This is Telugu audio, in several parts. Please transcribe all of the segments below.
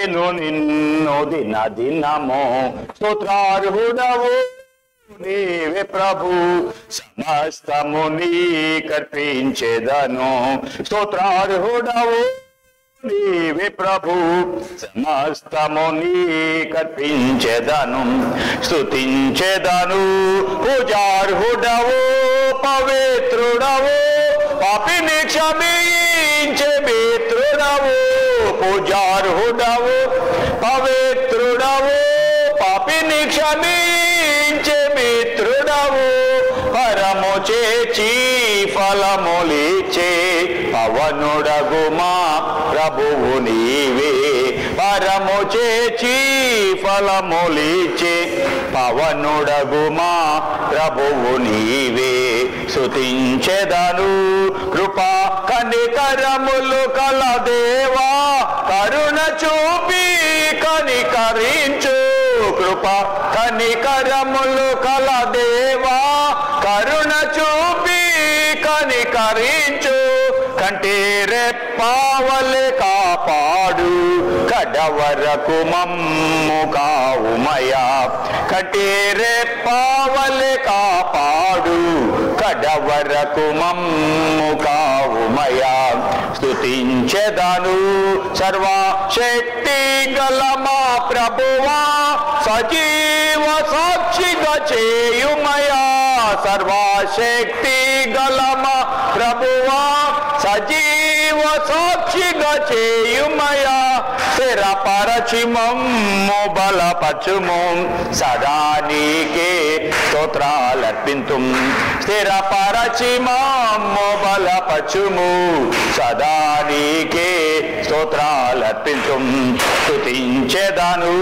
నేను నిన్ను దిన దినము స్తోత్రార్హుడవు నీవే ప్రభు సమస్తము నీకర్పించెదను స్తోత్రార్హుడవు నీవే ప్రభు సమస్తము నీకర్పించెదను స్తుతించెదను పూజార్హుడవు పవిత్రుడవు పాపిని క్షమించే మిత్రుడవు పూజార్హుడవు పవిత్రుడవు పాపిని క్షమించే మిత్రుడవు పరము చేచి ఫలములిచ్చే పవనుడగు మా ప్రభువు నీవే పరము చేచి ఫలములిచ్చే పవనుడగు మా ప్రభువు నీవే స్తుతించెదను కృపా కనికరములు కల దేవా కరుణ చూపి కనికరించు కృపా కనికరములు కల దేవా కరుణ చూపి కనికరించు కంటి రెప్పావలె కాపాడు కడవరకు మమ్ము కావుమయా కంటి రెప్పావలె కాపాడు కడవరకు మమ్ము కావుమయా స్తుతించెదను సర్వశక్తి గల మా ప్రభువా సజీవ సాక్షిగా చేయుమయా సర్వశక్తి గల మా ప్రభువా సజీవ సాక్షిగా చేయుమయా స్థిరపరచి మమ్ము బలపరచుము సదా నీకే స్తోత్రాలర్పింతు స్థిరపరచి మమ్ము బలపరచుము సదా నీకే స్తోత్రాలర్పింతు స్తుతించెదను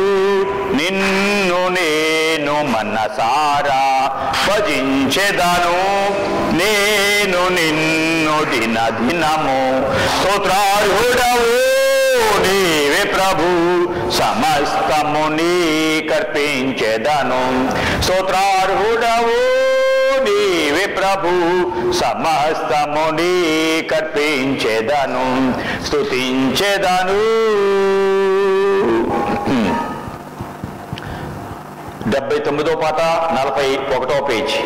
నిన్ను నేను మనసారా భజించెదను నేను నిన్ను దిన దినము స్తోత్రార్హుడవు నీవే ప్రభు సమస్తము నీకర్పించెదను స్తోత్రార్హుడవు నీవే ప్రభు సమస్తము నీకర్పించెదను స్తుతించెదను 79వ పాట 41వ పేజీ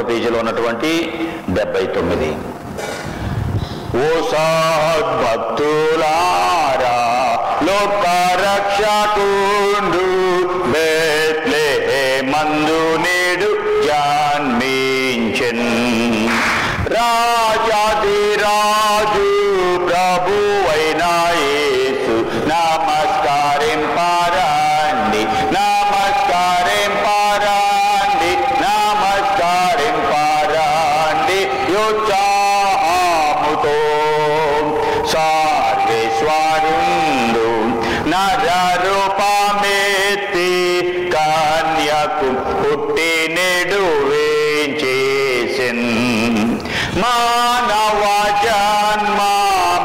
పేజీలో ఉన్నటువంటి 79 ఓ సద్భక్తులారా లోక రక్షకుండు బెత్లెహేమందు నేడు జన్మించెన్ రాజాధిరాజు ప్రభువైన యేసు నమస్కరింపరండి నమస్కరింపరండి నమస్కరింపరండి యుత్సాహముతో సర్వేశ్వరుండు నరరూపమెత్తి కన్యకు పుట్టి నేడు వేంచేసెన్ మానవ జన్మ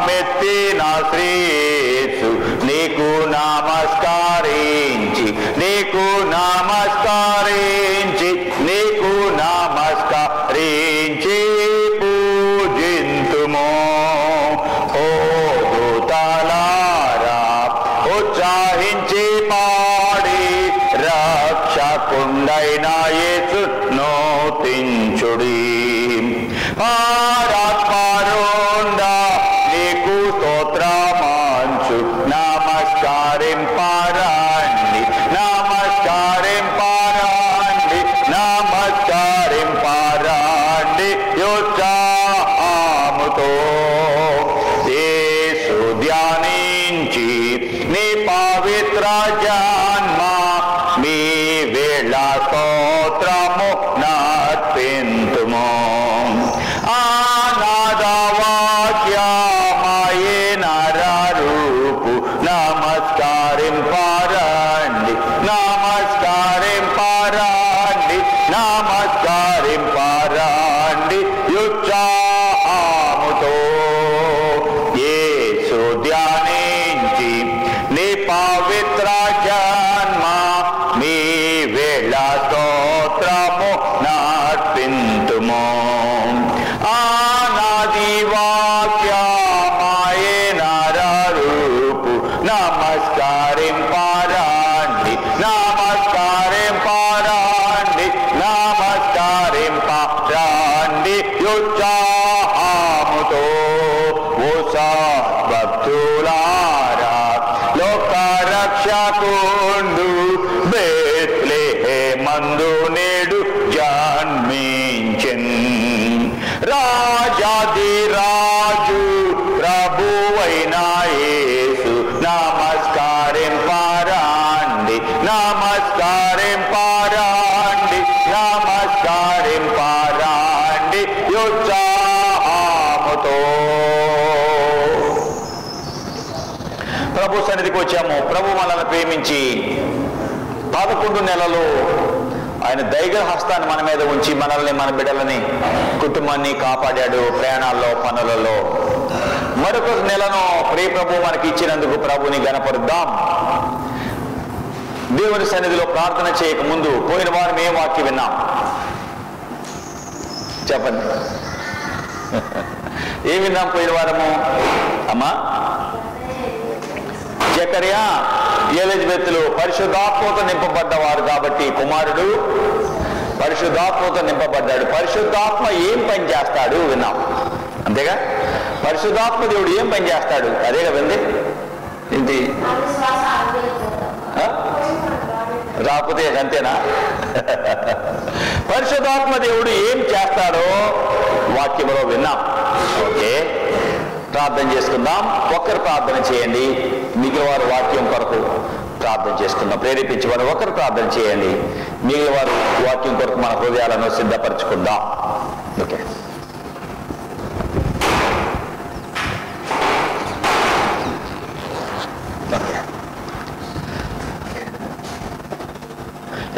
మెత్తిన శ్రీయేసు నీకు నమస్కరించి నీకు నమస్కరించి నీకు నమస్కరించి పూజింతుము ఓ దూతలారా ఉత్సాహించి పాడి రక్షకుండైన యేసును స్తుతించుడి ఆరాత్మరుండా నీకు స్తోత్రమంచు నమస్కరింపరండి నమస్కరింపరండి నమస్కరింపరండి యుత్సాహముతో యేసు ధ్యానించి నీ పవిత్ర జన్మ మీ వేళ స్తోత్రము నర్పింతుము ఆనాదవాక్యమయే నరరూపు నమస్కరింపరండి నమస్కరింపరండి నమస్కరింపరండి యుత్సాహముతో యేసు ధ్యానించి నీ పవిత్ర జన్మ మీ వేళ స్తోత్రము నర్పింతుము రక్షకుండు బెత్లెహేమందు నేడు జన్మించెన్. రాజాది రాజు ప్రభువైన యేసు నమస్కరింపరండి, నమస్కరింపరండి, నమస్కరింపరండి ఉత్సాహముతో. ప్రభు సన్నిధికి వచ్చాము. ప్రభు మనల్ని ప్రేమించి 11 నెలలు ఆయన దైగ హస్తాన్ని మన మీద ఉంచి మనల్ని, మన బిడ్డలని, కుటుంబాన్ని కాపాడాడు ప్రయాణాల్లో, పనులలో. మరొక నెలను ప్రియ ప్రభు మనకి ఇచ్చినందుకు ప్రభుని గణపరుద్దాం. దేవుని సన్నిధిలో ప్రార్థన చేయక ముందు పోయిన వారం ఏ వాక్యం విన్నాం చెప్పండి? ఏం విన్నాం పోయిన వారము? అమ్మా, జకర్యా ఎలిజబెత్తులు పరిశుద్ధాత్మతో నింపబడ్డవారు కాబట్టి కుమారుడు పరిశుద్ధాత్మతో నింపబడ్డాడు. పరిశుద్ధాత్మ ఏం పని చేస్తాడు విన్నాం, అంతేగా? పరిశుద్ధాత్మ దేవుడు ఏం పని చేస్తాడు అదేగా వింది. ఏంటి రాకపోతే అంతేనా? పరిశుద్ధాత్మ దేవుడు ఏం చేస్తాడో వాక్యంలో విన్నాం. ఓకే, ప్రార్థన చేసుకుందాం. ఒక్కరు ప్రార్థన చేయండి, మిగిలిన వారు వాక్యం కొరకు ప్రార్థన చేసుకుందాం. ప్రేరేపించేవారు ఒకరు ప్రార్థన చేయండి, మిగిలిన వారు వాక్యం కొరకు మన హృదయాలను సిద్ధపరచుకుందాం. ఓకే,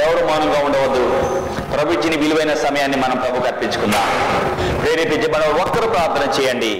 ఎవరు మౌనంగా ఉండవద్దు. ప్రభు ఇచ్చిన విలువైన సమయాన్ని మనం ప్రభుకు అర్పించుకుందాం. ప్రేరేపించబడే ఒక్కరు ప్రార్థన చేయండి.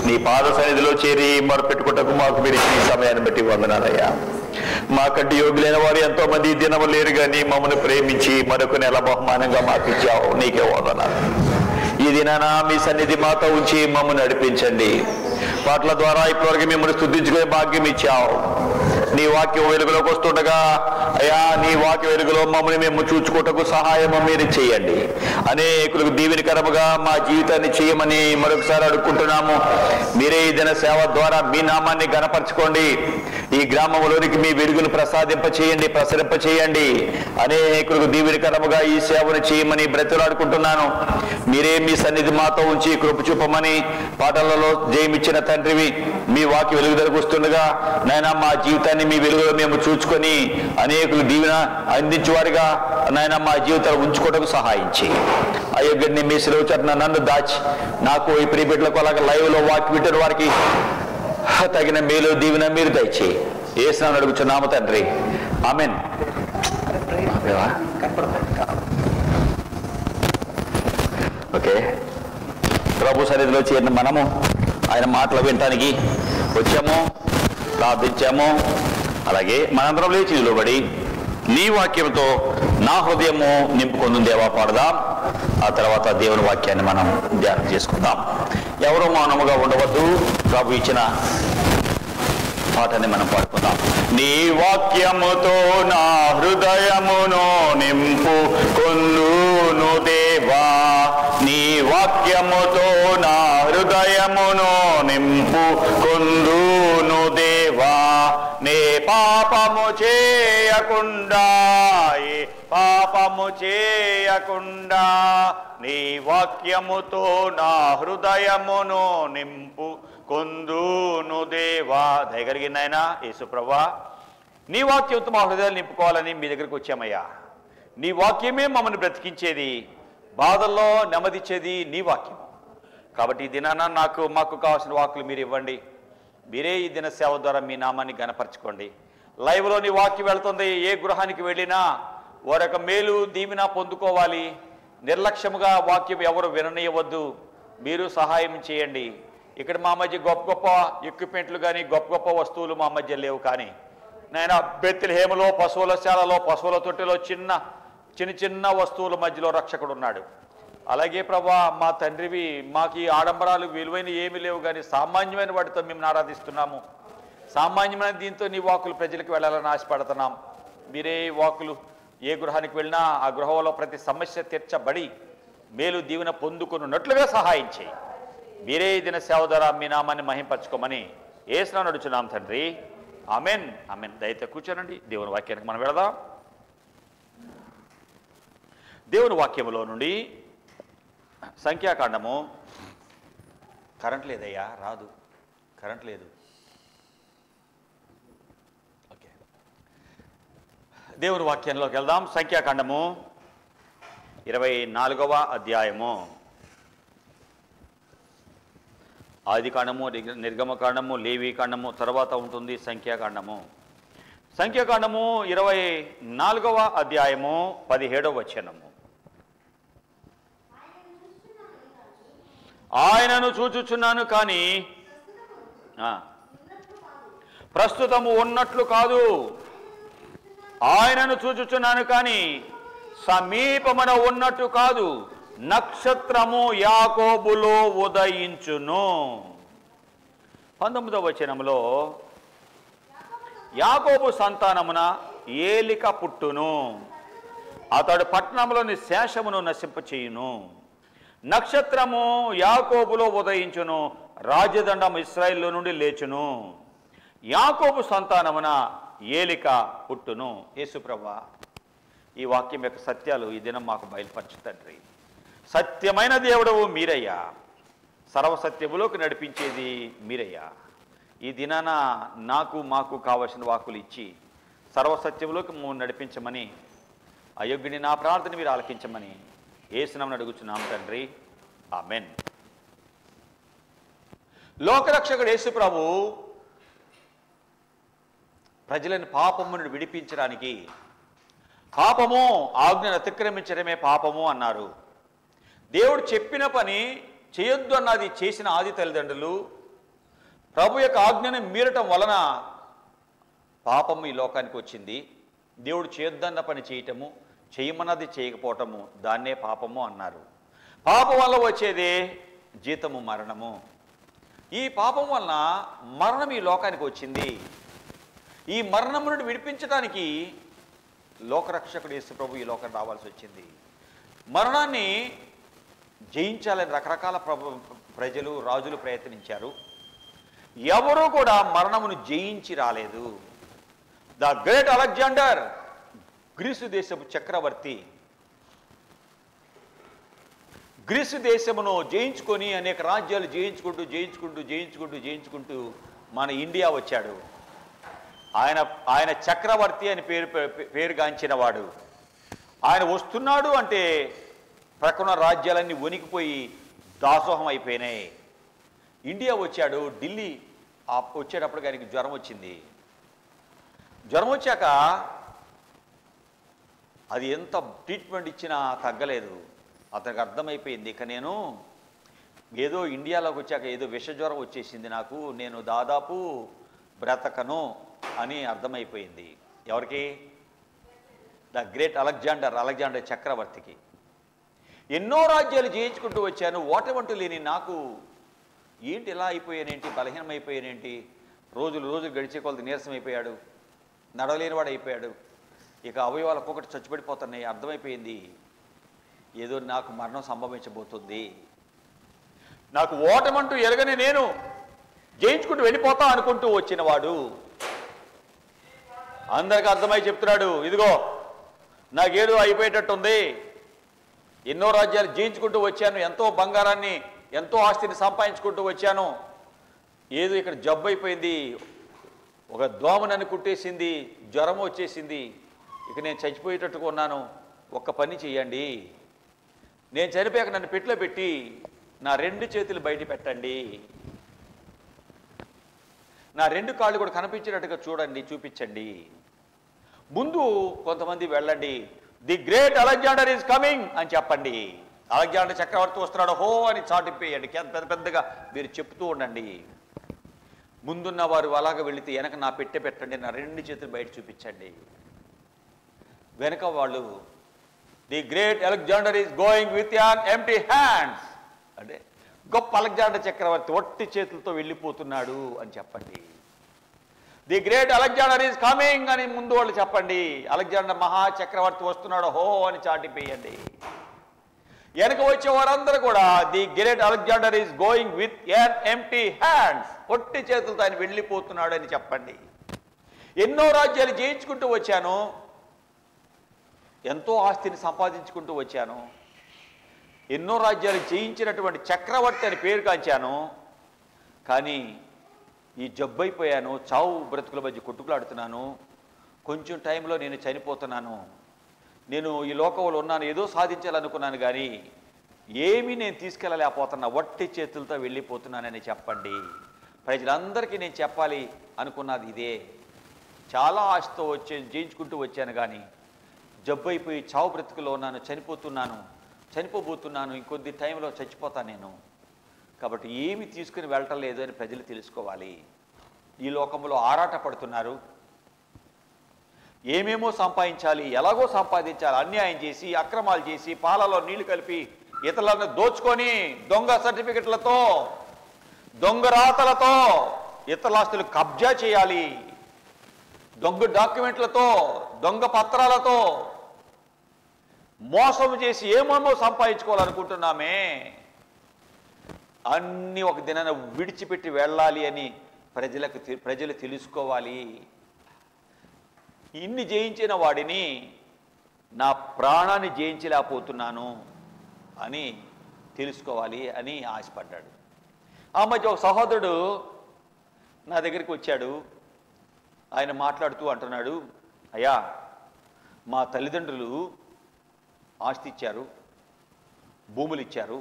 నీ పాద సన్నిధిలో చేరి మొరపెట్టుకుంటకు మాకు మీరు ఈ సమయాన్ని బట్టి వందనాలయ్యా. మాకంటే యోగ్యులైన వారు ఎంతో మంది దినము లేరు కానీ మమ్మల్ని ప్రేమించి మరొక నెల బహుమానంగా మాకు ఇచ్చావు, నీకే వందనాలు. ఈ దినాన మీ సన్నిధి మాతో ఉంచి మమ్మల్ని నడిపించండి. పాటల ద్వారా ఇప్పటివరకు మిమ్మల్ని స్తుతించుకునే భాగ్యం ఇచ్చావు. నీ వాక్యం వెలుగులోకి వస్తుండగా అయ్యా, నీ వాక్య వెలుగులో మమ్మల్ని మేము చూచుకోటకు సహాయం మీరు చేయండి. అనేకులకు దీవెనకరముగా మా జీవితాన్ని చేయమని మరొకసారి అడుక్కుంటున్నాము. మీరే ఈ దిన సేవ ద్వారా మీ నామాన్ని గణపరచుకోండి. ఈ గ్రామంలోనికి మీ వెలుగును ప్రసాదింప చేయండి, ప్రసరింప చేయండి. అనేకులకు దీవెనకరముగా ఈ సేవను చేయమని బ్రతులాడుకుంటున్నాను. మీరే మీ సన్నిధి మాతో ఉంచి కృప చూపమని పాటలలో జయమిచ్చిన తండ్రివి, మీ వాక్య వెలుగుదలకు వస్తుండగా నాయనా మా జీవితాన్ని మీ వెలుగులో మేము చూచుకొని అనేకులు దీవెన అందించేవారిగా నాయన మా జీవితాలు ఉంచుకోవడానికి సహాయించి అయోగ్యుడిని మీ సెలవు చట్న నన్ను దాచి నాకు ఈ ప్రియబిడ్డలకు అలాగే లైవ్లో వాకి వింటున్న వారికి తగిన మేలు దీవెన మీరు దయచేయి. యేసునామమున అడుగుచున్నాము తండ్రి, ఆమేన్. ఓకే, ప్రభు సన్నిధిలో చేరిన మనము ఆయన మాటలు వినటానికి వచ్చాము, ప్రార్థించాము. అలాగే మనందరం లేచి నిలబడి నీ వాక్యంతో నా హృదయము నింపుకుంది దేవా పాడదాం. ఆ తర్వాత దేవుని వాక్యాన్ని మనం ధ్యానం చేసుకుందాం. ఎవరో మౌనముగా ఉండవద్దు. ప్రభు ఇచ్చిన పాటని మనం పాడుకుందాం. నీ వాక్యముతో నా హృదయమును నింపు కొన్నును దేవా, నీ వాక్యముతో నా హృదయమును నింపు కొందును దేవా, నే పాపము చేయకుండా పాపము చేయకుండా నీ వాక్యముతో నా హృదయమును నింపు కొందును దేవా. దయగలిగిన నాయనా యేసు ప్రభువా, నీ వాక్యంతో మా హృదయాలు నింపుకోవాలని మీ దగ్గరికి వచ్చామయ్యా. నీ వాక్యమే మమ్మల్ని బ్రతికించేది, బాధల్లో నెమ్మదిచ్చేది నీ వాక్యం. కాబట్టి ఈ దినాన మాకు కావాల్సిన వాక్కులు మీరు ఇవ్వండి. మీరే ఈ దిన సేవ ద్వారా మీ నామాన్ని గణపరచుకోండి. లైవ్లో నీ వాక్యం వెళ్తుంది. ఏ గృహానికి వెళ్ళినా వారొక మేలు దీవెన పొందుకోవాలి. నిర్లక్ష్యముగా వాక్యం ఎవరు విననీయవద్దు. మీరు సహాయం చేయండి. ఇక్కడ మా మధ్య గొప్ప గొప్ప ఎక్విప్మెంట్లు కానీ గొప్ప గొప్ప వస్తువులు మా మధ్య లేవు. కానీ నాయన బెత్లెహేములో పశువుల శాలలో పశువుల తొట్టిలో చిన్న చిన్న వస్తువుల మధ్యలో రక్షకుడు ఉన్నాడు. అలాగే ప్రభా మా తండ్రివి మాకు ఈ ఆడంబరాలు విలువైన ఏమీ లేవు, కానీ సామాన్యమైన వాటితో మేము ఆరాధిస్తున్నాము. సామాన్యమైన దీంతో నీ వాక్కులు ప్రజలకు వెళ్ళాలని ఆశపడుతున్నాం. మీరే వాక్కులు ఏ గృహానికి వెళ్ళినా ఆ గృహంలో ప్రతి సమస్య తీర్చబడి మేలు దీవెన పొందుకున్నట్లుగా సహాయం చేయి. మీరే దిన సేవ ద్వారా మీ నామాన్ని మహింపరచుకోమని యేసునామమున అడుగుచున్నాం తండ్రి, ఆమెన్ ఆమెన్. దయతో కూర్చోనండి. దేవుని వాక్యానికి మనం వెళదాం. దేవుని వాక్యములో నుండి సంఖ్యాకాండము. కరెంట్ లేదయ్యా, రాదు, కరెంట్ లేదు. ఓకే, దేవుని వాక్యంలోకి వెళ్దాం. సంఖ్యాకాండము 24వ అధ్యాయము. ఆదికాండము, నిర్గమకాండము, లేవీకాండము తర్వాత ఉంటుంది సంఖ్యాకాండము. సంఖ్యాకాండము 24వ అధ్యాయము 17వ వచనము. ఆయనను చూచుచున్నాను కానీ ప్రస్తుతము ఉన్నట్లు కాదు. ఆయనను చూచుచున్నాను కానీ సమీపమున ఉన్నట్టు కాదు. నక్షత్రము యాకోబులో ఉదయించును. 19వ వచనములో యాకోబు సంతానమున ఏలిక పుట్టును, అతడు పట్టణంలోని శేషమును నశింపచేయును. నక్షత్రము యాకోబులో ఉదయించును, రాజదండం ఇశ్రాయేలు నుండి లేచును. యాకోబు సంతానమున ఏలిక పుట్టును. యేసుప్రభువా, ఈ వాక్యం యొక్క సత్యాలు ఈ దినం మాకు బయలుపరచు తండ్రి. సత్యమైన దేవుడవు మీరయ్యా, సర్వసత్యములోకి నడిపించేది మీరయ్యా. ఈ దినాన మాకు కావలసిన వాక్కులు ఇచ్చి సర్వసత్యములోకి నడిపించమని, అయోగ్యుని నా ప్రార్థన మీరు ఆలకించమని యేసునామమున అడుగుచున్నాం తండ్రి, ఆమెన్. లోకరక్షకుడు యేసు ప్రభు ప్రజలను పాపము నుండి విడిపించడానికి, పాపము ఆజ్ఞను అతిక్రమించడమే పాపము అన్నారు. దేవుడు చెప్పిన పని చేయొద్దు అన్నది చేసిన ఆది తల్లిదండ్రులు ప్రభు యొక్క ఆజ్ఞను మీరటం వలన పాపము ఈ లోకానికి వచ్చింది. దేవుడు చేయొద్దన్న పని చేయటము, చేయమన్నది చేయకపోవటము, దాన్నే పాపము అన్నారు. పాపం వల్ల వచ్చేదే జీతము మరణము. ఈ పాపం వలన మరణం ఈ లోకానికి వచ్చింది. ఈ మరణం నుండి విడిపించడానికి లోకరక్షకుడు యేసు ప్రభు ఈ లోకం రావాల్సి వచ్చింది. మరణాన్ని జయించాలని రకరకాల ప్రజలు, రాజులు ప్రయత్నించారు. ఎవరూ కూడా మరణమును జయించి రాలేదు. ద గ్రేట్ అలెగ్జాండర్, గ్రీసు దేశపు చక్రవర్తి, గ్రీసు దేశమును జయించుకొని అనేక రాజ్యాలు జయించుకుంటూ మన ఇండియా వచ్చాడు. ఆయన చక్రవర్తి అని పేరుగాంచిన వాడు. ఆయన వస్తున్నాడు అంటే ప్రక్కన రాజ్యాలన్నీ వణికిపోయి దాసోహం అయిపోయినాయి. ఇండియా వచ్చాడు, ఢిల్లీ వచ్చేటప్పుడు ఆయనకి జ్వరం వచ్చింది. జ్వరం వచ్చాక అది ఎంత ట్రీట్మెంట్ ఇచ్చినా తగ్గలేదు. అతనికి అర్థమైపోయింది, ఇక నేను ఏదో ఇండియాలోకి వచ్చాక ఏదో విషజ్వరం వచ్చేసింది నాకు, నేను దాదాపు బ్రతకను అని అర్థమైపోయింది. ఎవరికి? ద గ్రేట్ అలెగ్జాండర్ చక్రవర్తికి. ఎన్నో రాజ్యాలు జయించుకుంటూ వచ్చాను, ఓటమంటూ లేని నాకు ఏంటి ఇలా అయిపోయానేంటి, బలహీనమైపోయానేంటి, రోజులు గడిచే కొలది నీరసం అయిపోయాడు, నడవలేనివాడు అయిపోయాడు, ఇక అవయవాలు ఒక్కొక్కటి చచ్చిపడిపోతున్నాయి. అర్థమైపోయింది, ఏదో నాకు మరణం సంభవించబోతుంది, నాకు ఓటమంటూ ఎరగని నేను జయించుకుంటూ వెళ్ళిపోతా అనుకుంటూ వచ్చినవాడు అందరికి అర్థమై చెప్తున్నాడు, ఇదిగో నాకేదో అయిపోయేటట్టుంది, ఎన్నో రాజ్యాలు జయించుకుంటూ వచ్చాను, ఎంతో బంగారాన్ని ఎంతో ఆస్తిని సంపాదించుకుంటూ వచ్చాను, ఏదో ఇక్కడ జబ్బు అయిపోయింది, ఒక దోమ నన్ను కుట్టేసింది, జ్వరం వచ్చేసింది, ఇక నేను చచ్చిపోయేటట్టుగా ఉన్నాను, ఒక్క పని చెయ్యండి, నేను చనిపోయాక నన్ను పెట్టిలో పెట్టి నా 2 చేతులు బయట పెట్టండి, నా 2 కాళ్ళు కూడా కనిపించినట్టుగా చూపించండి, ముందు కొంతమంది వెళ్ళండి, the great Alexander is coming అని చెప్పండి, అలెగ్జాండర్ చక్రవర్తి వస్తున్నాడు హో అని చాటిపోయండి, పెద్దగా మీరు చెప్తూ ఉండండి, ముందున్న వారు అలాగ వెళితే వెనక నా పెట్టండి, నా 2 చేతులు బయట చూపించండి, వెనక వాళ్ళు the great Alexander is going with an empty hands అంటే గొప్ప అలెగ్జాండర్ చక్రవర్తి ఒట్టి చేతులతో వెళ్ళిపోతున్నాడు అని చెప్పండి, the great Alexander is coming అని ముందు వాళ్ళు చెప్పండి, అలెగ్జాండర్ మహాచక్రవర్తి వస్తున్నాడు హో అని చాటిపోయండి, వెనక వచ్చే వారందరూ కూడా the great Alexander is going with an empty hands ఒట్టి చేతులతో ఆయన వెళ్ళిపోతున్నాడు అని చెప్పండి. ఎన్నో రాజ్యాలు జయించుకుంటూ వచ్చాను, ఎంతో ఆస్తిని సంపాదించుకుంటూ వచ్చాను, ఎన్నో రాజ్యాలు జయించినటువంటి చక్రవర్తి అని పేరు కాంచాను, కానీ ఈ జబ్బైపోయాను, చావు బ్రతుకుల మధ్య కొట్టుకులాడుతున్నాను, కొంచెం టైంలో నేను చనిపోతున్నాను, నేను ఈ లోకంలో ఉన్నాను, ఏదో సాధించాలనుకున్నాను కానీ ఏమీ నేను తీసుకెళ్ళలేకపోతున్నా, వట్టి చేతులతో వెళ్ళిపోతున్నానని చెప్పండి. ప్రజలందరికీ నేను చెప్పాలి అనుకున్నది ఇదే, చాలా ఆశతో జయించుకుంటూ వచ్చాను కానీ జబ్బైపోయి చావు బ్రతుకులో ఉన్నాను, చనిపోబోతున్నాను, ఇంకొద్ది టైంలో చచ్చిపోతాను నేను, కాబట్టి ఏమి తీసుకుని వెళ్ళటం లేదు అని ప్రజలు తెలుసుకోవాలి. ఈ లోకంలో ఆరాట పడుతున్నారు, ఏమేమో సంపాదించాలి, ఎలాగో సంపాదించాలి, అన్యాయం చేసి అక్రమాలు చేసి పాలలో నీళ్లు కలిపి ఇతరులను దోచుకొని దొంగ సర్టిఫికెట్లతో దొంగ రాతలతో ఇతరుల ఆస్తులు కబ్జా చేయాలి, దొంగ డాక్యుమెంట్లతో దొంగ పత్రాలతో మోసం చేసి ఏమేమో సంపాదించుకోవాలనుకుంటున్నామే, అన్నీ ఒక దినాన విడిచిపెట్టి వెళ్ళాలి అని ప్రజలు తెలుసుకోవాలి. ఇన్ని జయించిన వాడిని నా ప్రాణాన్ని జయించలేకపోతున్నాను అని తెలుసుకోవాలి అని ఆశపడ్డాడు. ఆ మధ్య ఒక సహోదరుడు నా దగ్గరికి వచ్చాడు, ఆయన మాట్లాడుతూ అంటున్నాడు, అయ్యా మా తల్లిదండ్రులు ఆస్తి ఇచ్చారు, భూములు ఇచ్చారు,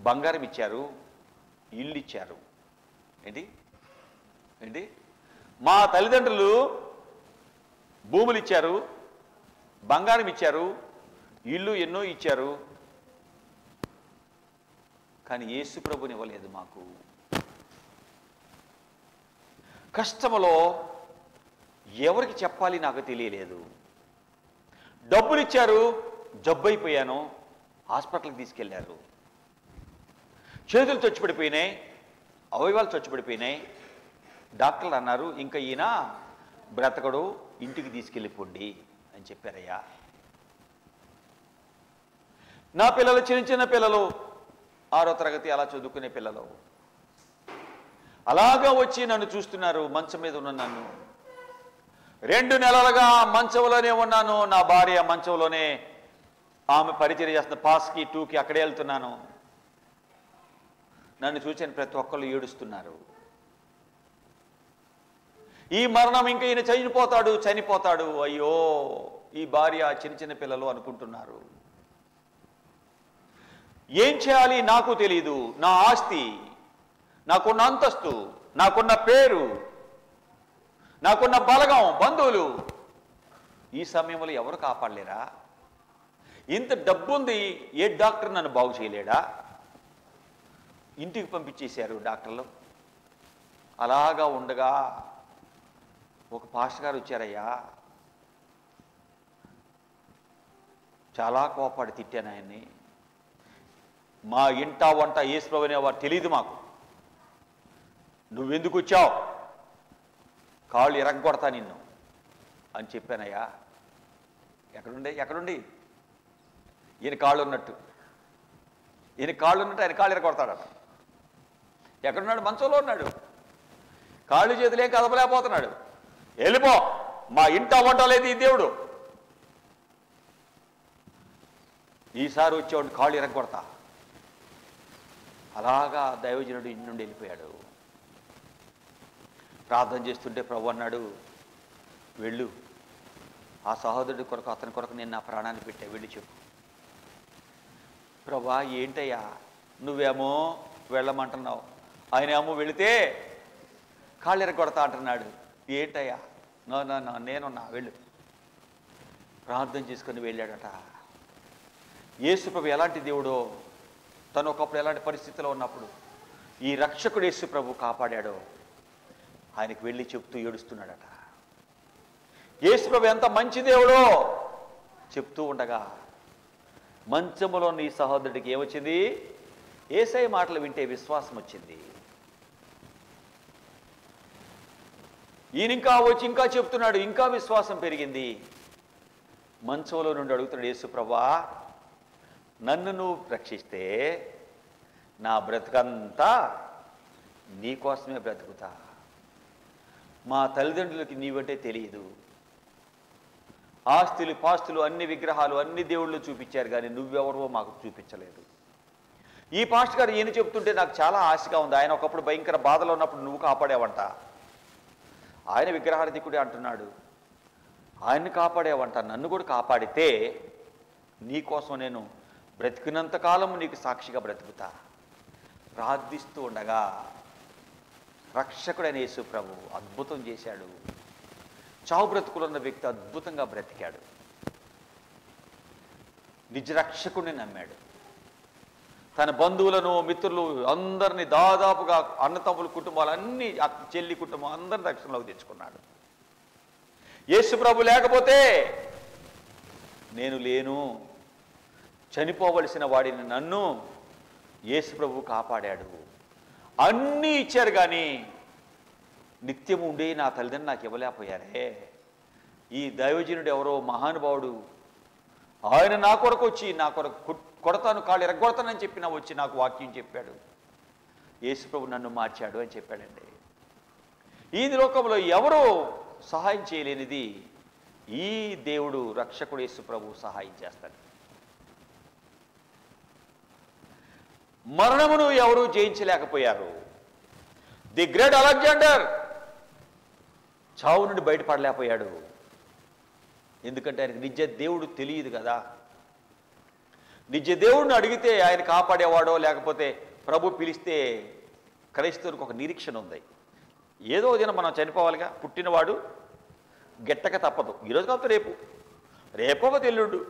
బంగారం ఇచ్చారు, ఇల్లు ఇచ్చారు. ఏంటి మా తల్లిదండ్రులు భూములు ఇచ్చారు, బంగారం ఇచ్చారు, ఇల్లు ఎన్నో ఇచ్చారు, కానీ యేసు ప్రభుని ఇవ్వలేదు మాకు. కష్టములో ఎవరికి చెప్పాలి నాకు తెలియలేదు. డబ్బులు ఇచ్చారు, జబ్బైపోయాను, హాస్పిటల్కి తీసుకెళ్లారు, చేతులు చచ్చిపడిపోయినాయి, అవయవాలు చచ్చిపడిపోయినాయి, డాక్టర్లు అన్నారు ఇంకా ఈయన బ్రతకడు, ఇంటికి తీసుకెళ్ళిపోండి అని చెప్పారయ్యా. నా పిల్లలు చిన్న పిల్లలు, 6వ తరగతి అలా చదువుకునే పిల్లలు అలాగా వచ్చి నన్ను చూస్తున్నారు. మంచం మీద ఉన్న నన్ను 2 నెలలుగా మంచంలోనే ఉన్నాను, నా భార్య మంచంలోనే, ఆమె పరిచర్య చేస్తున్న పాస్కి 2కి అక్కడే వెళ్తున్నాను. నన్ను చూసిన ప్రతి ఒక్కళ్ళు ఏడుస్తున్నారు. ఈ మరణం ఇంకా ఈయన చనిపోతాడు, అయ్యో ఈ భార్య చిన్న పిల్లలు అనుకుంటున్నారు. ఏం చేయాలి నాకు తెలియదు. నా ఆస్తి, నాకున్న అంతస్తు, నాకున్న పేరు, నాకున్న బలగం, బంధువులు ఈ సమయంలో ఎవరు కాపాడలేరా? ఇంత డబ్బుంది, ఏ డాక్టర్ నన్ను బాగు చేయలేడా? ఇంటికి పంపించేశారు డాక్టర్లు. అలాగా ఉండగా ఒక పాస్టర్ గారు వచ్చారయ్యా. చాలా కోపాడి తిట్టాను ఆయన్ని. మా ఇంట వంట యేసుప్రభు అనేవారు తెలియదు మాకు, నువ్వెందుకు వచ్చావు, కాళ్ళు ఎరగొడతా నిన్ను అని చెప్పానయ్యా. ఎక్కడుండి ఈయన కాళ్ళు ఉన్నట్టు ఆయన కాళ్ళు ఎరగొడతాడట. ఎక్కడున్నాడు? మంచంలో ఉన్నాడు, కాళ్ళు చేతులేం కదపలేకపోతున్నాడు. వెళ్ళిపో, మా ఇంట వంట లేదు ఈ దేవుడు, ఈసారి వచ్చేవాడు కాళ్ళు ఎరగొడతా. అలాగా దైవజనుడు ఇంటి నుండి వెళ్ళిపోయాడు. ప్రార్థన చేస్తుంటే ప్రభు అన్నాడు, వెళ్ళు, ఆ సహోదరుడి కొరకు, అతని కొరకు నేను నా ప్రాణాన్ని పెట్టా, వెళ్ళి చెప్పు. ప్రభా ఏంటయ్యా, నువ్వేమో వెళ్ళమంటున్నావు, ఆయన ఏమో వెళితే కాళ్ళు ఎరగొడతా అంటున్నాడు. ఏంటయ్యా? నేనున్నా, వెళ్ళు. ప్రార్థన చేసుకొని వెళ్ళాడట. యేసుప్రభు ఎలాంటి దేవుడో, తను ఒకప్పుడు ఎలాంటి పరిస్థితిలో ఉన్నప్పుడు ఈ రక్షకుడు యేసుప్రభు కాపాడాడో ఆయనకు వెళ్ళి చెప్తూ ఏడుస్తున్నాడట. యేసుప్రభు ఎంత మంచి దేవుడో చెప్తూ ఉండగా మంచములో నీ సహోదరుడికి ఏమొచ్చింది? యేసయ్య మాటలు వింటే విశ్వాసం వచ్చింది. ఈయన ఇంకా వచ్చి ఇంకా చెప్తున్నాడు, ఇంకా విశ్వాసం పెరిగింది. మంచంలో నుండి అడుగుతున్నాడు, యేసుప్రభా నన్ను నువ్వు రక్షిస్తే నా బ్రతుకంతా నీ కోసమే బ్రతుకుతా. మా తల్లిదండ్రులకి నీవంటే తెలియదు, ఆస్తులు పాస్తులు అన్ని విగ్రహాలు అన్ని దేవుళ్ళు చూపించారు, కానీ నువ్వెవరో మాకు చూపించలేదు. ఈ పాస్టర్ గారు ఈయన చెప్తుంటే నాకు చాలా ఆశగా ఉంది. ఆయన ఒకప్పుడు భయంకర బాధలో ఉన్నప్పుడు నువ్వు కాపాడేవంట, ఆయన విగ్రహార్థికుడే అంటున్నాడు, ఆయన్ని కాపాడేవంట, నన్ను కూడా కాపాడితే నీకోసం నేను బ్రతికినంతకాలం నీకు సాక్షిగా బ్రతుకుతా. ప్రార్థిస్తూ ఉండగా రక్షకుడైన యేసు ప్రభు అద్భుతం చేశాడు. చావు బ్రతుకులున్న వ్యక్తి అద్భుతంగా బ్రతికాడు. నిజ రక్షకుడిని నమ్మాడు. తన బంధువులను, మిత్రులు అందరినీ, దాదాపుగా అన్నతమ్ముల కుటుంబాలన్నీ, చెల్లి కుటుంబం అందరిని రక్షణలోకి తెచ్చుకున్నాడు. యేసు ప్రభు లేకపోతే నేను లేను, చనిపోవలసిన వాడిని నన్ను యేసు ప్రభు కాపాడాడు. అన్నీ ఇచ్చారు, కానీ నిత్యం ఉండే నా తల్లిదండ్రులు నాకు ఇవ్వలేకపోయారే. ఈ దైవజనుడు ఎవరో మహానుభావుడు, ఆయన నా కొరకు వచ్చి నా కొరకు కొడతాను, కాళ్ళు ఎరగొడతానని చెప్పినా వచ్చి నాకు వాక్యం చెప్పాడు. యేసు ప్రభు నన్ను మార్చాడు అని చెప్పాడండి. ఈ లోకంలో ఎవరో సహాయం చేయలేనిది ఈ దేవుడు రక్షకుడు యేసు ప్రభు సహాయం చేస్తాడు. మరణమును ఎవరూ జయించలేకపోయారు. ది గ్రేట్ అలెగ్జాండర్ చావు నుండి బయటపడలేకపోయాడు. ఎందుకంటే ఆయనకు నిజ దేవుడు తెలియదు కదా. నిజ దేవుడిని అడిగితే ఆయన కాపాడేవాడో, లేకపోతే ప్రభు పిలిస్తే క్రైస్తవునికి ఒక నిరీక్షణ ఉంది. ఏదో దినం మనం చనిపోవాలిగా, పుట్టినవాడు గెట్టక తప్పదు. ఈరోజు కాకపోతే రేపు, రేపొక తెల్లుడు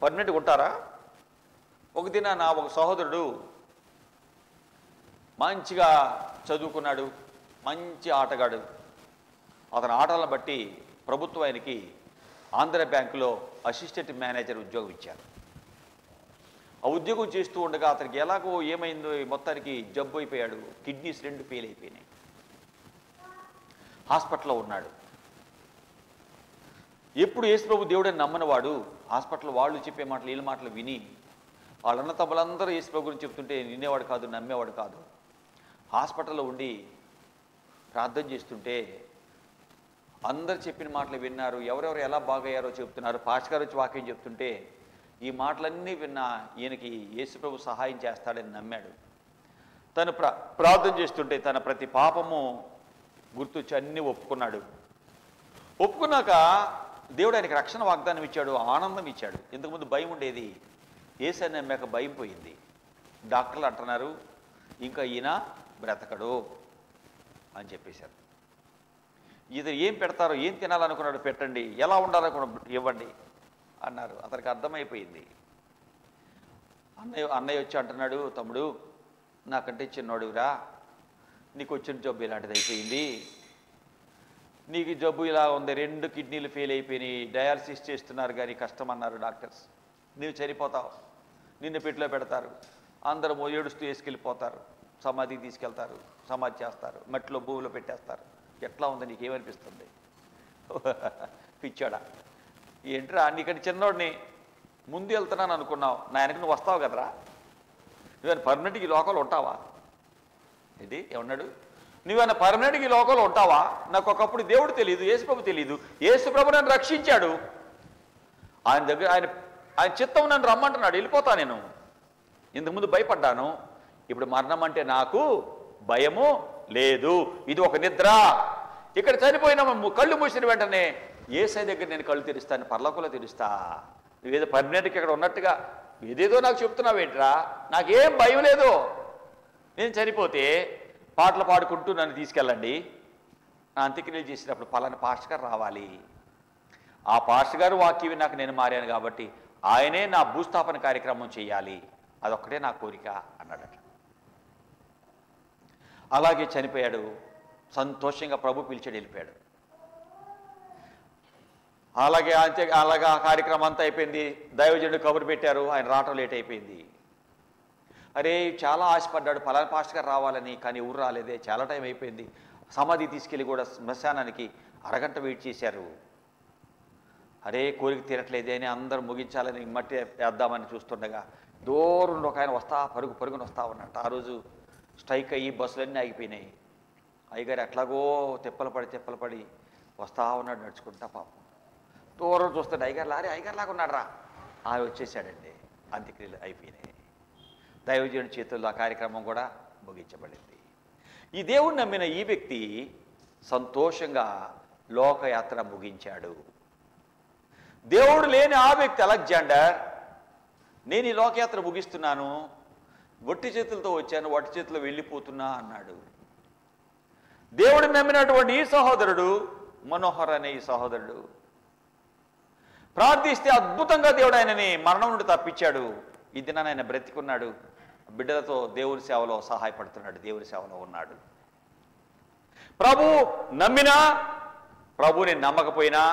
పర్మనెంట్గా ఉంటారా? ఒక దిన నా ఒక సహోదరుడు మంచిగా చదువుకున్నాడు, మంచి ఆటగాడు. అతని ఆటలను బట్టి ప్రభుత్వం ఆయనకి ఆంధ్ర బ్యాంకులో అసిస్టెంట్ మేనేజర్ ఉద్యోగం ఇచ్చారు. ఆ ఉద్యోగం చేస్తూ ఉండగా అతనికి ఎలాగో ఏమైందో మొత్తానికి జబ్బు అయిపోయాడు. కిడ్నీస్ 2 ఫెయిల్ అయిపోయినాయి. హాస్పిటల్లో ఉన్నాడు. ఎప్పుడు యేసు ప్రభు దేవుడని నమ్మనివాడు హాస్పిటల్ వాళ్ళు చెప్పే మాటలు, వీళ్ళ మాటలు విని వాళ్ళ అన్న తమ్ములందరూ యేసు ప్రభు గురించి చెప్తుంటే వినేవాడు కాదు, నమ్మేవాడు కాదు. హాస్పిటల్లో ఉండి ప్రార్థన చేస్తుంటే అందరు చెప్పిన మాటలు విన్నారు. ఎవరెవరు ఎలా బాగయ్యారో చెప్తున్నారు. పాస్టర్ గారు వచ్చి వాక్యం చెప్తుంటే ఈ మాటలన్నీ విన్నా ఈయనకి యేసుప్రభు సహాయం చేస్తాడని నమ్మాడు. తను ప్రార్థన చేస్తుంటే తన ప్రతి పాపము గుర్తొచ్చి అన్నీ ఒప్పుకున్నాడు. ఒప్పుకున్నాక దేవుడు ఆయనకి రక్షణ వాగ్దానం ఇచ్చాడు, ఆనందం ఇచ్చాడు. ఇంతకుముందు భయం ఉండేది, యేసుని నమ్మాక భయం పోయింది. డాక్టర్లు అంటున్నారు ఇంకా ఈయన బ్రతకడు అని చెప్పేశారు. ఇది ఏం పెడతారో, ఏం తినాలనుకున్నాడు పెట్టండి, ఎలా ఉండాలనుకున్నాడు ఇవ్వండి అన్నారు. అతనికి అర్థమైపోయింది. అన్నయ్య వచ్చి అంటున్నాడు, తమ్ముడు నాకంటే చిన్నోడురా, నీకు వచ్చిన జబ్బు ఇలాంటిది అయిపోయింది, నీకు జబ్బు ఇలా ఉంది, 2 కిడ్నీలు ఫెయిల్ అయిపోయినాయి, డయాలసిస్ చేస్తున్నారు కానీ కష్టం అన్నారు డాక్టర్స్, నీవు చనిపోతావు, నిన్ను పెట్టిలో పెడతారు, అందరూ ఏడుస్తూ వేసుకెళ్ళిపోతారు, సమాధికి తీసుకెళ్తారు, సమాధి చేస్తారు, మట్టిలో భూమిలో పెట్టేస్తారు, ఎట్లా ఉంది నీకేమనిపిస్తుంది? పిచ్చాడా, ఏంట్రా నీకంటే చిన్నోడిని, ముందు వెళ్తున్నాను అనుకున్నావు, నా వెనక నువ్వు వస్తావు కదరా, నువ్వేమైనా పర్మనెంట్గా ఈ లోకంలో ఉంటావా? ఏంటి ఏమన్నాడు, నువ్వేమైనా పర్మనెంట్గా ఈ లోకంలో ఉంటావా? నాకు ఒకప్పుడు దేవుడు తెలియదు, యేసుప్రభు తెలియదు, యేసుప్రభు నన్ను రక్షించాడు, ఆయన దగ్గర ఆయన చిత్తం నన్ను రమ్మంటున్నాడు, వెళ్ళిపోతా నేను. ఇంతకుముందు భయపడ్డాను, ఇప్పుడు మరణం అంటే నాకు భయము లేదు, ఇది ఒక నిద్ర. ఇక్కడ చనిపోయిన కళ్ళు మూసిన వెంటనే యేసయ్య దగ్గర నేను కళ్ళు తెరుస్తాను, పరలోకంలో తెరుస్తా. నువ్వేదో పర్మనెంట్గా ఇక్కడ ఉన్నట్టుగా ఏదేదో నాకు చెప్తున్నావేంట్రా, నాకేం భయం లేదు. నేను చనిపోతే పాటలు పాడుకుంటూ నన్ను తీసుకెళ్ళండి, నా అంత్యక్రియలు చేసినప్పుడు పలానా పాస్టర్ గారు రావాలి, ఆ పాస్టర్ గారు వాక్యం నాకు నేను మారాను కాబట్టి ఆయనే నా భూస్థాపన కార్యక్రమం చేయాలి, అదొక్కటే నా కోరిక అన్నాడట. అలాగే చనిపోయాడు, సంతోషంగా ప్రభు పిలిచాడు, వెళ్ళిపోయాడు. అలాగే అలాగా ఆ కార్యక్రమం అంతా అయిపోయింది, దైవజనుడు కబురు పెట్టారు, ఆయన రావటం లేట్ అయిపోయింది. అరే చాలా ఆశపడ్డాడు పలానా పాస్టర్ గారు రావాలని, కానీ ఎవరు రాలేదే, చాలా టైం అయిపోయింది. సమాధి తీసుకెళ్ళి కూడా శ్మశానానికి అరగంట వెయిట్ చేశారు. అరే కోరిక తీరట్లేదే అని అందరూ ముగించాలని మట్టి వేద్దామని చూస్తుండగా దూరంలో ఒక ఆయన పరుగున వస్తా ఉన్నట్టు. ఆ రోజు స్ట్రైక్ అయ్యి బస్సులన్నీ ఆగిపోయినాయి. అయ్యగారు ఎట్లాగో తిప్పలు పడి వస్తా ఉన్నాడు నడుచుకుంటా. పాపం దూరం చూస్తుంటే అయ్యగారు లాగా ఉన్నాడు రా, ఆయన వచ్చేసాడండి. అంత్యక్రియలు అయిపోయినాయి, దైవజనుడి చేతుల్లో ఆ కార్యక్రమం కూడా ముగించబడింది. ఈ దేవుణ్ణి నమ్మిన ఈ వ్యక్తి సంతోషంగా లోకయాత్ర ముగించాడు. దేవుడు లేని ఆ వ్యక్తి అలెగ్జాండర్, నేను ఈ లోకయాత్ర ముగిస్తున్నాను, వట్టి చేతులతో వచ్చాను, వట్టి చేతుల్లో వెళ్ళిపోతున్నా అన్నాడు. దేవుడిని నమ్మినటువంటి ఈ సహోదరుడు, మనోహర్ అనే ఈ సహోదరుడు ప్రార్థిస్తే అద్భుతంగా దేవుడు ఆయనని మరణం నుండి తప్పించాడు. ఈ దినాన ఆయన బ్రతికున్నాడు, బిడ్డలతో దేవుని సేవలో సహాయపడుతున్నాడు, దేవుని సేవలో ఉన్నాడు. ప్రభు నమ్మినా ప్రభుని నమ్మకపోయినా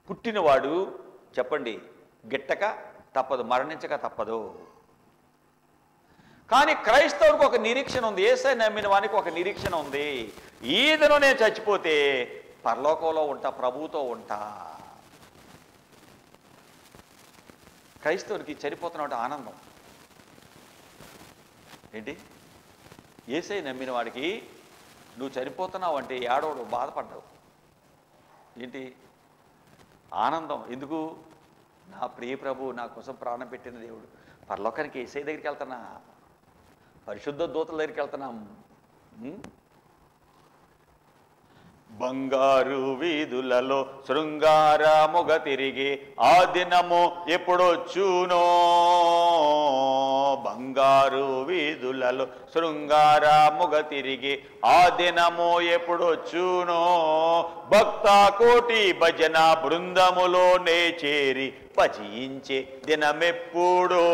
పుట్టినవాడు చెప్పండి గిట్టక తప్పదు, మరణించక తప్పదు. కానీ క్రైస్తవునికి ఒక నిరీక్షణ ఉంది, యేసయ్య నమ్మిన వానికి ఒక నిరీక్షణ ఉంది. ఈ దినం నేను చచ్చిపోతే పరలోకంలో ఉంటా, ప్రభువుతో ఉంటా. క్రైస్తవునికి చనిపోతున్న ఆనందం ఏంటి? యేసయ్య నమ్మిన వాడికి నువ్వు చనిపోతున్నావు అంటే ఏడవడు, బాధపడ్డావు ఏంటి? ఆనందం. ఎందుకు? నా ప్రియ ప్రభు నా కోసం ప్రాణం పెట్టిన దేవుడు. పరలోకానికి యేసయ్య దగ్గరికి వెళ్తున్నా, పరిశుద్ధ దూతల దగ్గరికి వెళ్తున్నాం. బంగారు వీధులలో శృంగారముగ తిరిగి ఆ దినము ఎప్పుడొచ్చునో, బంగారు వీధులలో శృంగారముగ తిరిగి ఆ దినము ఎప్పుడొచ్చునో, భక్త కోటి భజన బృందములోనే చేరి భజించే దినమెప్పుడో.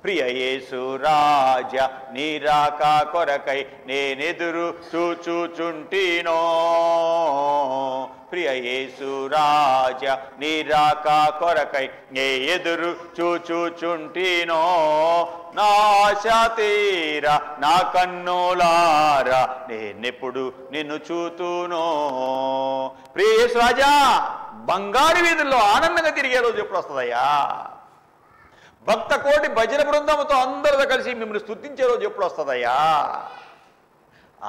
ప్రియ యేసు రాజా నీ రాక కొరకై నేనెదురు చూచుచుంటినో, ప్రియ యేసు రాజా నీ రాక కొరకై నే ఎదురు చూచుచుంటినో, నా ఆశ తీరా నా కన్నులారా నేనెప్పుడు నిన్ను చూతునో. ప్రియ యేసు రాజా బంగారు వీధుల్లో ఆనందంగా తిరిగే రోజు ఎప్పుడు వస్తుందయ్యా? భక్త కోటి భజన బృందంతో అందరితో కలిసి మిమ్మల్ని స్తుతించే రోజు ఎప్పుడు వస్తుందయ్యా?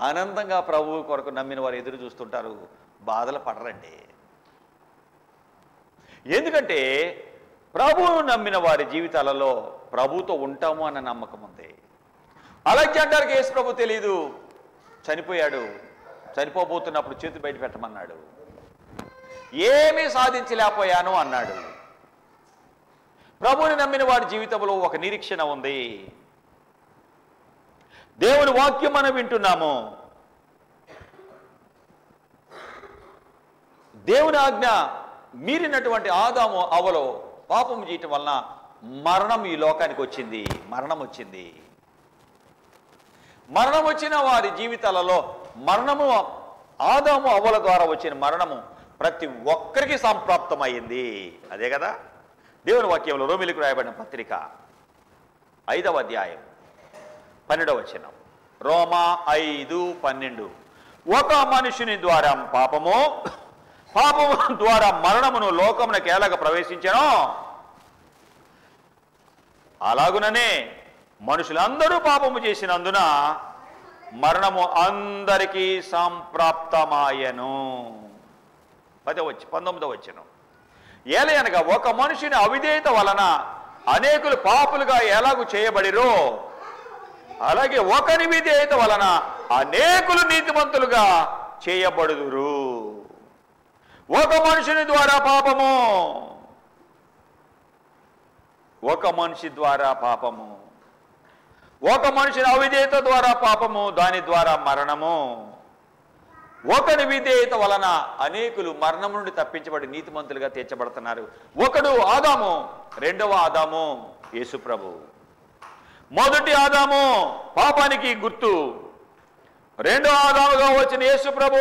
ఆనందంగా ప్రభువు కొరకు నమ్మిన వారు ఎదురు చూస్తుంటారు, బాధలు పడరండి. ఎందుకంటే ప్రభువును నమ్మిన వారి జీవితాలలో ప్రభువుతో ఉంటాము అన్న నమ్మకం ఉంది. అలెగ్జాండర్కి యేసు ప్రభు తెలీదు, చనిపోయాడు. చనిపోబోతున్నప్పుడు చేతులు బయట పెట్టమన్నాడు. ఏమీ సాధించలేకపోయాను అన్నాడు. ప్రభువుని నమ్మిన వారి జీవితంలో ఒక నిరీక్షణ ఉంది. దేవుని వాక్యం మనం వింటున్నాము. దేవుని ఆజ్ఞ మీరినటువంటి ఆదాము అవ్వలో పాపం చేయటం వలన మరణం ఈ లోకానికి వచ్చింది. మరణం వచ్చింది. మరణం వచ్చిన వారి జీవితాలలో మరణము, ఆదాము అవ్వల ద్వారా వచ్చిన మరణము ప్రతి ఒక్కరికి సంప్రాప్తమైంది. అదే కదా దేవుని వాక్యంలో రోమిలికి రాయబడిన పత్రిక 5వ అధ్యాయం 12వ వచనం. రోమా 5:12. ఒక మనుషుని ద్వారా పాపము, పాపము ద్వారా మరణమును లోకమునకు ఎలాగ ప్రవేశించెనో అలాగుననే మనుషులందరూ పాపము చేసినందున మరణము అందరికీ సంప్రాప్తమాయను. 19వ వచనం. ఏలయనగా ఒక మనుషుని అవిధేయత వలన అనేకులు పాపులుగా ఎలాగూ చేయబడిరో అలాగే ఒకరి విధేయత వలన అనేకులు నీతిమంతులుగా చేయబడుదురు. ఒక మనుషుని ద్వారా పాపము, ఒక మనిషి ద్వారా పాపము, ఒక మనుషుని అవిధేయత ద్వారా పాపము, దాని ద్వారా మరణము. ఒకరి విధేయత వలన అనేకులు మరణం నుండి తప్పించబడి నీతిమంతులుగా తీర్చబడుతున్నారు. ఒకడు ఆదాము, రెండవ ఆదాము యేసు ప్రభు. మొదటి ఆదాము పాపానికి గుర్తు, రెండవ ఆదాముగా వచ్చిన యేసు ప్రభు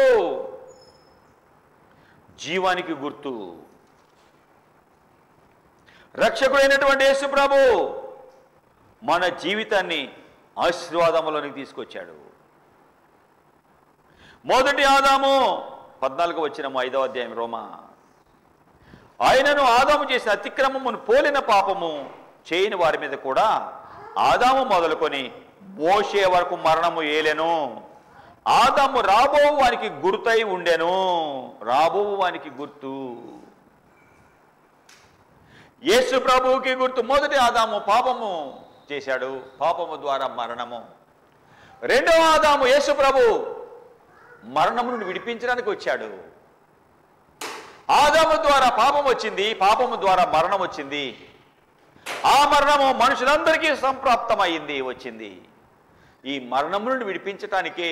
జీవానికి గుర్తు. రక్షకుడైనటువంటి యేసు ప్రభు మన జీవితాన్ని ఆశీర్వాదములోనికి తీసుకొచ్చాడు. మొదటి ఆదాము 14వ వచనము 5వ అధ్యాయం రోమా. ఆయనను ఆదాము చేసిన అతిక్రమమును పోలిన పాపము చేయని వారి మీద కూడా ఆదాము మొదలుకొని మోషే వరకు మరణము ఏలెను. ఆదాము రాబో వానికి గుర్తై ఉండెను. రాబో వానికి గుర్తు. యేసు ప్రభువుకి గుర్తు. మొదటి ఆదాము పాపము చేశాడు, పాపము ద్వారా మరణము. రెండవ ఆదాము యేసు ప్రభు మరణము నుండి విడిపించడానికి వచ్చాడు. ఆదాము ద్వారా పాపం వచ్చింది, పాపము ద్వారా మరణం వచ్చింది. ఆ మరణము మనుషులందరికీ సంప్రాప్తమైంది, వచ్చింది. ఈ మరణం నుండి విడిపించటానికే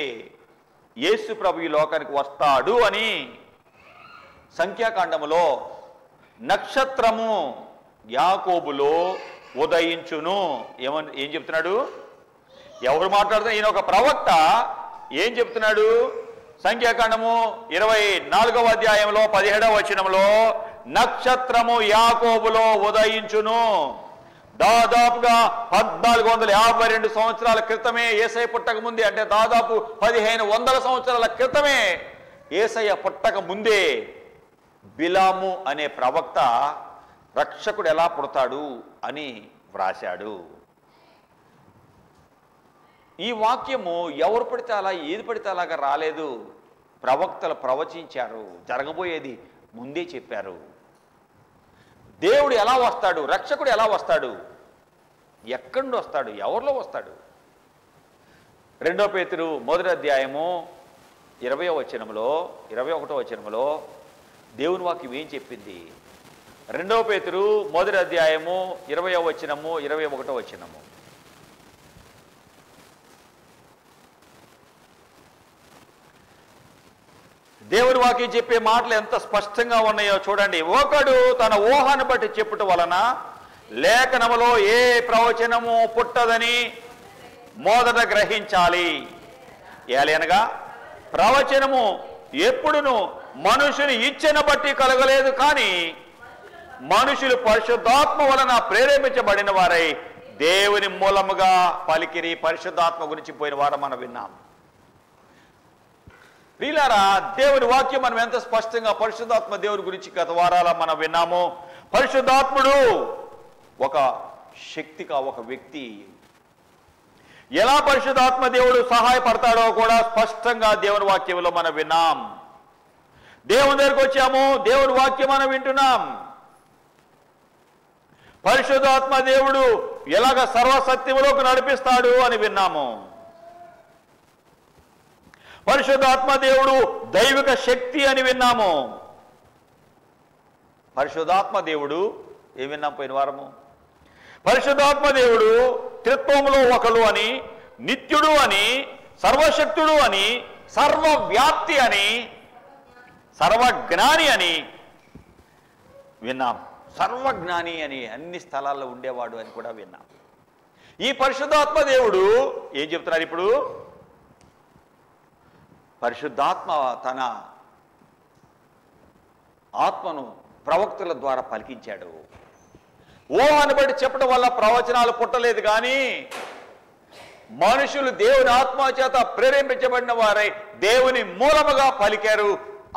యేసు ప్రభు ఈ లోకానికి వస్తాడు అని సంఖ్యాకాండములో నక్షత్రము యాకోబులో ఉదయించును ఏం చెప్తున్నాడు? ఎవరు మాట్లాడుతున్నారు? ఈయన ఒక ప్రవక్త. ఏం చెప్తున్నాడు? సంఖ్యాకాండము 24వ అధ్యాయంలో 17వ వచనంలో నక్షత్రము యాకోబులో ఉదయించును. దాదాపుగా 1452 సంవత్సరాల క్రితమే, యేసయ్య పుట్టక ముందే, అంటే దాదాపు 1500 సంవత్సరాల క్రితమే, యేసయ్య పుట్టక ముందే బిలాము అనే ప్రవక్త రక్షకుడు ఎలా పుడతాడు అని వ్రాశాడు. ఈ వాక్యము ఎవరు పడితే అలా, ఏది పడితే అలాగా రాలేదు. ప్రవక్తలు ప్రవచించారు, జరగబోయేది ముందే చెప్పారు. దేవుడు ఎలా వస్తాడు, రక్షకుడు ఎలా వస్తాడు, ఎక్కడి నుండి వస్తాడు, ఎవరిలో వస్తాడు? 2 పేతురు 1వ అధ్యాయము 20వ వచనంలో 21వ వచనంలో దేవుని వాక్యం ఏం చెప్పింది? 2 పేతురు 1వ అధ్యాయము 20వ వచనము 21వ వచనము. దేవుని వాక్యం చెప్పే మాటలు ఎంత స్పష్టంగా ఉన్నాయో చూడండి. ఒకడు తన ఊహను బట్టి చెప్పుట వలన లేఖనములో ఏ ప్రవచనము పుట్టదని మొదట గ్రహించాలి. ఏలనగా ప్రవచనము ఎప్పుడును మనుషుని ఇచ్ఛను బట్టి కలగలేదు, కానీ మనుషులు పరిశుద్ధాత్మ వలన ప్రేరేపించబడిన వారై దేవుని మూలముగా పలికిరి. పరిశుద్ధాత్మ గురించి పోయిన వారు మనం విన్నాం. ప్రియులారా, దేవుని వాక్యం మనం ఎంత స్పష్టంగా పరిశుద్ధాత్మ దేవుని గురించి గత వారాల మనం విన్నాము. పరిశుద్ధాత్ముడు ఒక శక్తిగా, ఒక వ్యక్తి. ఎలా పరిశుద్ధాత్మ దేవుడు సహాయపడతాడో కూడా స్పష్టంగా దేవుని వాక్యంలో మనం విన్నాం. దేవుని దగ్గరికి వచ్చాము, దేవుని వాక్యం మనం వింటున్నాం. పరిశుద్ధాత్మ దేవుడు ఎలాగ సర్వసత్యములోకి నడిపిస్తాడు అని విన్నాము. పరిశుద్ధాత్మ దేవుడు దైవిక శక్తి అని విన్నాము. పరిశుద్ధాత్మ దేవుడు ఏం విన్నాం పోయిన వారము? పరిశుద్ధాత్మ దేవుడు త్రిత్వములో ఒకడు అని, నిత్యుడు అని, సర్వశక్తుడు అని, సర్వవ్యాప్తి అని, సర్వజ్ఞాని అని విన్నాం. సర్వజ్ఞాని అని అన్ని స్థలాల్లో ఉండేవాడు అని కూడా విన్నాం. ఈ పరిశుద్ధాత్మ దేవుడు ఏం చెప్తున్నారు ఇప్పుడు? పరిశుద్ధాత్మ తన ఆత్మను ప్రవక్తల ద్వారా పలికించాడు. ఊహను బట్టి చెప్పడం వల్ల ప్రవచనాలు పుట్టలేదు, కానీ మనుషులు దేవుని ఆత్మ చేత ప్రేరేపించబడిన వారై దేవుని మూలముగా పలికారు.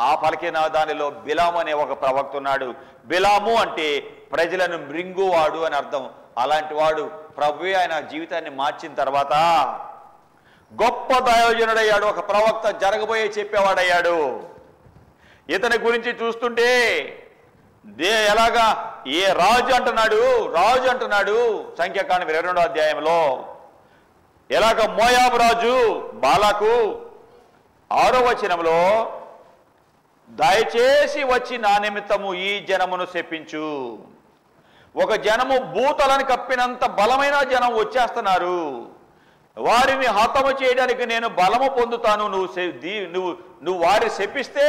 ఆ పలికిన దానిలో బిలాము అనే ఒక ప్రవక్త ఉన్నాడు. బిలాము అంటే ప్రజలను మృంగువాడు అని అర్థం. అలాంటి వాడు ప్రభువే ఆయన జీవితాన్ని మార్చిన తర్వాత గొప్ప దైవజనుడయ్యాడు, ఒక ప్రవక్త, జరగబోయే చెప్పేవాడయ్యాడు. ఇతని గురించి చూస్తుంటే ఎలాగా ఏ రాజు అంటున్నాడు సంఖ్యాకాండం 22వ అధ్యాయంలో. ఎలాగ మోయాబు రాజు బాలాకు 6వ వచనంలో, దయచేసి వచ్చి నా నిమిత్తము ఈ జనమును శపించు. ఒక జనము భూతలను కప్పినంత బలమైన జనం వచ్చేస్తున్నారు, వారిని హతము చేయడానికి నేను బలము పొందుతాను. నువ్వు వారిని శపిస్తే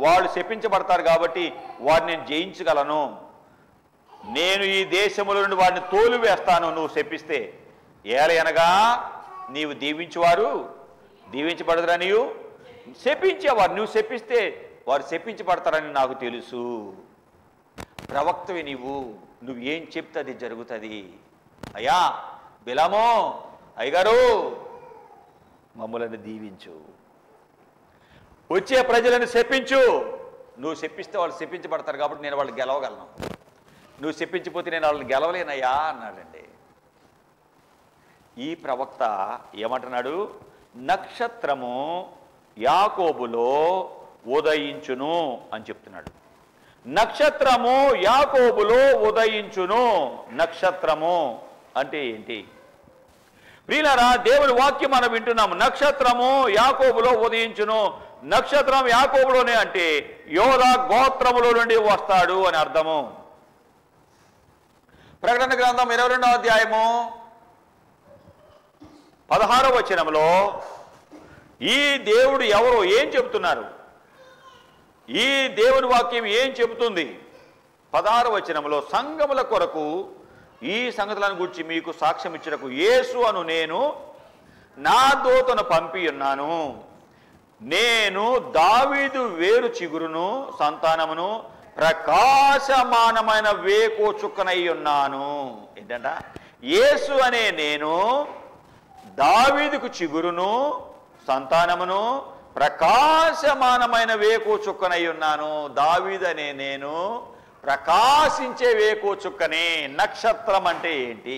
వాళ్ళు శపించబడతారు, కాబట్టి వారిని నేను జయించగలను. నేను ఈ దేశముల నుండి వారిని తోలివేస్తాను నువ్వు శపిస్తే. ఏలయనగా నీవు దీవించువారు దీవించబడదురా, నీవు శపించేవారు నువ్వు శపిస్తే వారు శపించబడతారని నాకు తెలుసు. ప్రవక్తవి నువ్వు ఏం చెప్తే అది జరుగుతుంది. అయ్యా బిలామో, అయ్యగారు మమ్ములను దీవించు, వచ్చే ప్రజలను శపించు. నువ్వు శపిస్తే వాళ్ళు శపించబడతారు, కాబట్టి నేను వాళ్ళు గెలవగలను. నువ్వు శపించిపోతే నేను వాళ్ళని గెలవలేనయ్యా అన్నాడండి. ఈ ప్రవక్త ఏమంటున్నాడు? నక్షత్రము యాకోబులో ఉదయించును అని చెప్తున్నాడు. నక్షత్రము యాకోబులో ఉదయించును. నక్షత్రము అంటే ఏంటి? ప్రియులారా, దేవుని వాక్యం మనం వింటున్నాము. నక్షత్రము యాకోబులో ఉదయించును. నక్షత్రం యాకోబులోనే అంటే యోధా గోత్రములో నుండి వస్తాడు అని అర్థము. ప్రకటన గ్రంథం 22వ అధ్యాయము 16వ వచనంలో ఈ దేవుడు ఎవరు ఏం చెబుతున్నారు? ఈ దేవుని వాక్యం ఏం చెబుతుంది? 16వ వచనంలో, సంఘముల కొరకు ఈ సంగతులను గురించి మీకు సాక్ష్యం ఇచ్చుటకు యేసు అను నేను నా దూతను పంపి ఉన్నాను. నేను దావీదు వేరు చిగురును సంతానమును ప్రకాశమానమైన వేకో చుక్కనై ఉన్నాను. ఏంటంట? యేసు అనే నేను దావీదుకు చిగురును సంతానమును ప్రకాశమానమైన వేకో చుక్కనై ఉన్నాను. దావీదు అనే నేను ప్రకాశించే వేకో చుక్కనే. నక్షత్రం అంటే ఏంటి?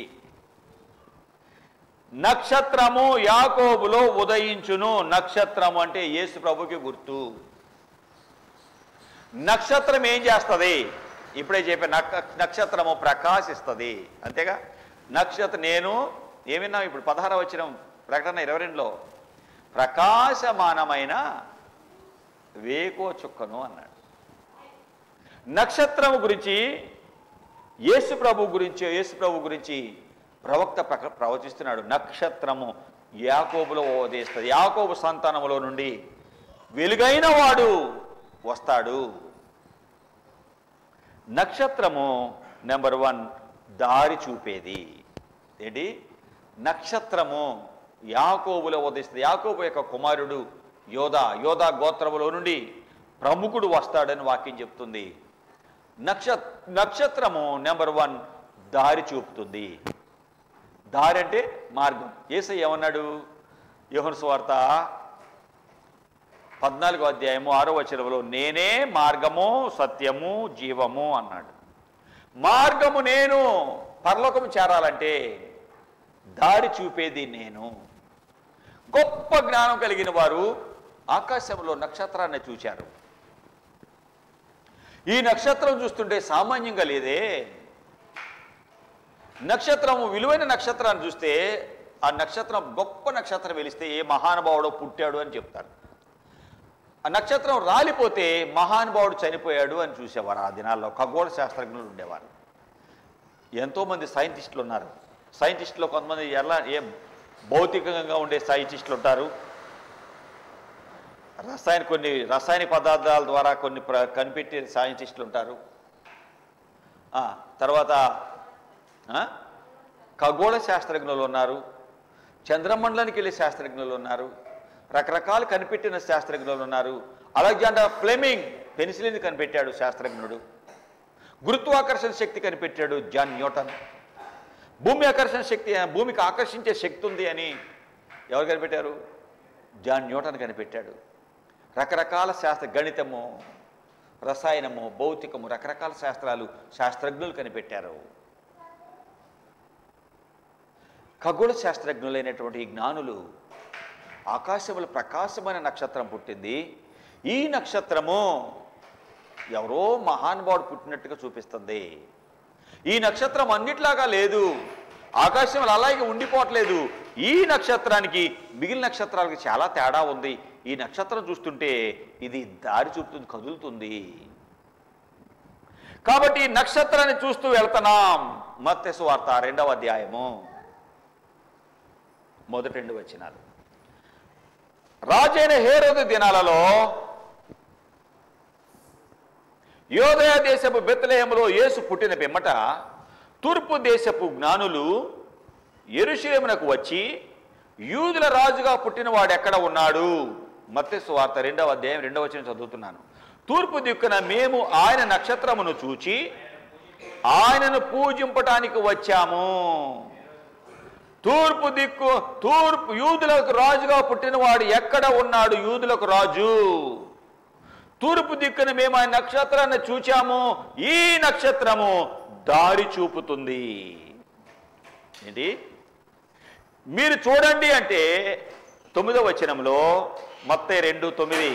నక్షత్రము యాకోబులో ఉదయించును. నక్షత్రము అంటే యేసు ప్రభుకి గుర్తు. నక్షత్రం ఏం చేస్తుంది? ఇప్పుడే చెప్పే నక్షత్రము ప్రకాశిస్తుంది, అంతేగా. నక్షత్రం నేను ఏమిన్నాం ఇప్పుడు 16వ వచనం ప్రకటన 22లో, ప్రకాశమానమైన వేకో చుక్కను అన్నాడు. నక్షత్రము గురించి యేసు ప్రభు గురించి ప్రవక్త ప్రవచిస్తున్నాడు. నక్షత్రము యాకోబులో ఉదయిస్తుంది. యాకోబు సంతానములో నుండి వెలుగైన వాడు వస్తాడు. నక్షత్రము నెంబర్ 1 దారి చూపేది. ఏంటి? నక్షత్రము యాకోబులో ఉదయిస్తుంది. యాకోబు యొక్క కుమారుడు యోధా గోత్రములో నుండి ప్రముఖుడు వస్తాడని వాక్యం చెప్తుంది. నక్షత్రము నెంబర్ 1 దారి చూపుతుంది. దారి అంటే మార్గం. యేసయ్య ఏమన్నాడు? యోహాను సువార్త 14వ అధ్యాయము 6వ వచనంలో, నేనే మార్గము సత్యము జీవము అన్నాడు. మార్గము నేను. పరలోకము చేరాలంటే దారి చూపేది నేను. గొప్ప జ్ఞానం కలిగిన వారు ఆకాశంలో నక్షత్రాన్ని చూశారు. ఈ నక్షత్రం చూస్తుంటే సామాన్యంగా లేదే. నక్షత్రము విలువైన నక్షత్రాన్ని చూస్తే ఆ నక్షత్రం గొప్ప నక్షత్రం వెలిస్తే ఏ మహానుభావుడో పుట్టాడు అని చెప్తారు. ఆ నక్షత్రం రాలిపోతే మహానుభావుడు చనిపోయాడు అని చూసేవారు. ఆ దినాల్లో ఖగోళ శాస్త్రజ్ఞులు ఉండేవారు. ఎంతోమంది సైంటిస్టులు ఉన్నారు. సైంటిస్టులో కొంతమంది భౌతికంగా ఉండే సైంటిస్టులు ఉంటారు. కొన్ని రసాయనిక పదార్థాల ద్వారా కొన్ని కనిపెట్టే సైంటిస్టులు ఉంటారు. తర్వాత ఖగోళ శాస్త్రజ్ఞులు ఉన్నారు, చంద్రమండలానికి వెళ్ళే శాస్త్రజ్ఞులు ఉన్నారు, రకరకాలు కనిపెట్టిన శాస్త్రజ్ఞులు ఉన్నారు. అలెగ్జాండర్ ఫ్లెమింగ్ పెన్సిలిన్ కనిపెట్టాడు శాస్త్రజ్ఞుడు. గురుత్వాకర్షణ శక్తి కనిపెట్టాడు జాన్ న్యూటన్. భూమికి ఆకర్షించే శక్తి ఉంది అని ఎవరు కనిపెట్టారు? జాన్ న్యూటన్ కనిపెట్టాడు. రకరకాల గణితము, రసాయనము, భౌతికము, రకరకాల శాస్త్రజ్ఞులు కనిపెట్టారు. ఖగోళ శాస్త్రజ్ఞులైనటువంటి ఈ జ్ఞానులు ఆకాశంలో ప్రకాశమైన నక్షత్రం పుట్టింది, ఈ నక్షత్రము ఎవరో మహానుభావుడు పుట్టినట్టుగా చూపిస్తుంది. ఈ నక్షత్రం అన్నిట్లాగా లేదు, ఆకాశంలో అలాగే ఉండిపోవట్లేదు. ఈ నక్షత్రానికి మిగిలిన నక్షత్రాలకి చాలా తేడా ఉంది. ఈ నక్షత్రం చూస్తుంటే ఇది దారి చూపుతుంది, కదులుతుంది. కాబట్టి ఈ నక్షత్రాన్ని చూస్తూ వెళ్తున్నాం. మత్తయి సువార్త 2వ అధ్యాయము మొదటి 2 వచనాలు. రాజైన హేరోదు దినాలలో యోదయ దేశపు బెత్లెహేములో యేసు పుట్టిన పిమ్మట తూర్పు దేశపు జ్ఞానులు యెరూషలేమునకు వచ్చి, యూదుల రాజుగా పుట్టిన వాడు ఎక్కడ ఉన్నాడు? మత్తయి సువార్త 2వ అధ్యాయం 2వ వచనం చదువుతున్నాను. తూర్పు దిక్కున మేము ఆయన నక్షత్రమును చూచి ఆయనను పూజింపటానికి వచ్చాము. తూర్పు యూదులకు రాజుగా పుట్టినవాడు ఎక్కడ ఉన్నాడు? యూదులకు రాజు. తూర్పు దిక్కున మేము ఆయన నక్షత్రాన్ని చూచాము, ఈ నక్షత్రము దారి చూపుతుంది. ఏంటి? మీరు చూడండి అంటే 9వ వచనంలో మత్తయి 2:9,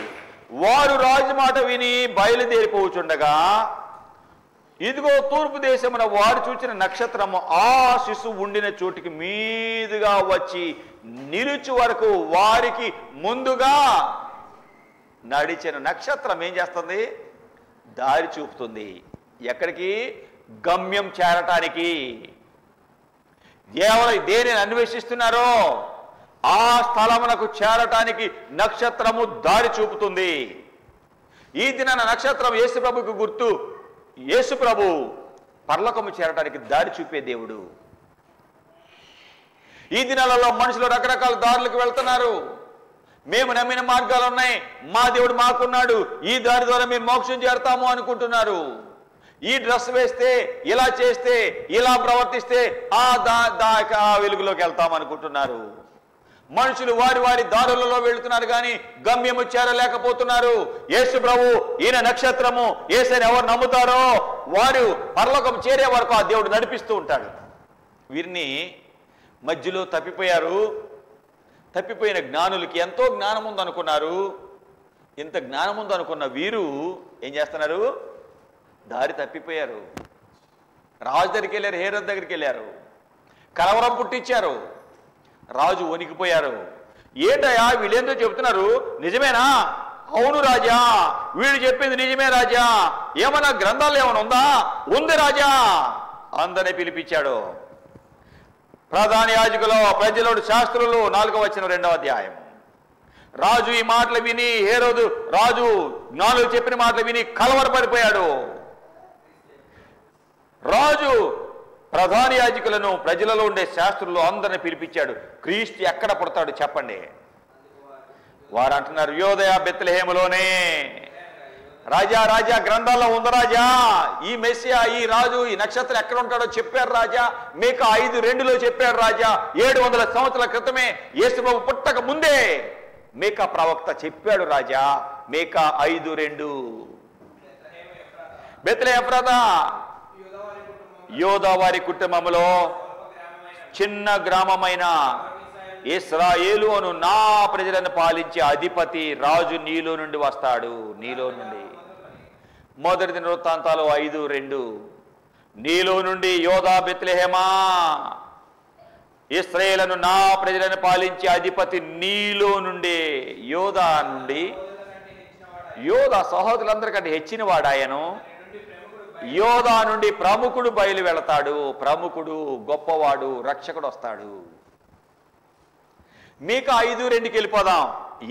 వారు రాజు మాట విని బయలుదేరిపోచుండగా ఇదిగో తూర్పు దేశమున వారు చూచిన నక్షత్రము ఆ శిశువు ఉండిన చోటికి మీదుగా వచ్చి నిలుచు వరకు వారికి ముందుగా నడిచిన. నక్షత్రం ఏం చేస్తుంది? దారి చూపుతుంది. ఎక్కడికి? గమ్యం చేరటానికి. దేనిని అన్వేషిస్తున్నారో ఆ స్థలమునకు చేరటానికి నక్షత్రము దారి చూపుతుంది. ఈ దినాన నక్షత్రం యేసుప్రభుకు గుర్తు. యేసుప్రభు పరలోకము చేరటానికి దారి చూపే దేవుడు. ఈ దినాలలో మనుషులు రకరకాల దారులకు వెళ్తున్నారు. మేము నమ్మిన మార్గాలు ఉన్నాయి, మా దేవుడు మాకున్నాడు, ఈ దారి ద్వారా మేము మోక్షం చేరతాము అనుకుంటున్నారు. ఈ డ్రెస్ వేస్తే, ఇలా చేస్తే, ఇలా ప్రవర్తిస్తే ఆ వెలుగులోకి వెళ్తాం అనుకుంటున్నారు. మనుషులు వారి వారి దారులలో వెళుతున్నారు, కానీ గమ్యము చేరలేకపోతున్నారు. యేసు ప్రభు ఈయన నక్షత్రము, యేసుని ఎవరు నమ్ముతారో వారు పరలోకం చేరే వరకు ఆ దేవుడు నడిపిస్తూ ఉంటాడు. వీరిని మధ్యలో తప్పిపోయిన జ్ఞానులకి ఎంతో జ్ఞానం ఉందనుకున్నారు. ఇంత జ్ఞానం ఉందనుకున్న వీరు ఏం చేస్తున్నారు? దారి తప్పిపోయారు. రాజు దగ్గరికి వెళ్ళారు, హేరోదు దగ్గరికి వెళ్ళారు, కలవరం పుట్టించారు. రాజు వణికిపోయారు. ఏంటయ్యా వీళ్ళేందో చెబుతున్నారు, నిజమేనా? అవును రాజా, వీడు చెప్పింది నిజమే రాజా. ఏమన్నా గ్రంథాలు ఏమైనా ఉందా? ఉంది రాజా. అందరినీ పిలిపించాడు. ప్రధాన యాజకులు, ప్రజలు, శాస్త్రులు, 4వ వచనం 2వ అధ్యాయం. రాజు ఈ మాటలు విని, రాజు జ్ఞానులు చెప్పిన మాటలు విని కలవరపడిపోయాడు. రాజు ప్రధాన యాజకులను, ప్రజలలో ఉండే శాస్త్రులు అందరిని పిలిపించాడు. క్రీస్తు ఎక్కడ పుడతాడు చెప్పండి. వారు అంటున్నారు, యోదయ బెత్లెహేములోనే. రాజా గ్రంథాల్లో ఉంది రాజా, ఈ మెస్సియా, ఈ రాజు, ఈ నక్షత్రం ఎక్కడ ఉంటాడో చెప్పారు రాజా. మీకా 5:2లో చెప్పాడు రాజా. 700 సంవత్సరాల క్రితమే యేసుప్రభు పుట్టక ముందే మీకా ప్రవక్త చెప్పాడు రాజా. మీకా 5:2. బెత్లెహేము ఎఫ్రాతా, యోదా వారి కుటుంబంలో చిన్న గ్రామమైన ఇశ్రాయేలు అను నా ప్రజలను పాలించే అధిపతి రాజు నీలో నుండి వస్తాడు. నీలో నుండి. మొదటి దినవృత్తాంతాలు 5:2. నీలో నుండి యోదా బెత్లెహేమా, ఇశ్రాయేలును నా ప్రజలను పాలించే అధిపతి నీలో నుండి. యోదా నుండి. యోదా సహోదరులందరికంటే హెచ్చిన వాడాయను. యోధా నుండి ప్రముఖుడు బయలు వెళతాడు. ప్రముఖుడు, గొప్పవాడు, రక్షకుడు వస్తాడు. మీకా 5:2కి వెళ్ళిపోదాం.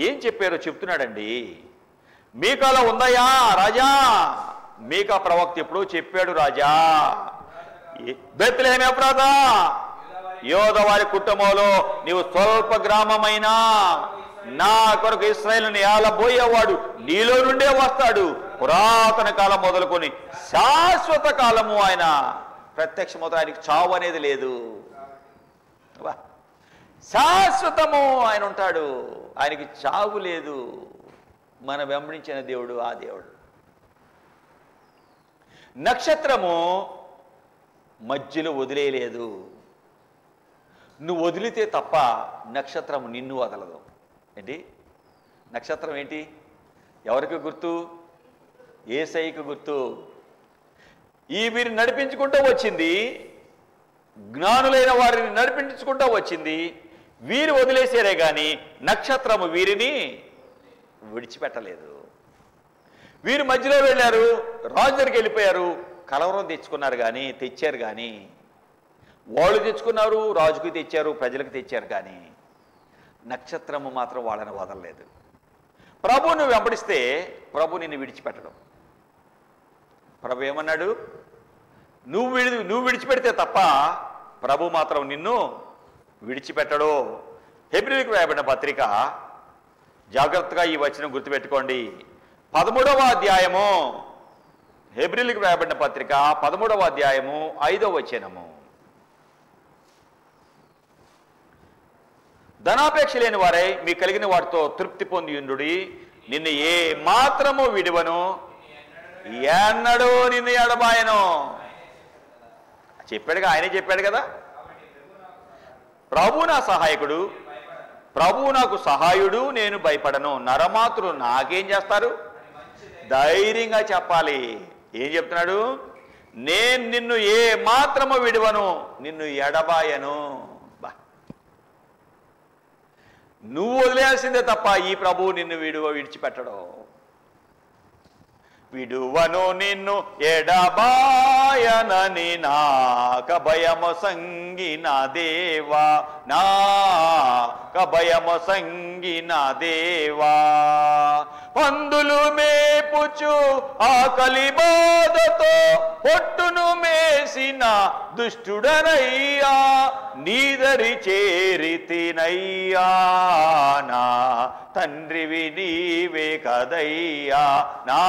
ఏం చెప్పారో చెప్తున్నాడండి. మీకాలో ఉందయ్యా రాజా. మీకా ప్రవక్త ఎప్పుడో చెప్పాడు రాజా. బెత్లెహేము ఎఫ్రాతా, యోధా వారి కుటుంబంలో నీవు స్వల్ప గ్రామమైనా నా కొరకు ఇశ్రాయేలుని ఏలబోయేవాడు నీలో నుండే వస్తాడు. పురాతన కాలం మొదలుకొని శాశ్వత కాలము ఆయన ప్రత్యక్షమవుతాడు. ఆయనకి చావు అనేది లేదు. శాశ్వతము ఆయన ఉంటాడు. ఆయనకి చావు లేదు. మన వెంబడించిన దేవుడు ఆ దేవుడు. నక్షత్రము మధ్యలో వదిలేయలేదు. నువ్వు వదిలితే తప్ప నక్షత్రం నిన్ను వదలదు. ఏంటి నక్షత్రం? ఏంటి? ఎవరికి గుర్తు? యేసయ్యకి గుర్తు. ఈ వీరిని నడిపించుకుంటూ వచ్చింది, జ్ఞానులైన వారిని నడిపించుకుంటూ వచ్చింది. వీరు వదిలేసారే కానీ నక్షత్రము వీరిని విడిచిపెట్టలేదు. వీరు మధ్యలో వెళ్ళారు, రాజు దగ్గరికి వెళ్ళిపోయారు, కలవరం తెచ్చుకున్నారు కానీ తెచ్చారు కానీ వాళ్ళు తెచ్చుకున్నారు, రాజుకు తెచ్చారు, ప్రజలకు తెచ్చారు కానీ నక్షత్రము మాత్రం వాళ్ళని వదలలేదు. ప్రభువును వెంబడిస్తే ప్రభు నిన్ను విడిచిపెట్టడం. ప్రభు ఏమన్నాడు? నువ్వు విడిచిపెడితే తప్ప ప్రభు మాత్రం నిన్ను విడిచిపెట్టడు. హెబ్రీయులకు రాయబడిన పత్రిక, జాగ్రత్తగా ఈ వచనం గుర్తుపెట్టుకోండి. 13వ అధ్యాయము, హెబ్రీయులకు రాయబడిన పత్రిక 13వ అధ్యాయము 5వ వచనము. ధనాపేక్ష లేని వారై మీ కలిగిన వాటితో తృప్తి పొంది ఉండుడి. నిన్ను ఏ మాత్రము విడువను, ఎన్నడూ నిన్ను ఎడబాయను. చెప్పాడుగా, ఆయనే చెప్పాడు కదా. ప్రభు నా సహాయకుడు, ప్రభు నాకు సహాయుడు, నేను భయపడను. నరమాతులు నాకేం చేస్తారు? ధైర్యంగా చెప్పాలి. ఏం చెప్తున్నాడు? నేను నిన్ను ఏ మాత్రము విడువను, నిన్ను ఎడబాయను. నువ్వు వదిలేయాల్సిందే తప్ప ఈ ప్రభువు నిన్ను విడిచిపెట్టడు. విడువను నిన్ను ఎడబాయనని నాక భయము సంగిన దేవా, నాక భయము సంగిన దేవా. పందులు మేపుచు ఆకలి బాధతో పొట్టును మేసిన దుష్టుడనయ్యా, నీదరి చేరితినయ్యా. నా తండ్రివి నీవే కదయ్యా, నా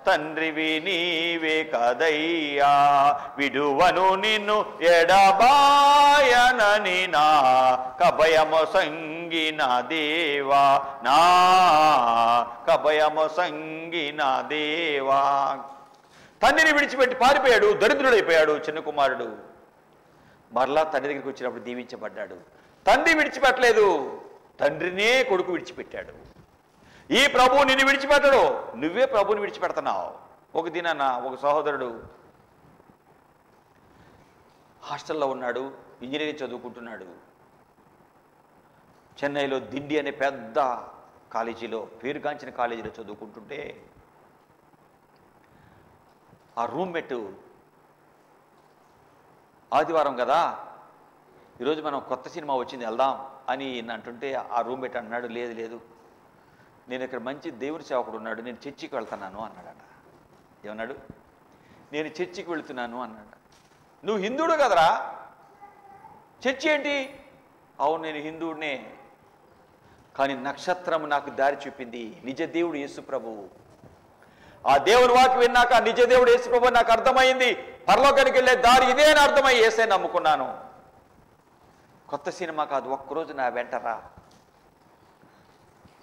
తండ్రివి నీవే కదయ్యా. విడువను నిన్ను ఎడబాయనని నా కభయము సంగిన దేవా, నా కభయము సంగిన దేవా. తండ్రిని విడిచిపెట్టి పారిపోయాడు, దరిద్రుడైపోయాడు చిన్న కుమారుడు. మరలా తండ్రి దగ్గరికి వచ్చినప్పుడు దీవించబడ్డాడు. తండ్రి విడిచిపెట్టలేదు, తండ్రినే కొడుకు విడిచిపెట్టాడు. ఈ ప్రభువు నిన్ను విడిచిపెట్టడు, నువ్వే ప్రభువుని విడిచిపెడుతున్నావు. ఒక దినాన ఒక సహోదరుడు హాస్టల్లో ఉన్నాడు, ఇంజనీరింగ్ చదువుకుంటున్నాడు. చెన్నైలో దిండి అనే పెద్ద కాలేజీలో, పేరుగాంచిన కాలేజీలో చదువుకుంటుంటే ఆ రూమ్మేట్ ఆదివారం కదా, ఈరోజు మనం కొత్త సినిమా వచ్చింది వెళ్దాం అని అంటుంటే ఆ రూమ్మేట్ అన్నాడు, లేదు లేదు నేను ఇక్కడ మంచి దేవుడి సేవకుడు ఉన్నాడు, నేను చర్చికి వెళ్తున్నాను అన్నాడట. ఏమన్నాడు? నేను చర్చికి వెళుతున్నాను అన్నాడు. నువ్వు హిందువుడు కదరా, చర్చి ఏంటి? అవును నేను హిందువుడినే, కానీ నక్షత్రం నాకు దారి చూపింది. నిజ దేవుడు యేసు ప్రభువు. ఆ దేవుని వాక్యం విన్నాక నిజ దేవుడు యేసు ప్రభు నాకు అర్థమైంది. పరలోకానికి వెళ్ళే దారి ఇదే అని అర్థమై యేసే నమ్ముకున్నాను. కొత్త సినిమా కాదు, ఒక్కరోజు నా వెంటరా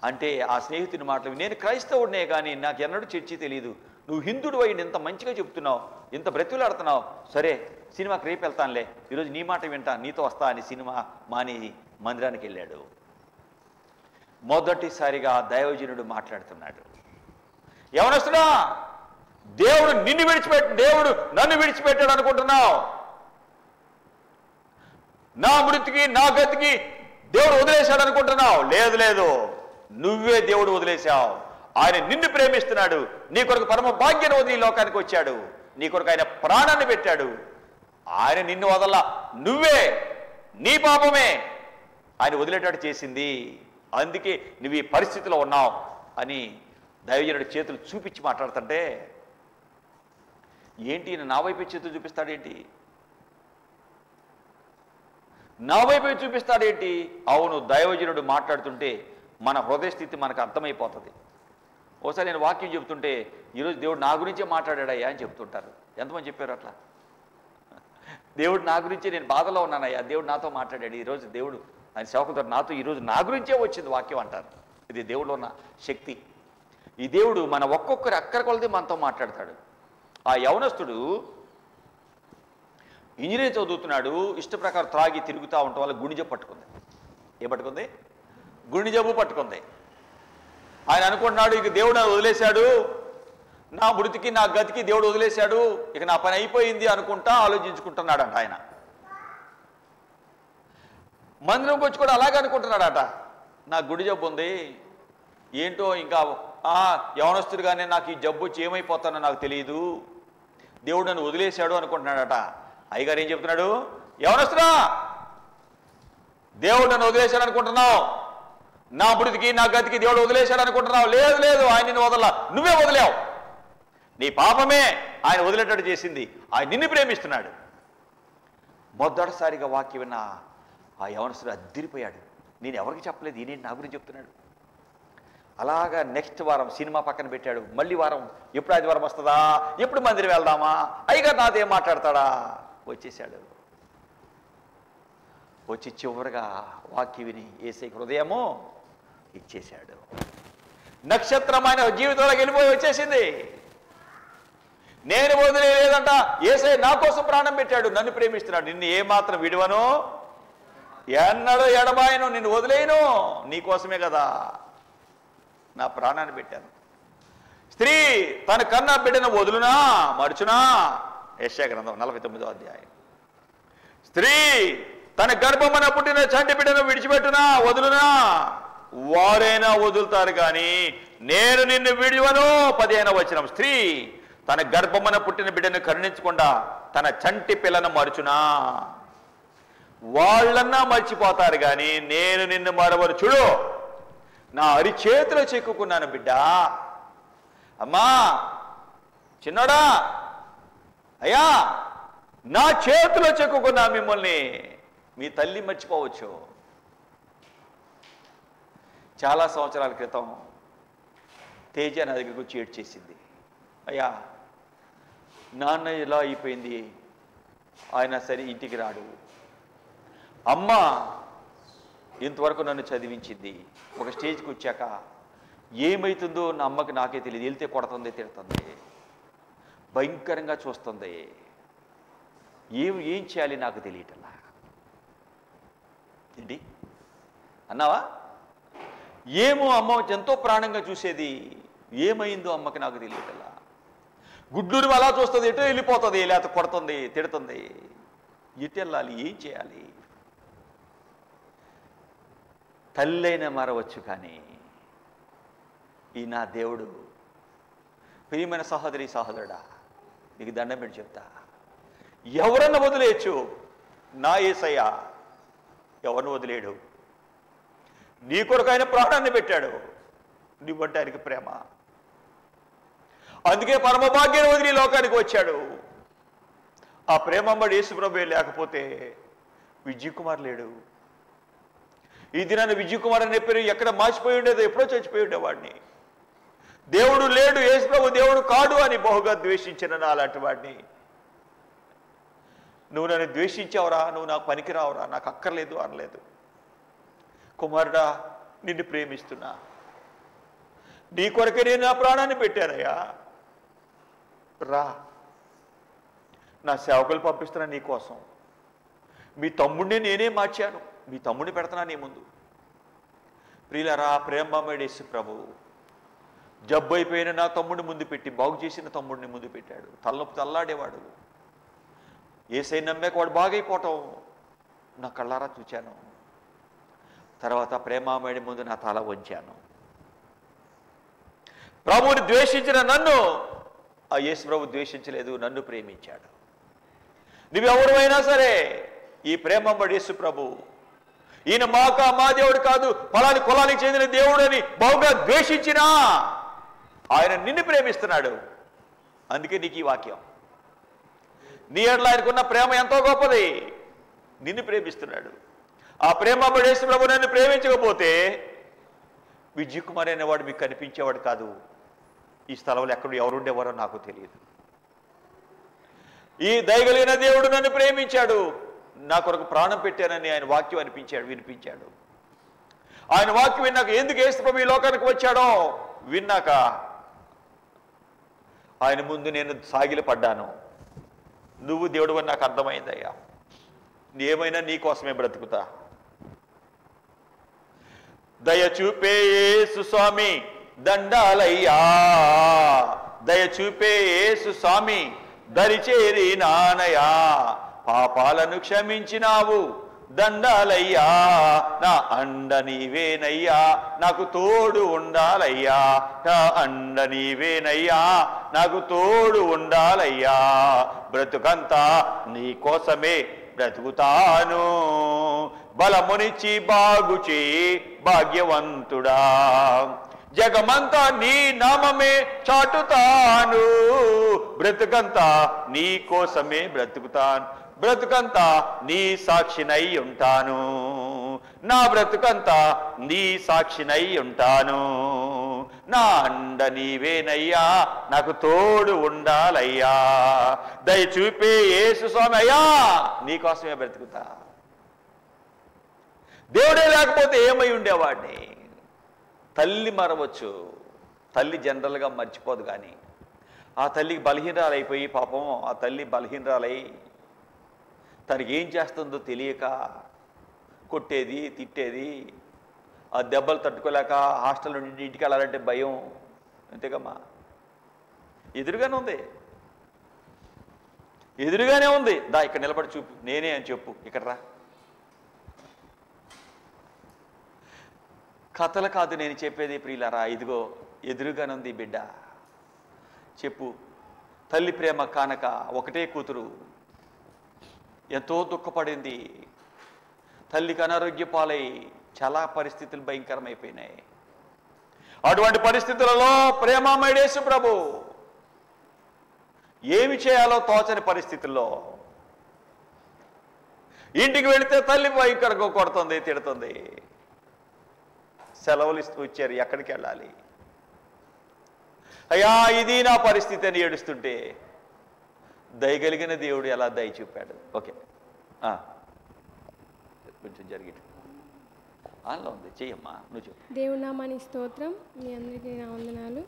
అంటే ఆ స్నేహితుని మాటలు, నేను క్రైస్తవుడినే కానీ నాకు ఎన్నడూ చర్చి తెలియదు, నువ్వు హిందుడు అయ్యి ఇంత మంచిగా చెప్తున్నావు, ఇంత బ్రతులాడుతున్నావు, సరే సినిమాకి రేపు వెళ్తానులే, ఈరోజు నీ మాట వింటా, నీతో వస్తా అని సినిమా మాని మందిరానికి వెళ్ళాడు. మొదటిసారిగా దైవజనుడు మాట్లాడుతున్నాడు. ఎవరొస్తున్నా? దేవుడు నిన్ను దేవుడు నన్ను విడిచిపెట్టాడు అనుకుంటున్నావు? నా మృతికి నా గతికి దేవుడు వదిలేశాడు అనుకుంటున్నావు? లేదు లేదు, నువ్వే దేవుడు వదిలేశావు. ఆయన నిన్ను ప్రేమిస్తున్నాడు. నీ కొరకు పరమ భాగ్యాన్ని వదిలి ఈ లోకానికి వచ్చాడు. నీ కొరకు ఆయన ప్రాణాన్ని పెట్టాడు. ఆయన నిన్ను వదల, నువ్వే నీ పాపమే ఆయన వదిలేటట్టు చేసింది. అందుకే నువ్వు ఈ పరిస్థితిలో ఉన్నావు అని దైవజనుడి చేతులు చూపించి మాట్లాడుతుంటే, ఏంటి ఈయన నా వైపు చేతులు చూపిస్తాడేంటి, నా వైపు చూపిస్తాడేంటి? అవును, దైవజనుడు మాట్లాడుతుంటే మన హృదయ స్థితి మనకు అర్థమైపోతుంది. ఒకసారి నేను వాక్యం చెప్తుంటే, ఈరోజు దేవుడు నా గురించే మాట్లాడాడయ్యా అని చెప్తుంటారు. ఎంతమంది చెప్పారు అట్లా? దేవుడు నా గురించే, నేను బాధలో ఉన్నానయ్యా, దేవుడు నాతో మాట్లాడాడు ఈరోజు, దేవుడు ఆయన సేవకుడు నాతో ఈరోజు నా గురించే వచ్చింది వాక్యం అంటారు. ఇది దేవుడిలో ఉన్న శక్తి. ఈ దేవుడు మన ఒక్కొక్కరి అక్కర కొలది మనతో మాట్లాడతాడు. ఆ యవనస్తుడు ఇంజనీరింగ్ చదువుతున్నాడు, ఇష్ట ప్రకారం త్రాగి తిరుగుతూ ఉండటం వల్ల గుండె జబ్బు పట్టుకుంది. ఏం పట్టుకుంది? గుండె జబ్బు పట్టుకుంది. ఆయన అనుకుంటున్నాడు, ఇక దేవుడు నన్ను వదిలేశాడు, నా మృతికి నా గతికి దేవుడు వదిలేశాడు, ఇక నా పని అయిపోయింది అనుకుంటా ఆలోచించుకుంటున్నాడంట. ఆయన మందిరంకి వచ్చి కూడా అలాగే అనుకుంటున్నాడట, నా గుండె జబ్బు ఉంది, ఏంటో ఇంకా యవనస్తుడిగానే నాకు ఈ జబ్బు వచ్చి ఏమైపోతానో నాకు తెలియదు, దేవుడు నన్ను వదిలేశాడు అనుకుంటున్నాడట. అయ్యగారు ఏం చెప్తున్నాడు? యవనస్తుడా, దేవుడు నన్ను వదిలేశాడు అనుకుంటున్నావు, నా బుడికి నా గతికి దేవుడు వదిలేశాడు అనుకుంటున్నావు. లేదు లేదు, ఆయన నిన్ను వదల, నువ్వే వదిలేవు. నీ పాపమే ఆయన వదిలేటట్టు చేసింది. ఆయన నిన్ను ప్రేమిస్తున్నాడు. మొదటిసారిగా వాక్యం విన్న ఆ యవనస్తుడు అద్దిరిపోయాడు. నేను ఎవరికి చెప్పలేదు, ఈయన నా గురించి చెప్తున్నాడు. అలాగా నెక్స్ట్ వారం సినిమా పక్కన పెట్టాడు. మళ్ళీ వారం ఎప్పుడు ఆదివారం వస్తుందా, ఎప్పుడు మందిరం వెళ్దామా, అయ్యగారు నాతో ఏం మాట్లాడతాడా, వచ్చేసాడు. వచ్చి చివరిగా వాక్యం విని యేసయ్యకి హృదయము ఇచ్చేశాడు. నక్షత్రమైన జీవితంలోకి వెళ్ళిపోయి వచ్చేసింది. నేను వదిలేదంట, యేసయ్య నా కోసం ప్రాణం పెట్టాడు, నన్ను ప్రేమిస్తున్నాడు, నిన్ను ఏమాత్రం విడువను, ఎన్నడూ ఎడబాయను, నిన్ను వదిలేయను, నీ కోసమే కదా నా ప్రాణాన్ని పెట్టాను. స్త్రీ తన కన్నా బిడ్డను వదులునా మరుచునా, యెషయా గ్రంథం 49వ అధ్యాయం. స్త్రీ తన గర్భమున పుట్టిన చంటి బిడ్డను విడిచిపెట్టునా వదులునా, వారైనా వదులుతారు కానీ నేను నిన్ను విడివను. 15వ వచనం. స్త్రీ తన గర్భమున పుట్టిన బిడ్డను కరుణించకుండా తన చంటి పిల్లను మరుచునా, వాళ్ళన్నా మర్చిపోతారు కానీ నేను నిన్ను మరవరు. చూడు, నా అరిచేతిలో చెక్కుకున్నాను బిడ్డ. అమ్మా, చిన్నోడా, అయ్యా, నా చేతిలో చెక్కుకున్నా మిమ్మల్ని. మీ తల్లి మర్చిపోవచ్చు. చాలా సంవత్సరాల క్రితం తేజ నా దగ్గరికి వచ్చి ఏడ్చేసింది. అయ్యా, నాన్న ఇలా అయిపోయింది, ఆయన సరే ఇంటికి రాడు, అమ్మ ఇంతవరకు నన్ను చదివించింది, ఒక స్టేజ్కి వచ్చాక ఏమవుతుందో నా అమ్మకి నాకే తెలియదు, వెళ్తే కొడుతుంది, తిడుతుంది, భయంకరంగా చూస్తుంది, ఏం చేయాలి నాకు తెలియటలా. ఏంటి అన్నావా? ఏమో అమ్మ ఎంతో ప్రాణంగా చూసేది, ఏమైందో అమ్మకి నాకు తెలియటలా. గుడ్లూరు అలా చూస్తుంది, ఎటో వెళ్ళిపోతుంది, లేకపోతే కొడుతుంది, తిడుతుంది, ఎటు వెళ్ళాలి, ఏం చేయాలి? తల్లైన మారవచ్చు కానీ ఈ నా దేవుడు. ప్రియమైన సహోదరి సహోదరుడా, నీకు దండం పెట్టి చెప్తా, ఎవరన్నా వదిలేయచ్చు, నా యేసయ్య ఎవరిని వదిలేడు. నీ కొరకు ఆయన ప్రాణాన్ని పెట్టాడు, నువ్వంటే ఆయనకి ప్రేమ. అందుకే పరమభాగ్యాన్ని వదిలి లోకానికి వచ్చాడు. ఆ ప్రేమమ్మడి యేసుప్రభువే లేకపోతే విజయ్ కుమార్ లేడు. ఈ దినాన్ని విజయ్ కుమార్ అనే పేరు ఎక్కడ మార్చిపోయి ఉండేదో, ఎప్పుడో చచ్చిపోయి ఉండేవాడిని. దేవుడు లేడు, యేసుప్రభు దేవుడు కాడు అని బహుగా ద్వేషించిన నా అలాంటి వాడిని. నువ్వు నన్ను ద్వేషించావురా, నువ్వు నాకు పనికిరావురా, నాకు అక్కర్లేదు అనలేదు. కుమారుడా, నిన్ను ప్రేమిస్తున్నా, నీ కొరకే నేను నా ప్రాణాన్ని పెట్టానయ్యా, రా, నా సేవకులు పంపిస్తున్నా నీ కోసం. మీ తమ్ముడిని నేనే మార్చాను, మీ తమ్ముడిని పెడుతున్నా నీ ముందు. ప్రియులారా, ప్రేమమేడు యేసు ప్రభు జబ్బు అయిపోయిన నా తమ్ముడిని ముందు పెట్టి, బాగు చేసిన తమ్ముడిని ముందు పెట్టాడు. తలనొప్పి తల్లాడేవాడు, యేసై నమ్మాక వాడు బాగైపోవటం నా కళ్ళారా చూచాను. తర్వాత ప్రేమామేడి ముందు నా తల వంచాను. ప్రభువుని ద్వేషించిన నన్ను ఆ యేసు ప్రభు ద్వేషించలేదు, నన్ను ప్రేమించాడు. నువ్వెవరైనా సరే ఈ ప్రేమమ్మడి యేసు ప్రభు ఈయన మా దేవుడు కాదు, ఫలాని కులానికి చెందిన దేవుడు అని బహుగా ద్వేషించినా ఆయన నిన్ను ప్రేమిస్తున్నాడు. అందుకే నీకు ఈ వాక్యం. నీ ఎడల ఆయనకున్న ప్రేమ ఎంతో గొప్పది. నిన్ను ప్రేమిస్తున్నాడు. ఆ ప్రేమమ్మడి యేసు ప్రభు నన్ను ప్రేమించకపోతే విజయ్ కుమార్ అనేవాడు మీకు కనిపించేవాడు కాదు. ఈ స్థలంలో ఎక్కడ ఎవరుండేవారో నాకు తెలియదు. ఈ దయగలిగిన దేవుడు నన్ను ప్రేమించాడు, నా కొరకు ప్రాణం పెట్టానని ఆయన వాక్యం వినిపించాడు. ఆయన వాక్యం విన్నాక ఎందుకు యేసు ప్రభు ఈ లోకానికి వచ్చాడో విన్నాక ఆయన ముందు నేను సాగిలపడ్డాను. నువ్వు దేవుడు అని నాకు అర్థమైందయ్యా. ఏమైనా నీ కోసమే బ్రతుకుతా. దయచూపే యేసు స్వామి దండాలయ్యా, దయచూపే యేసు స్వామి దరిచేరి నానయ్యా, పాపాలను క్షమించినావు దండాలయ్యా, నా అండ నీవేనయ్యా, నాకు తోడు ఉండాలయ్యా, నా అండ నీవేనయ్యా, నాకు తోడు ఉండాలయ్యా, బ్రతుకంతా నీ కోసమే బ్రతుకుతాను, బలమునిచ్చి బాగు చేయి భాగ్యవంతుడా, జగమంతా నీ నామమే చాటుతాను, బ్రతుకంతా నీ కోసమే బ్రతుకుతాను, బ్రతుకంతా నీ సాక్షినై ఉంటాను, నా బ్రతుకంతా నీ సాక్షినై ఉంటాను, నా అండ నీవేనయ్యా, నాకు తోడు ఉండాలయ్యా, దయచూపే యేసు స్వామి అయ్యా, నీ కోసమే బ్రతుకుతా. దేవుడే లేకపోతే ఏమై ఉండేవాడిని. తల్లి మరవచ్చు, తల్లి జనరల్గా మర్చిపోదు. కానీ ఆ తల్లికి బలహీనరాలైపోయి పాపం ఆ తల్లి బలహీనరాలై తనకి ఏం చేస్తుందో తెలియక కొట్టేది, తిట్టేది, ఆ దెబ్బలు తట్టుకోలేక హాస్టల్ నుండి ఇంటికి వెళ్ళాలంటే భయం. అంతేకమ్మా, ఎదురుగానే ఉంది, ఎదురుగానే ఉంది. దా ఇక్కడ నిలబడి చూపు, నేనే అని చెప్పు, ఇక్కడ రా. కథలు కాదు నేను చెప్పేది ప్రియులారా, ఇదిగో ఎదురుగానే ఉంది బిడ్డ. చెప్పు. తల్లి ప్రేమ కానక ఒకటే కూతురు ఎంతో దుఃఖపడింది. తల్లికి అనారోగ్య పాలై చాలా పరిస్థితులు భయంకరమైపోయినాయి. అటువంటి పరిస్థితులలో ప్రేమమయుడు యేసు ప్రభు ఏమి చేయాలో తోచని పరిస్థితుల్లో ఇంటికి వెళితే తల్లి భయంకరంగా కొడుతుంది, తిడుతుంది. సెలవులు ఇస్తూ వచ్చారు, ఎక్కడికి వెళ్ళాలి అయ్యా, ఇది నా పరిస్థితి అని ఏడుస్తుంటే దయగలిగిన దేవుడు ఎలా దయ చూపాడు. ఓకే, కొంచెం జరిగి ఆన్లో ఉంది, చెయ్యమ్మా, నువ్వు చెప్పు. దేవుడి నామానికి స్తోత్రం. మీ అందరికీ నా వందనాలు.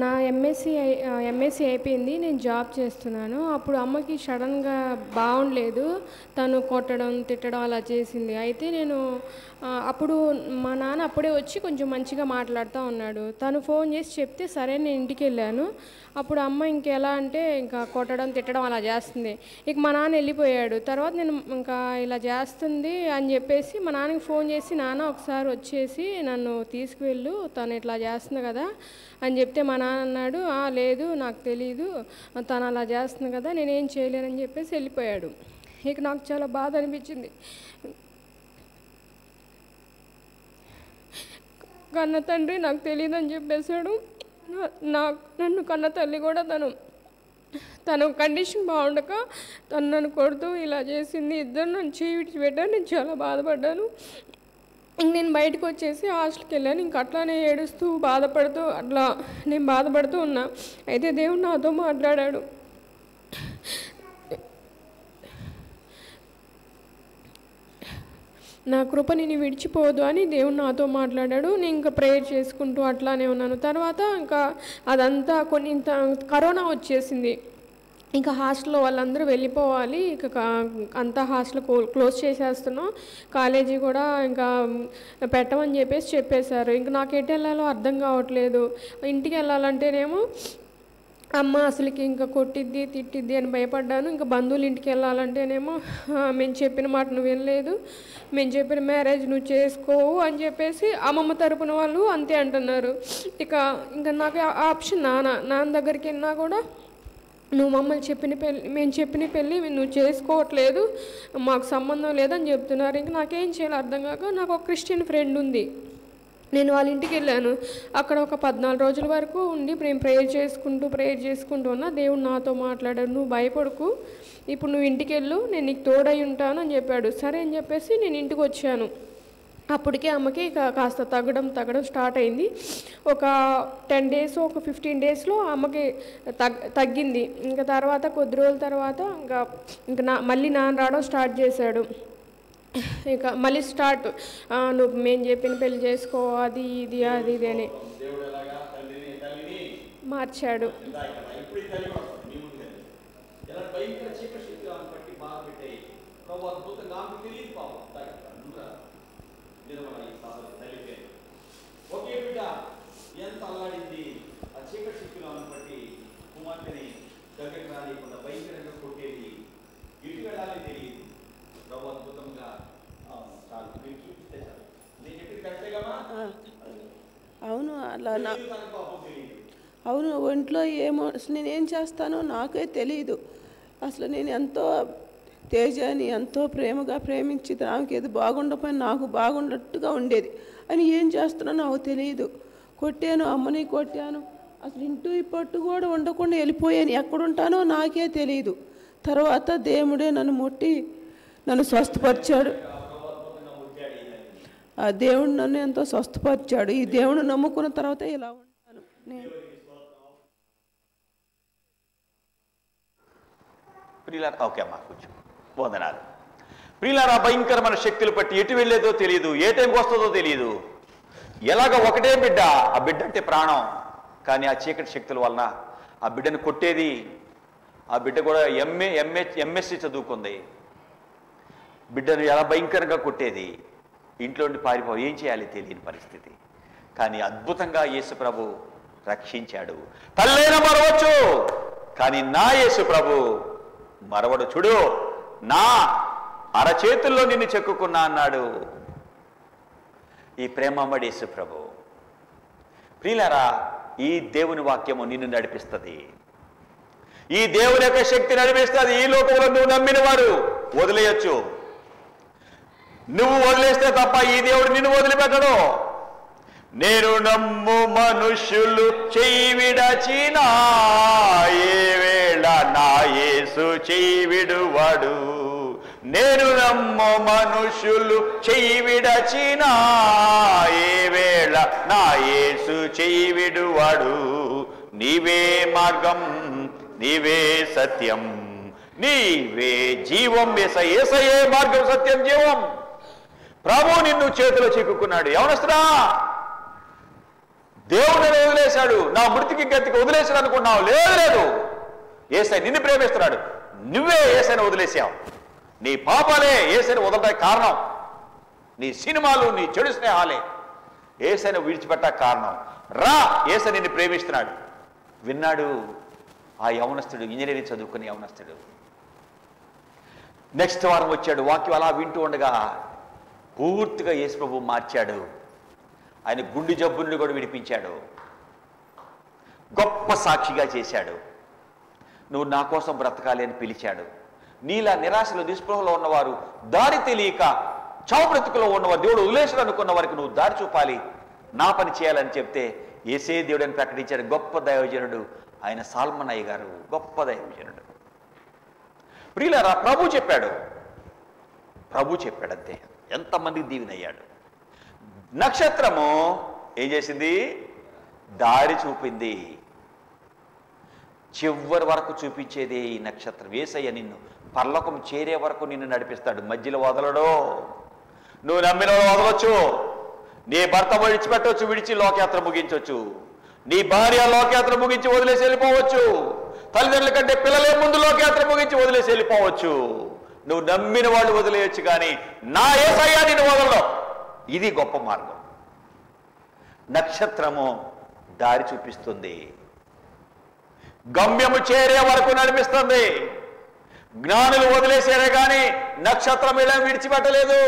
నా ఎంఎస్సి అయిపోయింది, నేను జాబ్ చేస్తున్నాను. అప్పుడు అమ్మకి సడన్గా బాగుండలేదు, తను కొట్టడం తిట్టడం అలా చేసింది. అయితే నేను అప్పుడు మా నాన్న అప్పుడే వచ్చి కొంచెం మంచిగా మాట్లాడుతూ ఉన్నాడు. తను ఫోన్ చేసి చెప్తే సరే నేను ఇంటికి వెళ్ళాను. అప్పుడు అమ్మ ఇంకెలా అంటే ఇంకా కొట్టడం తిట్టడం అలా చేస్తుంది. ఇక మా నాన్న వెళ్ళిపోయాడు. తర్వాత నేను ఇంకా ఇలా చేస్తుంది అని చెప్పేసి మా నాన్నకి ఫోన్ చేసి, నాన్న ఒకసారి వచ్చేసి నన్ను తీసుకువెళ్ళు, తను ఇట్లా చేస్తుంది కదా అని చెప్తే మా నాన్న అన్నాడు, లేదు నాకు తెలీదు, తను అలా చేస్తుంది కదా, నేనేం చేయలేనని చెప్పేసి వెళ్ళిపోయాడు. ఇక నాకు చాలా బాధ అనిపించింది. కన్న తండ్రి నాకు తెలియదు అని చెప్పేశాడు. నన్ను కన్న తల్లి కూడా తను కండిషన్ బాగుండక తను నన్ను కొడుతూ ఇలా చేసింది. ఇద్దరు నన్ను చేయి విడిచిపెట్టాను. నేను చాలా బాధపడ్డాను. నేను బయటకు వచ్చేసి హాస్టల్కి వెళ్ళాను. ఇంక అట్లానే ఏడుస్తూ బాధపడుతూ అట్లా నేను బాధపడుతూ ఉన్నా. అయితే దేవుడు నాతో మాట్లాడాడు. నా కృప నేను విడిచిపోదు అని దేవుడు నాతో మాట్లాడాడు. నేను ఇంకా ప్రేయర్ చేసుకుంటూ అట్లానే ఉన్నాను. తర్వాత ఇంకా అదంతా కరోనా వచ్చేసింది. ఇంకా హాస్టల్లో వాళ్ళందరూ వెళ్ళిపోవాలి, ఇక అంతా హాస్టల్ క్లోజ్ చేసేస్తున్నాం, కాలేజీ కూడా ఇంకా పెట్టమని చెప్పేశారు. ఇంకా నాకు ఎటు వెళ్ళాలో అర్థం కావట్లేదు. ఇంటికి వెళ్ళాలంటేనేమో అమ్మ అసలుకి ఇంకా కొట్టిద్ది తిట్టిద్ది అని భయపడ్డాను. ఇంకా బంధువుల ఇంటికి వెళ్ళాలంటేనేమో మేము చెప్పిన మాట నువ్వు వినలేదు, మేము చెప్పిన మ్యారేజ్ నువ్వు చేసుకోవు అని చెప్పేసి అమ్మమ్మ తరపున వాళ్ళు అంతే అంటున్నారు. ఇంకా నాకు ఆప్షన్ నాన్న దగ్గరికి వెళ్ళినా కూడా నువ్వు మమ్మల్ని మేము చెప్పిన పెళ్ళి నువ్వు చేసుకోవట్లేదు, మాకు సంబంధం లేదని చెప్తున్నారు. ఇంకా నాకేం చేయాలో అర్థం కాక నాకు ఒక క్రిస్టియన్ ఫ్రెండ్ ఉంది, నేను వాళ్ళ ఇంటికి వెళ్ళాను. అక్కడ ఒక 14 రోజుల వరకు ఉండి నేను ప్రేయర్ చేసుకుంటూ ఉన్నా. దేవుడు నాతో మాట్లాడాడు, నువ్వు భయపడకు, ఇప్పుడు నువ్వు ఇంటికి వెళ్ళు, నేను నీకు తోడై ఉంటాను అని చెప్పాడు. సరే అని చెప్పేసి నేను ఇంటికి వచ్చాను. అప్పటికే అమ్మకి కాస్త తగ్గడం స్టార్ట్ అయింది. ఒక 10 days ఒక 15 daysలో అమ్మకి తగ్గింది. ఇంకా తర్వాత కొద్ది రోజుల తర్వాత ఇంకా మళ్ళీ నాన్న రావడం స్టార్ట్ చేశాడు. ఇక మళ్ళీ స్టార్ట్, నువ్వు మేము చెప్పిన పెళ్లి చేసుకో, అది ఇది అని మార్చాడు. అవును, అలా అవును, ఒంట్లో ఏమో అసలు నేనేం చేస్తానో నాకే తెలియదు. అసలు నేను ఎంతో తేజని ఎంతో ప్రేమగా ప్రేమించి ఆమెకి ఏది బాగుండకపోయినా నాకు బాగుండట్టుగా ఉండేది, అని ఏం చేస్తున్నానో నాకు తెలియదు. కొట్టాను, అమ్మని కొట్టాను, అసలు ఇంటూ ఇప్పట్టు కూడా ఉండకుండా వెళ్ళిపోయాను. ఎక్కడుంటానో నాకే తెలియదు. తర్వాత దేవుడే నన్ను ముట్టి నన్ను స్వస్థపరిచాడు. ఆ దేవుడు నన్ను ఎంతో స్వస్థపరిచాడు. ఈ దేవుడు నమ్ముకున్న తర్వాత ఇలా ఉంటాను నేను. ప్రియులారా, ఓకే అమ్మా, కూర్చో. వందనాలు. ప్రియులారా, భయంకరమైన శక్తులు పట్టి ఎటు వెళ్ళేదో తెలియదు, ఏ టైంకి వస్తుందో తెలియదు. ఎలాగ ఒకటే బిడ్డ, ఆ బిడ్డ అంటే ప్రాణం, కానీ ఆ చీకటి శక్తుల వలన ఆ బిడ్డను కొట్టేది. ఆ బిడ్డ కూడా ఎంఎస్సి చదువుకుంది. బిడ్డను ఎలా భయంకరంగా కొట్టేది, ఇంట్లో నుండి పారిపోయి ఏం చేయాలి తెలియని పరిస్థితి. కానీ అద్భుతంగా యేసు ప్రభు రక్షించాడు. తల్లైనా మరవచ్చు, కానీ నా యేసు ప్రభు మరవడు. చూడు, నా అరచేతుల్లో నిన్ను చెక్కుకున్నా అన్నాడు ఈ ప్రేమమ్మడి యేసు ప్రభు. ప్రియులారా, ఈ దేవుని వాక్యము నిన్ను నడిపిస్తుంది. ఈ దేవుని యొక్క శక్తి నడిపిస్తుంది. ఈ లోకంలో నువ్వు నమ్మిన వారు వదిలేయచ్చు. నువ్వు వదిలేస్తే తప్ప ఈ దేవుడు నిన్ను వదిలిపెట్టడు. నేను నమ్ము మనుష్యులు చెయ్యి విడచినా ఏ వేళ నా యేసు చెయ్యి విడువాడు. నేను నమ్ము మనుష్యులు చెయ్యి విడచినా ఏ వేళ నా యేసు చెయ్యి విడువాడు. నీవే మార్గం, నీవే సత్యం, నీవే జీవం. యేసయ్యే మార్గం, సత్యం, జీవం. ప్రభు నిన్ను చేతిలో చిక్కుకున్నాడు. యవనస్తుడా, దేవుడు వదిలేశాడు, నా మృతికి గతికి వదిలేశాడు అనుకున్నావు. లేదు, యేసయ్య నిన్ను ప్రేమిస్తున్నాడు. నువ్వే యేసయ్యను వదిలేసావు. నీ పాపాలే యేసయ్యను వదలడానికి కారణం. నీ సినిమాలు, నీ చెడు స్నేహాలే యేసయ్యను విడిచిపెట్టడానికి కారణం. రా, యేసయ్య నిన్ను ప్రేమిస్తున్నాడు. విన్నాడు ఆ యవనస్తుడు, ఇంజనీరింగ్ చదువుకునే యవనస్తుడు. నెక్స్ట్ వారం వచ్చాడు. వాక్యం అలా వింటూ ఉండగా పూర్తిగా యేసు ప్రభు మార్చాడు. ఆయన గుండె జబ్బు నుండి కూడా విడిపించాడు. గొప్ప సాక్షిగా చేశాడు. నువ్వు నా కోసం బ్రతకాలి అని పిలిచాడు. నీలా నిరాశలో నిస్పృహలో ఉన్నవారు, దారి తెలియక చావు బ్రతుకులో ఉన్నవారు, దేవుడు వదిలేసాడు అనుకున్న వారికి నువ్వు దారి చూపాలి, నా పని చేయాలని చెప్తే యేసే దేవుడని ప్రకటించాడు. గొప్ప దైవజనుడు ఆయన సాల్మనయ్య గారు, గొప్ప దైవజనుడు. ప్రియులారా, ప్రభు చెప్పాడు అంతే. ఎంతమందికి దీవెనయ్యాడు. నక్షత్రము ఏం చేసింది? దారి చూపింది. చివరి వరకు చూపించేది ఈ నక్షత్రం. యేసయ్య నిన్ను పరలోకం చేరే వరకు నిన్ను నడిపిస్తాడు. మధ్యలో వదలడో. నువ్వు నమ్మిన వదలొచ్చు. నీ భర్త విడిచిపెట్టవచ్చు, విడిచి లోకయాత్ర ముగించవచ్చు. నీ భార్య లోకయాత్ర ముగించి వదిలేసి వెళ్ళిపోవచ్చు. తల్లిదండ్రుల కంటే పిల్లలే ముందు లోకయాత్ర ముగించి వదిలేసి వెళ్ళిపోవచ్చు. నువ్వు నమ్మిన వాళ్ళు వదిలేయచ్చు, కానీ నా యేసయ్య నిన్ను వదలడం. ఇది గొప్ప మార్గం. నక్షత్రము దారి చూపిస్తుంది. గమ్యము చేరే వరకు నడిపిస్తుంది. జ్ఞానులు వదిలేసారే కానీ నక్షత్రం ఇలా విడిచిపెట్టలేదు.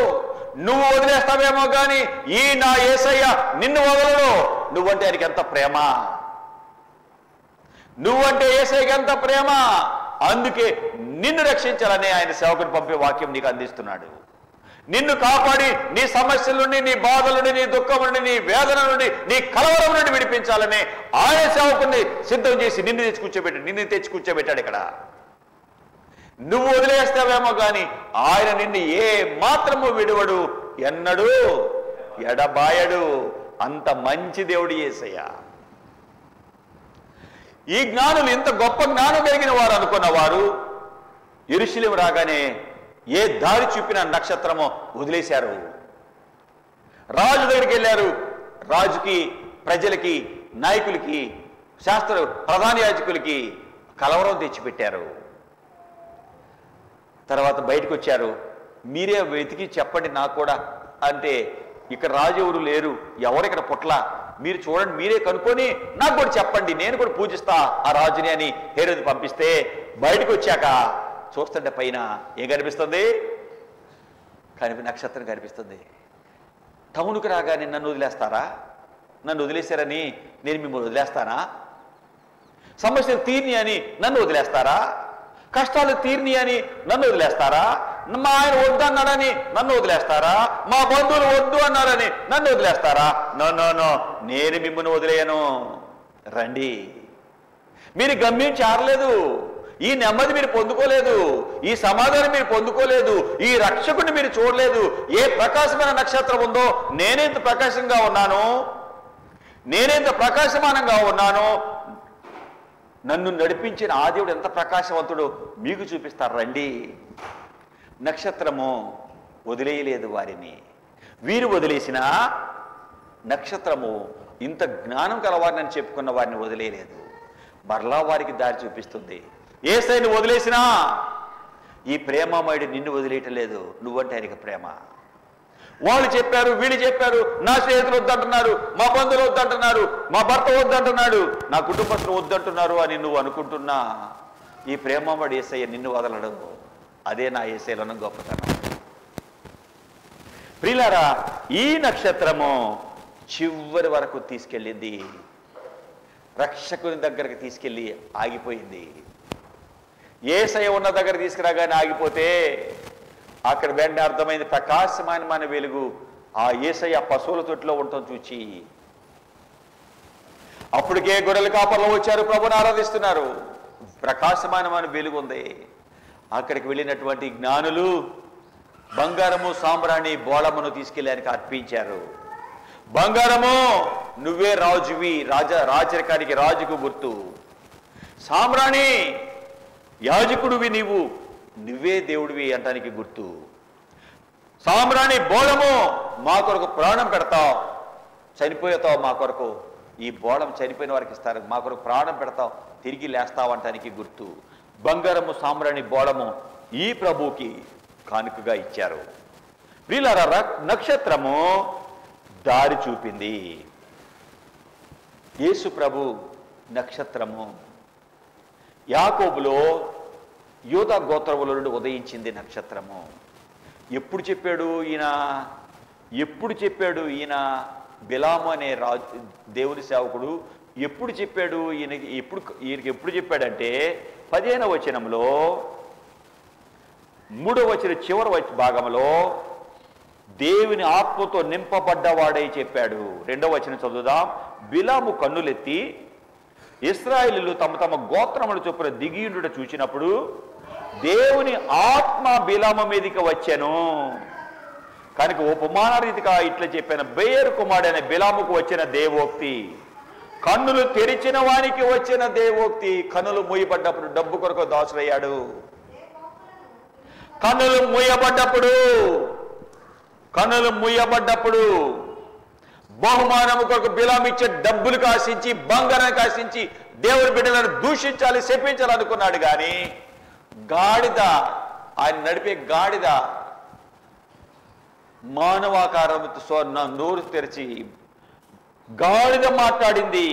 నువ్వు వదిలేస్తావేమో కానీ ఈ నా యేసయ్య నిన్ను వదలడు. నువ్వంటే ఆయనకి ఎంత ప్రేమ, నువ్వంటే యేసయ్యకి ఎంత ప్రేమ. అందుకే నిన్ను రక్షించాలని ఆయన సేవకుని పంపే వాక్యం నీకు అందిస్తున్నాడు. నిన్ను కాపాడి నీ సమస్యల నుండి, నీ బాధల నుండి, నీ దుఃఖం నుండి, నీ వేదన నుండి, నీ కలవరం నుండి విడిపించాలని ఆయన సేవకుని సిద్ధం చేసి నిన్ను తెచ్చి కూర్చోబెట్టాడు ఇక్కడ. నువ్వు వదిలేస్తావేమో కానీ ఆయన నిన్ను ఏ మాత్రము విడువడు, ఎన్నడూ ఎడబాయడు. అంత మంచి దేవుడు యేసయ్య. ఈ జ్ఞానులు ఇంత గొప్ప జ్ఞానం కలిగిన వారు అనుకున్న వారు యెరూషలేము రాగానే ఏ దారి చూపిన నక్షత్రమో వదిలేశారు. రాజు దగ్గరికి వెళ్ళారు. రాజుకి, ప్రజలకి, నాయకులకి, శాస్త్ర ప్రధాన యాజకులకి కలవరం తెచ్చిపెట్టారు. తర్వాత బయటకు వచ్చారు. మీరే వెతికి చెప్పండి నాకు కూడా అంటే, ఇక్కడ రాజు ఎవరు లేరు, ఎవరు ఇక్కడ పుట్ల, మీరు చూడండి, మీరే కనుక్కొని నాకు కూడా చెప్పండి, నేను కూడా పూజిస్తా ఆ రాజుని అని హేరోదు పంపిస్తే బయటకు వచ్చాక చూస్తుంటే పైన ఏం కనిపిస్తుంది? నక్షత్రం కనిపిస్తుంది. టౌన్కి రాగానే నన్ను వదిలేస్తారా? నన్ను వదిలేశారని నేను మిమ్మల్ని వదిలేస్తానా? సమస్యలు తీర్ని అని నన్ను వదిలేస్తారా? కష్టాలు తీర్ని అని నన్ను వదిలేస్తారా? మా ఆయన వద్దు అన్నాడని నన్ను వదిలేస్తారా? మా బంధువులు వద్దు అన్నారని నన్ను వదిలేస్తారా? నో నో నో, నేను మిమ్మల్ని వదిలేయను. రండి. మీరు గమ్యం చేరలేదు, ఈ నెమ్మది మీరు పొందుకోలేదు, ఈ సమాధానం మీరు పొందుకోలేదు, ఈ రక్షకుని మీరు చూడలేదు. ఏ ప్రకాశమైన నక్షత్రం ఉందో నేనెంత ప్రకాశంగా ఉన్నాను, నేనెంత ప్రకాశమానంగా ఉన్నాను, నన్ను నడిపించిన ఆ దేవుడు ఎంత ప్రకాశవంతుడు మీకు చూపిస్తారు. రండి. నక్షత్రము వదిలేయలేదు వారిని. వీరు వదిలేసిన నక్షత్రము ఇంత జ్ఞానం కలవారిని చెప్పుకున్న వారిని వదిలేయలేదు, మరలా వారికి దారి చూపిస్తుంది. యేసయ్యను వదిలేసినా ఈ ప్రేమమయుడు నిన్ను వదిలేయటం లేదు. నువ్వంటే ఆయనకి ప్రేమ. వాళ్ళు చెప్పారు, వీళ్ళు చెప్పారు, నా స్నేహితులు వద్దంటున్నారు, మా బంధువులు వద్దంటున్నారు, మా భర్త వద్దంటున్నాడు, నా కుటుంబస్తులు వద్దంటున్నారు అని నువ్వు అనుకుంటున్నా ఈ ప్రేమమయుడు యేసయ్య నిన్ను వదలడు. అదే నా యేసయ్యలోని గొప్పతనం. ప్రియులారా, ఈ నక్షత్రము చివరి వరకు తీసుకెళ్ళింది, రక్షకుని దగ్గరికి తీసుకెళ్ళి ఆగిపోయింది. యేసయ్య ఉన్న దగ్గర తీసుకురాగానే ఆగిపోతే అక్కడ వెంటనే అర్థమైంది ప్రకాశమానమైన వెలుగు ఆ యేసయ్య పశువుల తొట్టిలో ఉండటం చూచి. అప్పటికే గొర్రెల కాపర్లు వచ్చారు, ప్రభుని ఆరాధిస్తున్నారు. ప్రకాశమానమైన వెలుగు ఉంది. అక్కడికి వెళ్ళినటువంటి జ్ఞానులు బంగారము, సాంబ్రాణి, బోళమును తీసుకెళ్ళి ఆయనకి అర్పించారు. బంగారము, నువ్వే రాజువి, రాజరికానికి రాజుకు గుర్తు. సాంబ్రాణి, యాజకుడివి నీవు, నువ్వే దేవుడివి అంటానికి గుర్తు. సాంబ్రాణి, బోళము, మా కొరకు ప్రాణం పెడతావు, చనిపోతావు మా కొరకు, ఈ బోళం చనిపోయిన వారికి ఇస్తారు, మా కొరకు ప్రాణం పెడతావు, తిరిగి లేస్తావు అంటానికి గుర్తు. బంగారము, సాంబ్రాణి, బోళము ఈ ప్రభువుకి కానుకగా ఇచ్చారు. ప్రియులారా, నక్షత్రము దారి చూపింది. యేసు ప్రభు నక్షత్రము. యాకోబులో యూదా గోత్రముల నుండి ఉదయించింది నక్షత్రము. ఎప్పుడు చెప్పాడు ఈయన బిలాము అనే రాజు, దేవుని సేవకుడు ఎప్పుడు చెప్పాడు ఈయనకి ఎప్పుడు చెప్పాడంటే 15వ వచనంలో 3వ వచనం చివరి భాగంలో దేవుని ఆత్మతో నింపబడ్డవాడై చెప్పాడు. 2వ వచనం చదువుదాం. బిలాము కన్నులెత్తి ఇశ్రాయేలీయులు తమ తమ గోత్రముల చొప్పున దిగియుండుట చూచినప్పుడు దేవుని ఆత్మ బిలాము మీదకి వచ్చాను. కనుక ఉపమాన రీతిగా ఇట్లా చెప్పాను, బేయరు కుమారుడైన బిలాముకు వచ్చిన దేవోక్తి, కన్నులు తెరిచిన వానికి వచ్చిన దేవోక్తి. కన్నులు మూయబడ్డప్పుడు డబ్బు కొరకు దాసులయ్యాడు. కన్నులు మూయబడ్డప్పుడు బహుమానము కొరకు బిలాము ఇచ్చే డబ్బులు కాశించి, బంగారాన్ని కాశించి దేవుని బిడ్డలను దూషించాలి, శపించాలనుకున్నాడు. కానీ గాడిద, ఆయన నడిపే గాడిద మానవాకారంతో నోరు తెరిచి గాడిద మాట్లాడింది.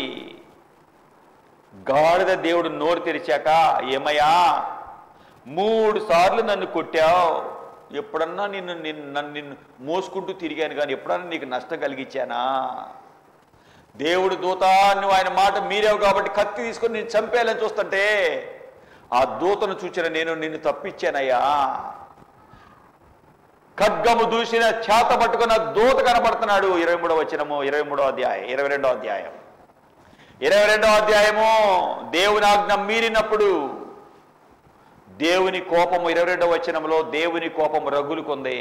గాడిద దేవుడు నోరు తెరిచాక, ఏమయ్యా 3 సార్లు నన్ను కొట్టావు, ఎప్పుడన్నా నిన్ను మోసుకుంటూ తిరిగాను కానీ ఎప్పుడన్నా నీకు నష్టం కలిగించానా? దేవుడు దూత, నువ్వు ఆయన మాట మీరేవు కాబట్టి కత్తి తీసుకొని నేను చంపేయాలని చూస్తుంటే ఆ దూతను చూచిన నేను నిన్ను తప్పించానయ్యా. ఖడ్గము దూసిన చేత పట్టుకున్న దూత కనబడుతున్నాడు. 23వ వచనము, 22వ అధ్యాయం, 22వ అధ్యాయం, 22వ అధ్యాయము. దేవుని ఆజ్ఞ మీరినప్పుడు దేవుని కోపము, 22వ వచనంలో దేవుని కోపము రగులుకుంది.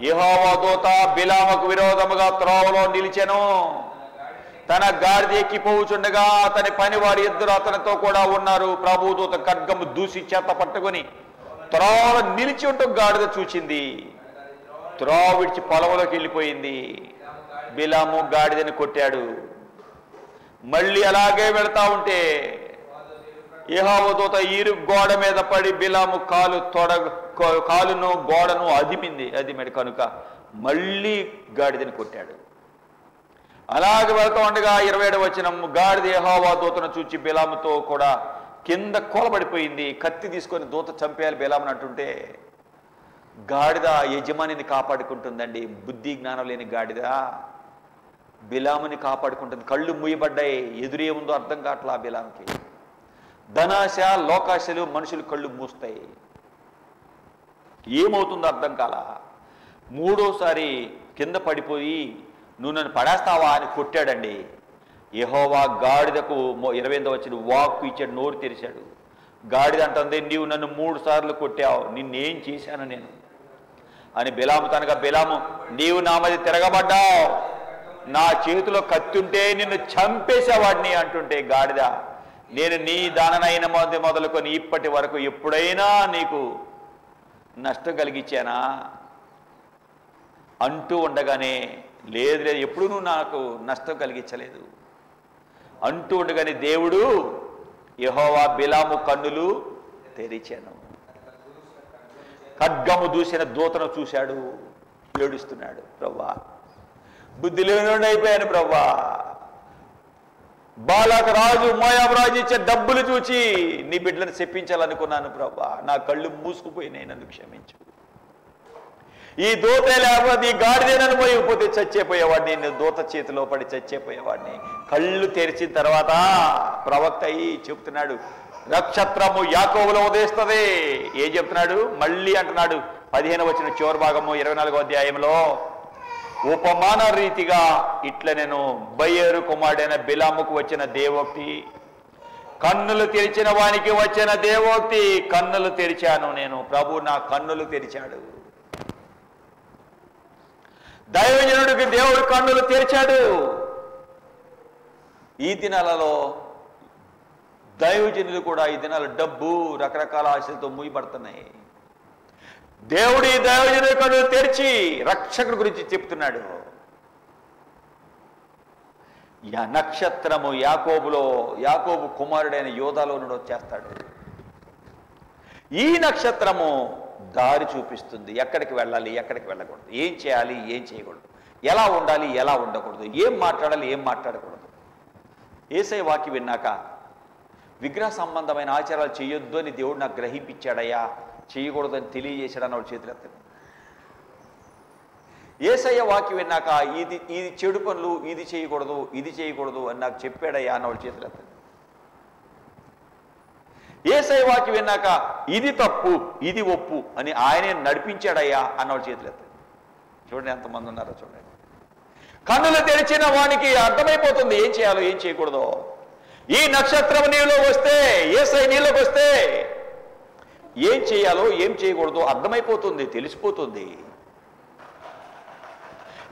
యెహోవా దూత బిలాముకు విరోధముగా త్రోవలో నిలిచెను. తన గాడిద ఎక్కిపోవుచుండగా అతని పనివారి ఇద్దరు అతనితో కూడా ఉన్నారు. ప్రభు దూత ఖడ్గము దూసి చేత పట్టుకొని త్రోవలో నిలిచి ఉంటూ గాడిద చూచింది. త్రోవ విడిచి పొలంలోకి వెళ్ళిపోయింది. బిలాము గాడిదని కొట్టాడు. మళ్ళీ అలాగే వెళతా ఉంటే యెహోవా దూత ఇరు గోడ మీద పడి బిలాము కాలును గోడను అదిమిడి కనుక మళ్ళీ గాడిదని కొట్టాడు. అలాగే వెళ్తూ ఉండగా 27వ వచనం, గాడిద యెహోవా దూతను చూచి బిలాముతో కూడా కింద కూలబడిపోయింది. కత్తి తీసుకొని దూత చంపేయాలి బిలాముని అంటుంటే గాడిద యజమానిని కాపాడుకుంటుందండి. బుద్ధి జ్ఞానం లేని గాడిద బిలాముని కాపాడుకుంటుంది. కళ్ళు మూయబడ్డాయి. ఎదురేముందో అర్థం కావట్లా బిలాముకి. ధనాశ, లోకాశలు మనుషులు కళ్ళు మూస్తాయి. ఏమవుతుందో అర్థం కాల. 3వసారి కింద పడిపోయి నువ్వు నన్ను పడేస్తావా అని కొట్టాడండి. యెహోవా గాడిదకు 28వ వచనం వాక్కు ఇచ్చాడు, నోరు తెరిచాడు. గాడిద అంటుంది, నీవు నన్ను 3 సార్లు కొట్టావు, నిన్నేం చేశాను నేను అని. బిలాము తనగా, బిలాము నీవు నా మీద తిరగబడ్డావు, నా చేతిలో కత్తుంటే నిన్ను చంపేసేవాడిని అంటుంటే గాడిద, నేను నీ దాననైన మొదలుకొని ఇప్పటి వరకు ఎప్పుడైనా నీకు నష్టం కలిగించానా అంటూ ఉండగానే, లేదు లేదు ఎప్పుడు నువ్వు నాకు నష్టం కలిగించలేదు అంటూ ఉండగానే దేవుడు యెహోవా బిలాము కన్నులు తెరిచాను. ఖడ్గము దూసిన దూతను చూశాడు, ఏడుస్తున్నాడు. ప్రవ్వా బుద్ధి లేని అయిపోయాను ప్రవ్వా. బాలాక రాజు, మోయాబు రాజు ఇచ్చే డబ్బులు చూచి నీ బిడ్డలను చెప్పించాలనుకున్నాను ప్రవ్వా. నా కళ్ళు మూసుకుపోయినాయి, నన్ను క్షమించు. ఈ దూత లేకపోతే ఈ గాడిదే నన్ను మోయకపోతే చచ్చేపోయేవాడిని, నేను దూత చేతిలో పడి చచ్చేపోయేవాడిని. కళ్ళు తెరిచిన తర్వాత ప్రవక్త అయి చెప్తున్నాడు, నక్షత్రము యాకోబులో ఉదయిస్తుంది. ఏం చెప్తున్నాడు? మళ్ళీ అంటున్నాడు 15వ వచనం చివరి భాగము 24వ అధ్యాయంలో, ఉపమాన రీతిగా ఇట్ల నేను బయ్యేరు కుమారుడైన బిలాముకు వచ్చిన దేవోక్తి, కన్నులు తెరిచిన వానికి వచ్చిన దేవోక్తి. కన్నులు తెరిచాను నేను, ప్రభు నా కన్నులు తెరిచాడు. దైవజనుడికి దేవుడు కన్నులు తెరిచాడు. ఈ దినాలలో దైవజనులు కూడా ఈ దినాల డబ్బు, రకరకాల ఆశలతో మూయబడుతున్నాయి. దేవుడు ఈ దైవజనుడి కన్నులు తెరిచి రక్షకుడి గురించి చెప్తున్నాడు. నక్షత్రము యాకోబు కుమారుడైన యోధాలో నుండి వచ్చేస్తాడు. ఈ నక్షత్రము దారి చూపిస్తుంది, ఎక్కడికి వెళ్ళాలి, ఎక్కడికి వెళ్ళకూడదు, ఏం చేయాలి, ఏం చేయకూడదు, ఎలా ఉండాలి, ఎలా ఉండకూడదు, ఏం మాట్లాడాలి, ఏం మాట్లాడకూడదు. యేసయ్య వాక్యం విన్నాక విగ్రహ సంబంధమైన ఆచారాలు చేయొద్దు అని దేవుడు నాకు గ్రహింపించాడయ్యా, చేయకూడదని తెలియజేశాడు అన్న వాళ్ళు చేతులు ఎత్తండి. యేసయ్య వాక్యం విన్నాక ఇది చెడు పనులు, ఇది చేయకూడదు అని నాకు చెప్పాడయ్యా అన్న వాళ్ళు చేతులు ఎత్తండి. యేసయ్య వాక్యం విన్నాక ఇది తప్పు, ఇది ఒప్పు అని ఆయనే నడిపించాడయ్యా అన్నవాళ్ళు చేతులు ఎత్తండి. చూడండి ఎంతమంది ఉన్నారో చూడండి. కన్నులు తెరిచిన వానికి అర్థమైపోతుంది ఏం చేయాలో, ఏం చేయకూడదో. ఈ నక్షత్రం నీలో వస్తే, యేసయ్య నీలోకి వస్తే ఏం చేయాలో, ఏం చేయకూడదో అర్థమైపోతుంది, తెలిసిపోతుంది.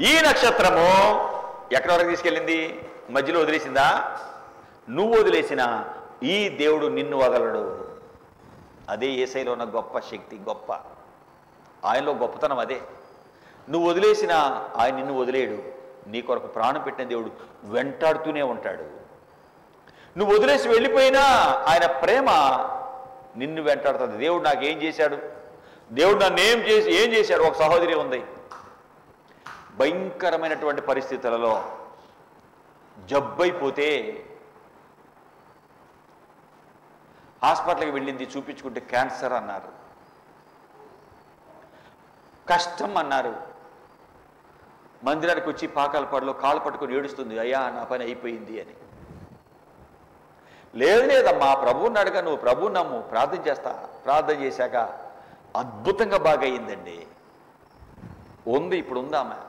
ఈ నక్షత్రము ఎక్కడి వరకు తీసుకెళ్ళింది? మధ్యలో వదిలేసిందా? నువ్వు వదిలేసినా ఈ దేవుడు నిన్ను వదలడు. అదే యేసయ్యలో ఉన్న గొప్ప శక్తి, గొప్ప ఆయనలో గొప్పతనం అదే. నువ్వు వదిలేసినా ఆయన నిన్ను వదిలేయడు. నీ కొరకు ప్రాణం పెట్టిన దేవుడు వెంటాడుతూనే ఉంటాడు. నువ్వు వదిలేసి వెళ్ళిపోయినా ఆయన ప్రేమ నిన్ను వెంటాడుతుంది. దేవుడు నాకు ఏం చేశాడు, దేవుడు నన్ను ఏం చేశాడు. ఒక సహోదరి ఉంది, భయంకరమైనటువంటి పరిస్థితులలో జబ్బైపోతే హాస్పిటల్కి వెళ్ళింది, చూపించుకుంటే క్యాన్సర్ అన్నారు, కష్టం అన్నారు. మందిరానికి వచ్చి పాకాలపాడులో కాళ్ళు పట్టుకొని ఏడుస్తుంది, అయ్యా నా పని అయిపోయింది అని. లేదమ్మా, ప్రభువుని అడగ, నువ్వు ప్రభువు నమ్ము, ప్రార్థన చేస్తా. ప్రార్థన చేశాక అద్భుతంగా బాగా అయిందండి. ఉంది, ఇప్పుడు ఉందామా.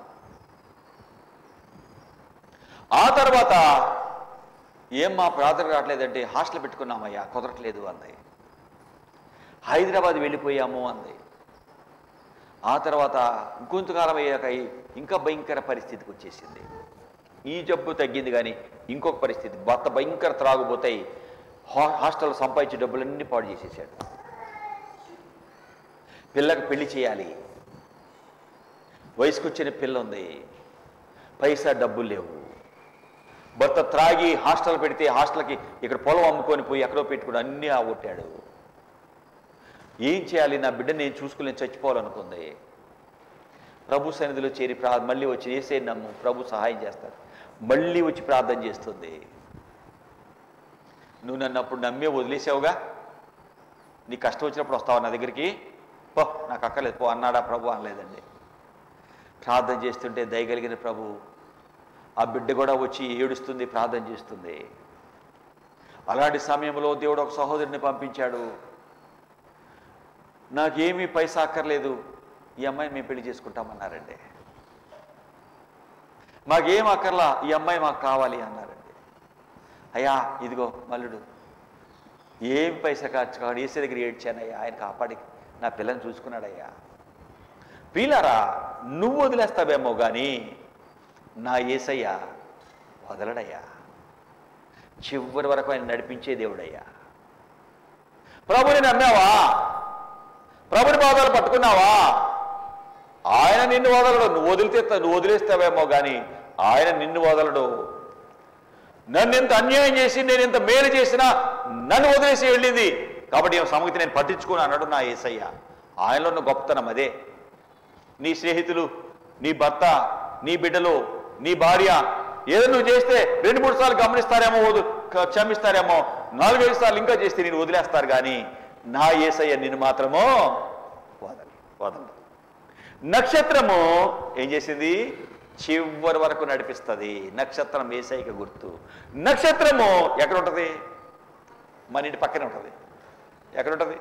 ఆ తర్వాత ఏమ్మా ప్రార్థన రావట్లేదంటే, హాస్టల్ పెట్టుకున్నామయ్యా, కుదరట్లేదు అంది. హైదరాబాద్ వెళ్ళిపోయాము అంది. ఆ తర్వాత ఇంకొంతకాలం అయ్యాక ఇంకా భయంకర పరిస్థితికి వచ్చేసింది. ఈ జబ్బు తగ్గింది కానీ ఇంకొక పరిస్థితి, భర్త భయంకర త్రాగుపోతాయి, హాస్టల్లో సంపాదించే డబ్బులన్నీ పాడు చేసేసాడు. పిల్లకి పెళ్లి చేయాలి, వయసుకు వచ్చిన పిల్ల ఉంది, పైసా డబ్బులు లేవు. భర్త త్రాగి హాస్టల్ పెడితే హాస్టల్కి ఇక్కడ పొలం అమ్ముకొని పోయి ఎక్కడో పెట్టుకుని అన్నీ ఆగొట్టాడు. ఏం చేయాలి, నా బిడ్డ నేను చూసుకుని చచ్చిపోవాలనుకుంది. ప్రభు సన్నిధిలో చేరి మళ్ళీ వచ్చి చేసే నమ్ము, ప్రభు సహాయం చేస్తాడు. మళ్ళీ వచ్చి ప్రార్థన చేస్తుంది. నువ్వు నన్ను అప్పుడు నమ్మే వదిలేసావుగా, నీ కష్టం వచ్చినప్పుడు వస్తావా నా దగ్గరికి, పో నాకు అక్కర్లేదు పో అన్నాడా ప్రభు? అనలేదండి. ప్రార్థన చేస్తుంటే దయగలిగిన ప్రభు ఆ బిడ్డ కూడా వచ్చి ఏడుస్తుంది, ప్రార్థన చేస్తుంది. అలాంటి సమయంలో దేవుడు ఒక సహోదరుని పంపించాడు. నాకేమీ పైసా అక్కర్లేదు, ఈ అమ్మాయిని మేము పెళ్లి చేసుకుంటామన్నారండి. మాకేం అక్కర్లా, ఈ అమ్మాయి మాకు కావాలి అన్నారండి. అయ్యా ఇదిగో మల్లుడు, ఏం పైసా ఖర్చు కాదు, ఏసీ దగ్గర ఏడ్చానయ్యా, ఆయన కాపాడి నా పిల్లని చూసుకున్నాడయ్యా. పీలారా, నువ్వు వదిలేస్తావేమో కానీ నా యేసయ్య వదలడయ్యా, చివరి వరకు ఆయన నడిపించే దేవుడయ్యా. ప్రభుని నమ్మావా, ప్రభుని పాదాలు పట్టుకున్నావా, ఆయన నిన్ను వదలడు. నువ్వు వదిలేస్తావేమో కానీ ఆయన నిన్ను వదలడు. నన్ను ఇంత అన్యాయం చేసి నేను ఇంత మేలు చేసినా నన్ను వదిలేసి వెళ్ళింది కాబట్టి సంగతి నేను పట్టించుకుని అన్నాడు నా యేసయ్య. ఆయనలో ఉన్న గొప్పతనం అదే. నీ స్నేహితులు, నీ భర్త, నీ బిడ్డలు, నీ భార్య ఏదో నువ్వు చేస్తే 2-3 సార్లు గమనిస్తారేమో, క్షమిస్తారేమో, 4-5 సార్లు ఇంకా చేస్తే నేను వదిలేస్తారు కానీ నా యేసయ్య నిన్ను మాత్రమో వదలడు. నక్షత్రము ఏం చేసింది, చివరి వరకు నడిపిస్తుంది. నక్షత్రం యేసయ్యకి గుర్తు. నక్షత్రము ఎక్కడ ఉంటుంది, మన ఇంటి పక్కనే ఉంటుంది. ఎక్కడ ఉంటుంది,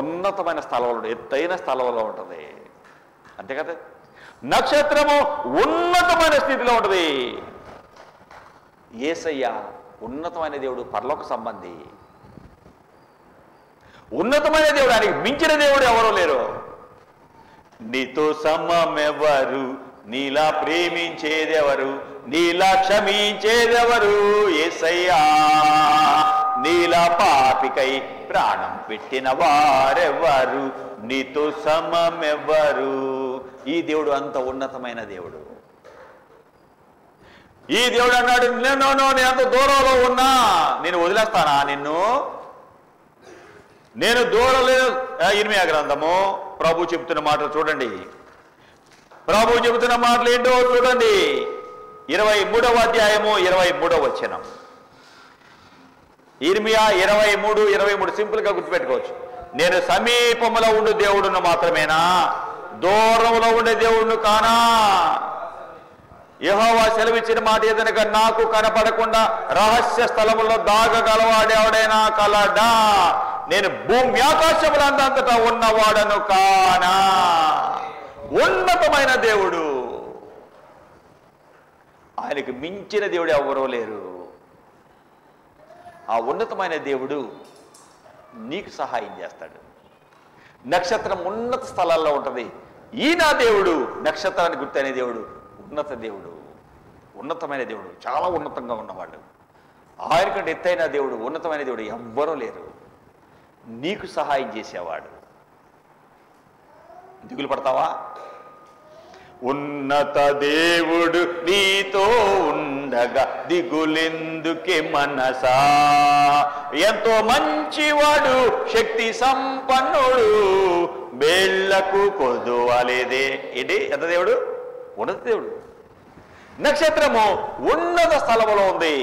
ఉన్నతమైన స్థలంలో, ఎత్తైన స్థలంలో ఉంటుంది, అంతే కదా. నక్షత్రము ఉన్నతమైన స్థితిలో ఉంటుంది. యేసయ్య ఉన్నతమైన దేవుడు, పరలోక సంబంధి, ఉన్నతమైన దేవుడు. ఆయనకి మించిన దేవుడు ఎవరో లేరు. నీతో సమమెవరు, నీలా ప్రేమించేదెవరు, నీలా క్షమించేదెవరు, యేసయ్యా నీలా పాపికై ప్రాణం పెట్టిన వారెవరు, నీతో సమమెవరు. ఈ దేవుడు అంత ఉన్నతమైన దేవుడు. ఈ దేవుడు అన్నాడు, నేను అంత దూరంలో ఉన్నా నేను వదిలేస్తానా నిన్ను, నేను దూరం లేదు. ఇర్మియా గ్రంథము ప్రభు చెబుతున్న మాటలు చూడండి. ప్రభు చెబుతున్న మాటలు ఏంటో చూడండి. 23వ అధ్యాయము 23వ వచనం. ఇర్మియా 23 సింపుల్ గా గుర్తుపెట్టుకోవచ్చు. నేను సమీపంలో ఉండే దేవుడును మాత్రమేనా, దూరంలో ఉండే దేవుడును కానా? యెహోవా సెలవిచ్చిన మాట ఏదనగా, నాకు కనపడకుండా రహస్య స్థలములో దాగగలవాడెవడైనా కలడా? నేను భూమి ఆకాశములందంతటా ఉన్నవాడను కానా? ఉన్నతమైన దేవుడు, ఆయనకు మించిన దేవుడు ఎవరో లేరు. ఆ ఉన్నతమైన దేవుడు నీకు సహాయం చేస్తాడు. నక్షత్రం ఉన్నత స్థలాల్లో ఉంటుంది. ఈ నా దేవుడు నక్షత్రానికి గుర్తైన దేవుడు, ఉన్నత దేవుడు, ఉన్నతమైన దేవుడు, చాలా ఉన్నతంగా ఉన్నవాడు. ఆయన కంటే ఎత్తైన దేవుడు, ఉన్నతమైన దేవుడు ఎవ్వరూ లేరు. నీకు సహాయం చేసేవాడు. దిగులు పడతావా? ఉన్నత దేవుడు నీతో ఉండగా దిగులెందుకే మనసా, ఎంతో మంచివాడు, శక్తి సంపన్నుడు, బేళ్లకు కొదువలేదే. ఏంటి, ఎంత దేవుడు? ఉన్నత దేవుడు. నక్షత్రము ఉన్నత స్థలంలో ఉంది.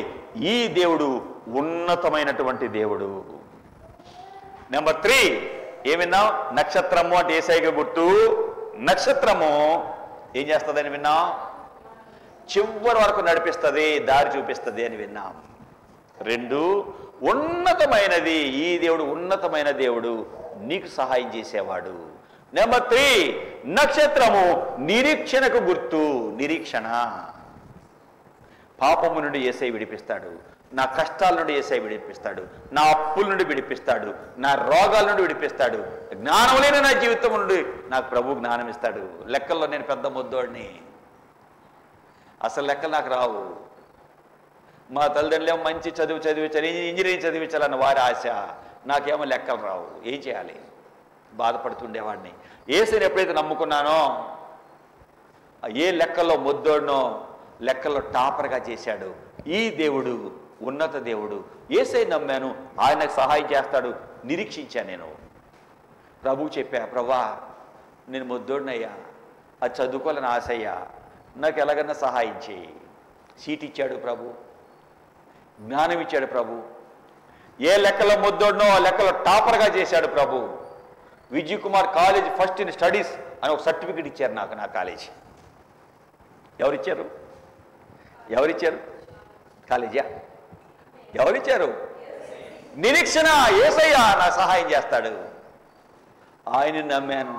ఈ దేవుడు ఉన్నతమైనటువంటి దేవుడు. నెంబర్ 3 ఏమిన్నాం? నక్షత్రము అంటే యేసయ్యకి గుర్తు. నక్షత్రము ఏం చేస్తుందని విన్నాం? చివరి వరకు నడిపిస్తుంది, దారి చూపిస్తుంది అని విన్నాం. 2 ఉన్నతమైనది. ఈ దేవుడు ఉన్నతమైన దేవుడు, నీకు సహాయం చేసేవాడు. నెంబర్ 3 నక్షత్రము నిరీక్షణకు గుర్తు. నిరీక్షణ. పాపము నుండి యేసయ్య విడిపిస్తాడు, నా కష్టాల నుండి యేసయ్య విడిపిస్తాడు, నా అప్పుల నుండి విడిపిస్తాడు, నా రోగాల నుండి విడిపిస్తాడు, జ్ఞానం లేని నా జీవితం నుండి నాకు ప్రభు జ్ఞానం ఇస్తాడు. లెక్కల్లో నేను పెద్ద ముద్దోడిని, అసలు లెక్కలు నాకు రావు. మా తల్లిదండ్రులు మంచి చదివి ఇంజనీరింగ్ చదివించాలన్న వారి ఆశ, నాకేమో లెక్కలు రావు. ఏం చేయాలి? బాధపడుతుండేవాడిని. యేసయ్యని ఎప్పుడైతే నమ్ముకున్నానో, ఏ లెక్కల్లో ముద్దోడినో లెక్కల్లో టాపర్గా చేశాడు. ఈ దేవుడు ఉన్నత దేవుడు. యేసయ్య నమ్మాను, ఆయనకు సహాయం చేస్తాడు. నిరీక్షించాను. నేను ప్రభువు చెప్పా, ప్రభా నేను ముద్దోడినయ్యా, అది చదువుకోవాలని ఆశయ్యా, నాకు ఎలాగన్నా సహాయం చేయి. సీట్ ఇచ్చాడు ప్రభు, జ్ఞానం ఇచ్చాడు ప్రభు. ఏ లెక్కలో ముద్దోడినో ఆ లెక్కలో టాపర్గా చేశాడు Prabhu. Vijay Kumar college first in studies అని ఒక సర్టిఫికెట్ ఇచ్చారు నాకు, నా కాలేజీ. ఎవరిచ్చారు? కాలేజా? ఎవరిచ్చారు? నిరీక్షణ. యేసయ్య నా సహాయం చేస్తాడు. ఆయన నమ్మాను,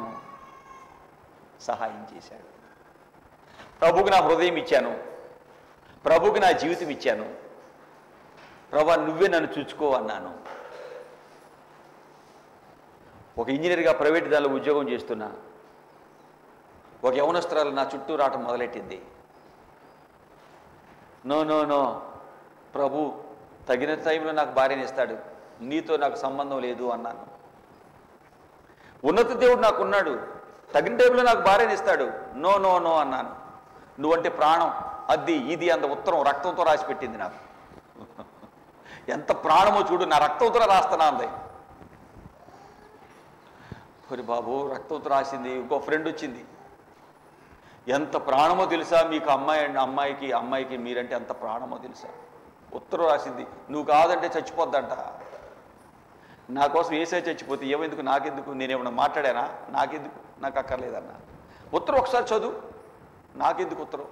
సహాయం చేశాడు. ప్రభువుకి నా హృదయం ఇచ్చాను, ప్రభువుకి నా జీవితం ఇచ్చాను. ప్రభా నువ్వే నన్ను చూసుకో అన్నాను. ఒక ఇంజనీర్గా ప్రైవేట్ దానిలో ఉద్యోగం చేస్తున్నా, ఒక యవనస్త్రాలు నా చుట్టూ రావటం మొదలెట్టింది. నో ప్రభు తగిన టైంలో నాకు భార్యని ఇస్తాడు, నీతో నాకు సంబంధం లేదు అన్నాను. ఉన్నత దేవుడు నాకున్నాడు, తగిన టైంలో నాకు భార్యని ఇస్తాడు. నో అన్నాను. నువ్వంటే ప్రాణం, అది ఇది అంత ఉత్తరం రక్తంతో రాసి పెట్టింది నాకు. ఎంత ప్రాణమో చూడు, నా రక్తంతో రాస్తున్నా అంది. మరి బాబు రక్తంతో రాసింది. ఇంకో ఫ్రెండ్ వచ్చింది, ఎంత ప్రాణమో తెలుసా మీకు? అమ్మాయికి మీరంటే ఎంత ప్రాణమో తెలుసా? ఉత్తరం రాసింది, నువ్వు కాదంటే చచ్చిపోద్దంట. నా కోసం యేసయ్య చచ్చిపోతే ఏమెందుకు, నాకెందుకు, నేనేమన్నా మాట్లాడానా? నాకెందుకు, నాకు అక్కర్లేదన్నా. ఉత్తరం ఒకసారి చదువు, నాకెందుకు ఉత్తరం?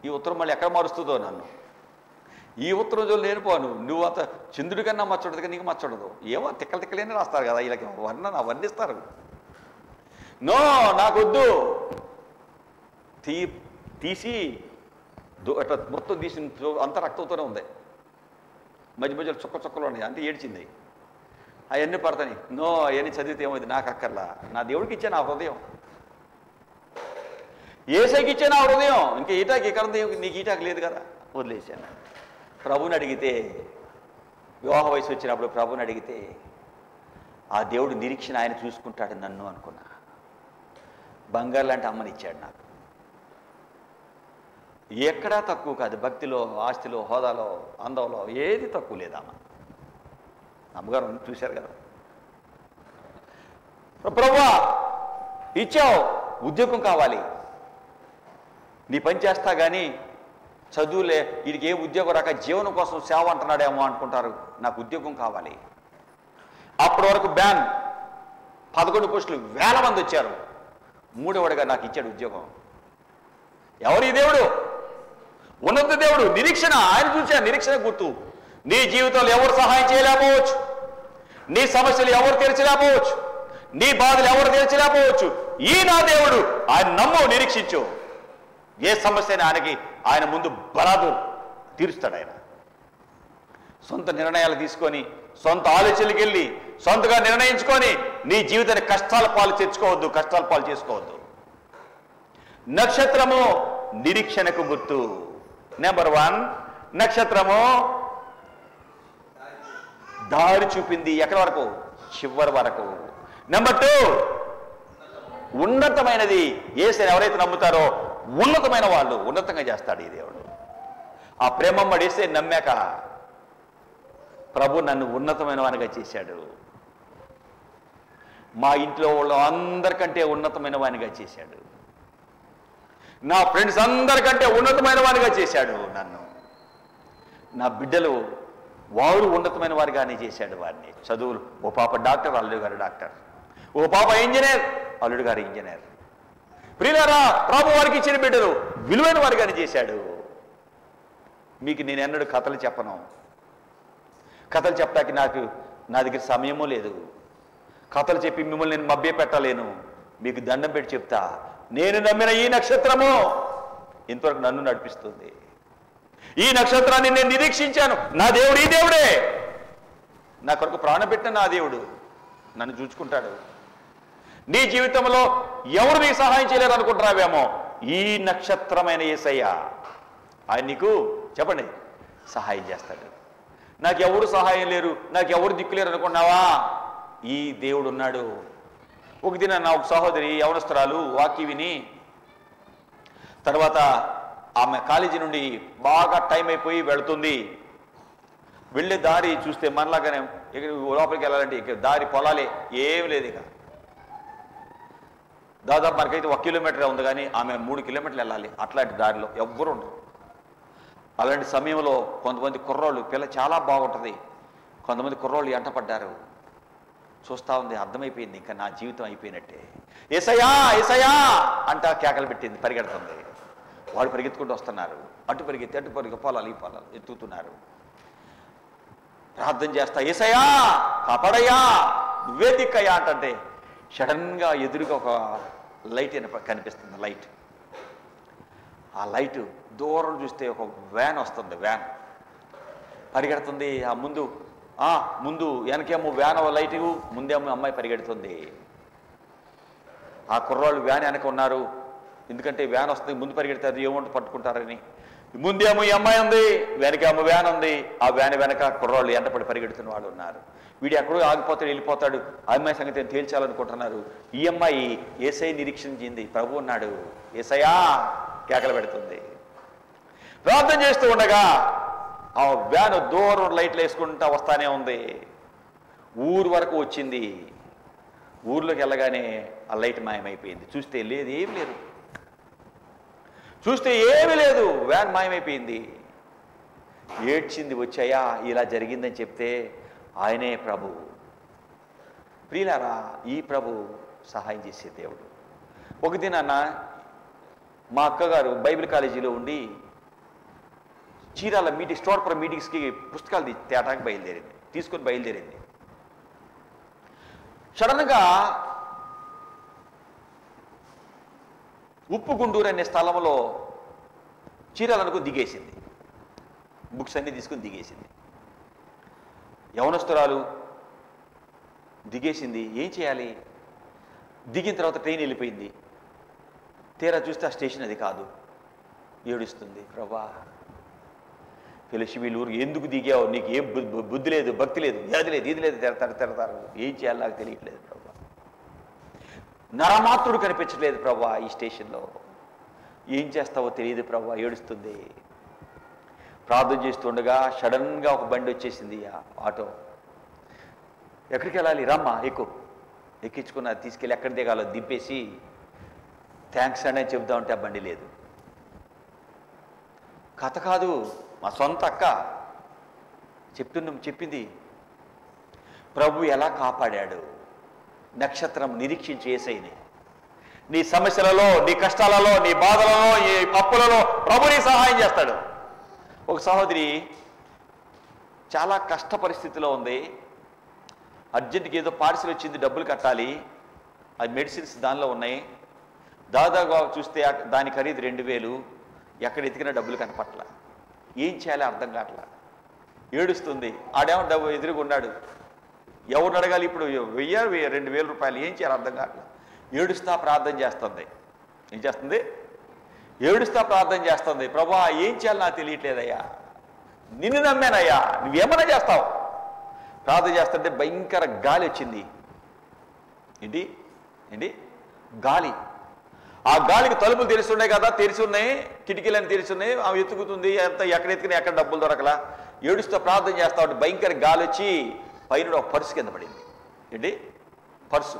ఈ ఉత్తరం మళ్ళీ ఎక్కడ మారుస్తుందో నన్ను. ఈ ఉత్తరం చదువు నేను పోను, నువ్వు అంత చంద్రుడి కన్నా మచ్చడదు కానీ నీకు మచ్చడదు. ఏమో తిక్కలేని రాస్తారు కదా, వీళ్ళకి వర్ణిస్తారు. నో నాకొద్దు. తీసి అట్లా మొత్తం తీసి అంత రక్తంతోనే ఉంది, మధ్య మధ్యలో చుక్కలు ఉన్నాయి, అంటే ఏడ్చింది. అవన్నీ పడతాయి. నో అవన్నీ చదివితే ఏమైంది, నాకు అక్కర్లా. నా దేవుడికి ఇచ్చాను ఆ హృదయం, యేసయ్యకి ఇచ్చాను ఆ హృదయం. ఇంకా ఈటాకి ఇక్కడ నీకు ఈటాకి లేదు కదా, వదిలేశాను. ప్రభుని అడిగితే, వివాహ వయసు వచ్చినప్పుడు ప్రభుని అడిగితే, ఆ దేవుడు నిరీక్షణ ఆయన చూసుకుంటాడు నన్ను అనుకున్నా. బంగారు లాంటి అమ్మని ఇచ్చాడు నాకు. ఎక్కడా తక్కువ కాదు, భక్తిలో, ఆస్తిలో, హోదాలో, అందంలో ఏది తక్కువ లేదమ్మ. అమ్మగారు చూశారు కదా. ప్రభువా ఇచ్చావు, ఉద్యోగం కావాలి, నీ పని చేస్తా కానీ చదువులే, వీడికి ఏ ఉద్యోగం రాక జీవనం కోసం సేవ అంటున్నాడేమో అనుకుంటారు. నాకు ఉద్యోగం కావాలి. అప్పటి వరకు బ్యాన్ 11 పోస్టులు, 1000 మంది వచ్చారు. 3వడిగా నాకు ఇచ్చాడు ఉద్యోగం. ఎవరు ఈ దేవుడు? ఉన్నత దేవుడు. నిరీక్షణ. ఆయన చూశాను, నిరీక్షణ గుర్తు. నీ జీవితంలో ఎవరు సహాయం చేయలేకపోవచ్చు, నీ సమస్యలు ఎవరు తీర్చలేకపోవచ్చు, నీ బాధలు ఎవరు తీర్చలేకపోవచ్చు. ఈ నా దేవుడు, ఆయన నమ్ము, నిరీక్షించు. ఏ సమస్యని ఆయన ముందు బరాదు తీరుస్తాడు. ఆయన సొంత నిర్ణయాలు తీసుకొని, సొంత ఆలోచనలకు వెళ్ళి, సొంతగా నిర్ణయించుకొని నీ జీవితాన్ని కష్టాల పాలు చేసుకోవద్దు. నక్షత్రము నిరీక్షణకు గుర్తు. నెంబర్ 1 నక్షత్రము దారి చూపింది. ఎక్కడి వరకు? చివరి వరకు. నెంబర్ 2 ఉన్నతమైనది. యేసుని ఎవరైతే నమ్ముతారో ఉన్నతమైన వాళ్ళు, ఉన్నతంగా చేస్తాడు ఈ దేవుడు. ఆ ప్రేమమ్మడి యేసే నమ్మాక ప్రభు నన్ను ఉన్నతమైన వానిగా చేశాడు. మా ఇంట్లో వాళ్ళు అందరికంటే ఉన్నతమైన వానిగా చేశాడు. నా ఫ్రెండ్స్ అందరికంటే ఉన్నతమైన వానిగా చేశాడు నన్ను. నా బిడ్డలు వారు ఉన్నతమైన వారిగానే చేశాడు వారిని. చదువులు, ఓ పాప డాక్టర్, అల్లుడు గారు డాక్టర్, ఓ పాప ఇంజనీర్, అల్లుడు గారు ఇంజనీర్. ప్రియులారా, ప్రభు వారికి ఇచ్చిన బిడ్డలు విలువైన వారిగానే చేశాడు. మీకు నేను ఎన్నడూ కథలు చెప్పను. కథలు చెప్పడానికి నా దగ్గర సమయమూ లేదు. కథలు చెప్పి మిమ్మల్ని నేను మభ్య పెట్టలేను. మీకు దండం పెట్టి చెప్తా, నేను నమ్మిన ఈ నక్షత్రము ఇంతవరకు నన్ను నడిపిస్తుంది. ఈ నక్షత్రాన్ని నేను నిరీక్షించాను. నా దేవుడు ఈ దేవుడే. నా కొరకు ప్రాణం పెట్టిన నా దేవుడు నన్ను చూసుకుంటాడు. నీ జీవితంలో ఎవరు నీకు సహాయం చేయలేరు అనుకుంటున్నావేమో, ఈ నక్షత్రమైన యేసయ్య ఆయన నీకు చెప్పండి సహాయం చేస్తాడు. నాకు ఎవరు సహాయం లేరు, నాకు ఎవరు దిక్కులేరు అనుకున్నావా? ఈ దేవుడు ఉన్నాడు. ఒక దిన నా ఒక సహోదరి యవనస్తురాలు వాక్య విని, తర్వాత ఆమె కాలేజీ నుండి బాగా టైం అయిపోయి వెళుతుంది. వెళ్ళే దారి చూస్తే మనలాగానే ఇక లోపలికి వెళ్ళాలంటే ఇక దారి పొలాలే, ఏం లేదు. ఇక దాదాపు మనకైతే 1 కిలోమీటర్ ఉంది, కానీ ఆమె 3 కిలోమీటర్లు వెళ్ళాలి. అట్లాంటి దారిలో ఎవ్వరు ఉండరు. అలాంటి సమయంలో కొంతమంది కుర్రోళ్ళు, పిల్ల చాలా బాగుంటుంది, కొంతమంది కుర్రోళ్ళు ఎంటపడ్డారు. చూస్తూ ఉంది, అర్థమైపోయింది ఇంకా నా జీవితం అయిపోయినట్టే. యేసయ్యా యేసయ్యా అంటా కేకలు పెట్టింది, పరిగెడుతుంది. వాడు పరిగెత్తుకుంటూ వస్తున్నారు, అటు పరిగెత్తి అటు పరిగె, పొలాలు ఈ పొలాలు ఎత్తుతున్నారు. ప్రార్థన చేస్తా, యేసయ్యా కాపాడయ్యా, నువ్వే దిక్కయ్యా అంటే సడన్గా ఎదురుగా ఒక లైట్ కనిపిస్తుంది. లైట్, ఆ లైట్ దూరం చూస్తే ఒక వ్యాన్ వస్తుంది. వ్యాన్ పరిగెడుతుంది. ఆ ముందు వెనకేమో వ్యాన్ లైట్, ముందేమో అమ్మాయి పరిగెడుతుంది. ఆ కుర్రాళ్ళు వ్యాన్ వెనక ఉన్నారు, ఎందుకంటే వ్యాన్ వస్తుంది, ముందు పరిగెడతారు ఏమంటూ పట్టుకుంటారని. ముందేమో ఈ అమ్మాయి ఉంది, వెనకేమో వ్యాన్ ఉంది. ఆ వ్యాన్ వెనక కుర్రాళ్ళు ఎంటపడి పరిగెడుతున్న వాళ్ళు ఉన్నారు. వీడు ఎక్కడో ఆగిపోతాడు, వెళ్ళిపోతాడు. ఆ అమ్మాయి సంగతి తేల్చాలనుకుంటున్నారు. ఈ అమ్మాయి యేసయ్య నిరీక్షించింది. ప్రభు ఉన్నాడు, యేసయ్యా కేకలు పెడుతుంది. ప్రార్థన చేస్తూ ఉండగా ఆ వ్యాన్ దూరం లైట్లు వేసుకుంటా వస్తానే ఉంది. ఊరు వరకు వచ్చింది. ఊర్లోకి వెళ్ళగానే ఆ లైట్ మాయమైపోయింది. చూస్తే లేదు, ఏమి లేదు. చూస్తే ఏమీ లేదు, వ్యాన్ మాయమైపోయింది. ఏడ్చింది, వచ్చాయా ఇలా జరిగిందని చెప్తే ఆయనే ప్రభు. ప్రియులారా, ఈ ప్రభు సహాయం చేసే దేవుడు. ఒక దినాన్న మా అక్కగారు బైబిల్ కాలేజీలో ఉండి చీరాల స్టోర్పురం మీటింగ్స్కి పుస్తకాలు తేటానికి తీసుకొని బయలుదేరింది. సడన్గా ఉప్పుగుండూరు అనే స్థలంలో చీరాలనుకు దిగేసింది. బుక్స్ అన్నీ తీసుకుని దిగేసింది. యవనస్తురాలు దిగేసింది. ఏం చేయాలి? దిగిన తర్వాత ట్రైన్ వెళ్ళిపోయింది. తీరా చూస్తే ఆ స్టేషన్ అది కాదు. ఏడుస్తుంది, ప్రభా తెలిసి వీళ్ళు ఊరు ఎందుకు దిగావు? నీకు ఏం బుద్ధి లేదు, భక్తి లేదు, వ్యాధి లేదు, ఇది లేదు, తిడతారు. ఏం చేయాలి నాకు తెలియట్లేదు ప్రభా. నరమాత్రుడు కనిపించట్లేదు ప్రభా ఈ స్టేషన్లో. ఏం చేస్తావో తెలియదు ప్రభా. ఏడుస్తుంది. ప్రార్థన చేస్తుండగా సడన్గా ఒక బండి వచ్చేసింది, ఆటో. ఎక్కడికి వెళ్ళాలి? రమ్మా ఎక్కువ. ఎక్కించుకున్న తీసుకెళ్ళి ఎక్కడ దిగాలో దింపేసి థ్యాంక్స్ అని చెబుతా ఉంటే ఆ బండి లేదు. కథ కాదు, మా సొంత అక్క చెప్పింది. ప్రభు ఎలా కాపాడాడు. నక్షత్రం నిరీక్షించి యేసయ్యని. నీ సమస్యలలో, నీ కష్టాలలో, నీ బాధలలో, ఈ అప్పులలో ప్రభు నీ సహాయం చేస్తాడు. ఒక సహోదరి చాలా కష్ట పరిస్థితిలో ఉంది. అర్జెంటుకి ఏదో పార్సిల్ వచ్చింది, డబ్బులు కట్టాలి. అది మెడిసిన్స్ దానిలో ఉన్నాయి. దాదాపుగా చూస్తే దాని ఖరీదు 2000. ఎక్కడ ఎతికినా డబ్బులు కనపట్ల. ఏం చేయాలో అర్థం కావట్లా. ఏడుస్తుంది. ఆడేమో డబ్బు ఎదురుగున్నాడు. ఎవరిని అడగాలి ఇప్పుడు? 1000-2000 రూపాయలు. ఏం చేయాలో అర్థం కావట్లా. ఏడుస్తా ప్రార్థన చేస్తుంది. ఏం చేస్తుంది? ఏడుస్తా ప్రార్థన చేస్తుంది. ప్రభా ఏం చేయాలి నాకు తెలియట్లేదయ్యా, నిన్ను నమ్మానయ్యా, నువ్వేమన్నా చేస్తావు. ప్రార్థన చేస్తుంటే భయంకర గాలి వచ్చింది. ఏంటి గాలి. ఆ గాలికి తలుపులు తెరిస్తున్నాయి కదా, తెరిచి ఉన్నాయి, కిటికీలను తెరిచి ఉన్నాయి. ఆమె ఎత్తుకుతుంది. ఎక్కడ ఎత్తుకుని ఎక్కడ డబ్బులు దొరకలా. ఏడుస్తూ ప్రార్థన చేస్తా ఉంటే భయంకర గాలి వచ్చి పైన ఒక పర్సు కింద పడింది. పర్సు.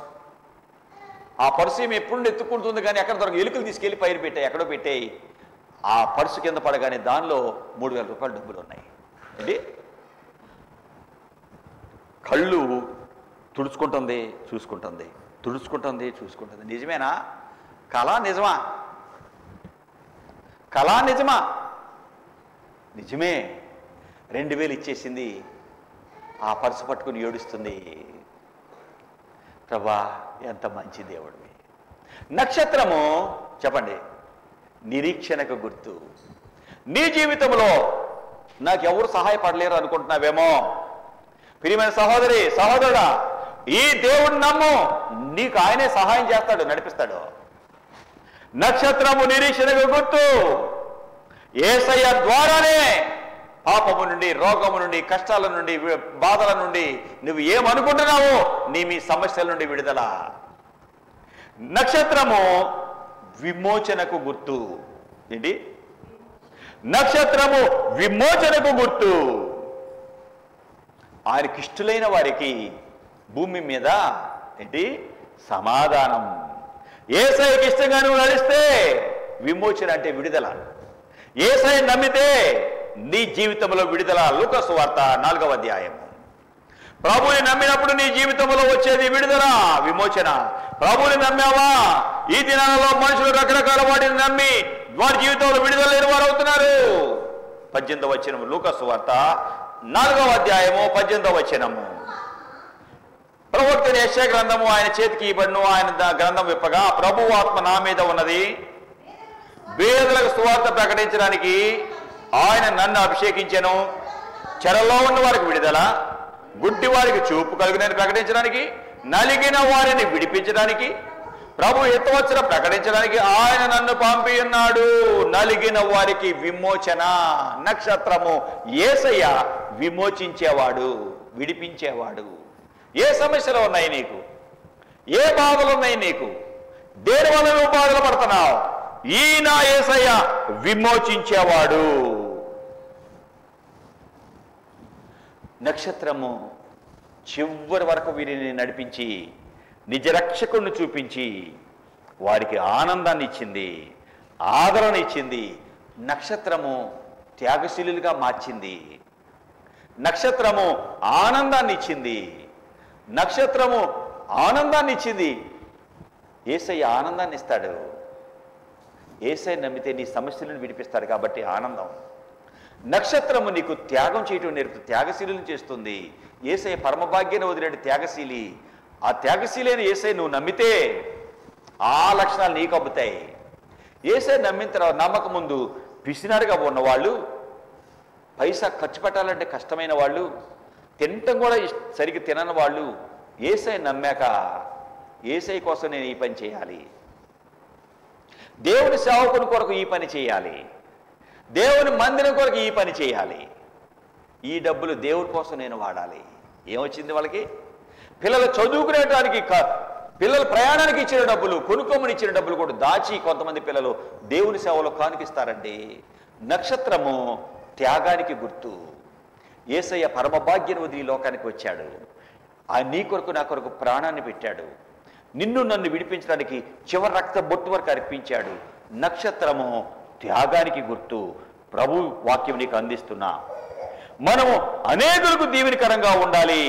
ఆ పర్సు ఏమి ఎప్పుడు ఎత్తుకుంటుంది కానీ ఎక్కడ దొరక. ఎలుకలు తీసుకెళ్ళి పైన ఎక్కడో పెట్టాయి. ఆ పర్సు కింద పడగానే దానిలో 3000 రూపాయలు డబ్బులు ఉన్నాయి. ఏంటి? కళ్ళు తుడుచుకుంటుంది, చూసుకుంటుంది, తుడుచుకుంటుంది, చూసుకుంటుంది. నిజమేనా? కళ నిజమా? కళ నిజమా? నిజమే. 2000 ఇచ్చేసింది. ఆ పర్సు పట్టుకుని ఏడుస్తుంది. ప్రభా, ఎంత మంచి దేవుడివి. నక్షత్రము చెప్పండి, నిరీక్షణకు గుర్తు. నీ జీవితంలో నాకెవరు సహాయపడలేరు అనుకుంటున్నావేమో, ప్రియమైన సహోదరి సహోదరుడా, ఈ దేవుడిని నమ్ము, నీకు ఆయనే సహాయం చేస్తాడు, నడిపిస్తాడు. నక్షత్రము నిరీక్షణకు గుర్తు. యేసయ్య ద్వారానే పాపము నుండి, రోగము నుండి, కష్టాల నుండి, బాధల నుండి నువ్వు ఏమనుకుంటున్నావో మీ సమస్యల నుండి విడుదల. నక్షత్రము విమోచనకు గుర్తు. ఏంటి? నక్షత్రము విమోచనకు గుర్తు. ఆయనకి ఇష్టలైన వారికి భూమి మీద ఏంటి? సమాధానం. యేసయ్యకి ఇష్టంగా నువ్వు నడిస్తే విమోచన అంటే విడుదల. యేసయ్య నమ్మితే నీ జీవితంలో విడుదల. లూకా సువార్త 4వ అధ్యాయం. ప్రభువుని నమ్మినప్పుడు నీ జీవితంలో వచ్చేది విడుదల, విమోచన. ప్రభువుని నమ్మావా? ఈ దినాలలో మనుషులు రకరకాల వాటిని నమ్మి వారి జీవితంలో విడుదల లేని వారు అవుతున్నారు. 18వ వచనం, లూకా సువార్త 4వ అధ్యాయము 18వ వచనము. ప్రవక్త యెషయా గ్రంథము ఆయన చేతికి ఇవ్వబడును. ఆయన గ్రంథం విప్పగా, ప్రభువు ఆత్మ నా మీద ఉన్నది, బేదలకు సువార్త ప్రకటించడానికి ఆయన నన్ను అభిషేకించెను, చెరలో ఉన్న వారికి విడుదల, గుడ్డి వారికి చూపు కలుగునని ప్రకటించడానికి, నలిగిన వారిని విడిపించడానికి, ప్రభు ఎత్తవచ్చిన ప్రకటించడానికి ఆయన నన్ను పంపి ఉన్నాడు. నలిగిన వారికి విమోచన. నక్షత్రము యేసయ్య విమోచించేవాడు, విడిపించేవాడు. ఏ సమస్యలు ఉన్నాయి నీకు? ఏ బాధలు ఉన్నాయి నీకు? దేని వల్ల నువ్వు బాధలు పడుతున్నావు? ఈయన యేసయ్య విమోచించేవాడు. నక్షత్రము చివరి వరకు వీరిని నడిపించి నిజరక్షకుడిని చూపించి వారికి ఆనందాన్ని ఇచ్చింది, ఆదరణ ఇచ్చింది. నక్షత్రము త్యాగశీలుగా మార్చింది. నక్షత్రము ఆనందాన్ని ఇచ్చింది. నక్షత్రము ఆనందాన్ని ఇచ్చింది. యేసయ్య ఆనందాన్ని ఇస్తాడు. యేసయ్య నమ్మితే నీ సమస్యలను విడిపిస్తాడు కాబట్టి ఆనందం. నక్షత్రము నీకు త్యాగం చేయటం నేర్పుతుంది, త్యాగశీలను చేస్తుంది. యేసయ్య పరమభాగ్యాన్ని వదిలేడు త్యాగశీలి. ఆ త్యాగశీలైన యేసయ్య నువ్వు నమ్మితే ఆ లక్షణాలు నీకు అబ్బుతాయి. యేసయ్య నమ్మిన తర్వాత నమ్మక ముందు పిసినారుగా ఉన్నవాళ్ళు, పైసా ఖర్చు పెట్టాలంటే కష్టమైన వాళ్ళు, తినటం కూడా సరిగ్గా తినని వాళ్ళు యేసయ్య నమ్మాక యేసయ్య కోసం నేను ఈ పని చేయాలి, దేవుని సేవకుని కొరకు ఈ పని చేయాలి, దేవుని మందిరం కొరకు ఈ పని చేయాలి, ఈ డబ్బులు దేవుని కోసం నేను వాడాలి. ఏమొచ్చింది వాళ్ళకి? పిల్లలు చదువుకునేటానికి, పిల్లల ప్రయాణానికి ఇచ్చిన డబ్బులు, కొనుక్కోమని ఇచ్చిన డబ్బులు కూడా దాచి కొంతమంది పిల్లలు దేవుని సేవలో కానుకిస్తారండి. నక్షత్రము త్యాగానికి గుర్తు. యేసయ్య పరమభాగ్యం వదిలి ఈ లోకానికి వచ్చాడు. ఆయన నీ కొరకు నా కొరకు ప్రాణాన్ని పెట్టాడు. నిన్ను నన్ను విడిపించడానికి చివరి రక్త బొట్టు వరకు అర్పించాడు. నక్షత్రము త్యాగానికి గుర్తు. ప్రభు వాక్యం నీకు అందిస్తున్నా. మనము అనేకులకు దీవెనకరంగా ఉండాలి,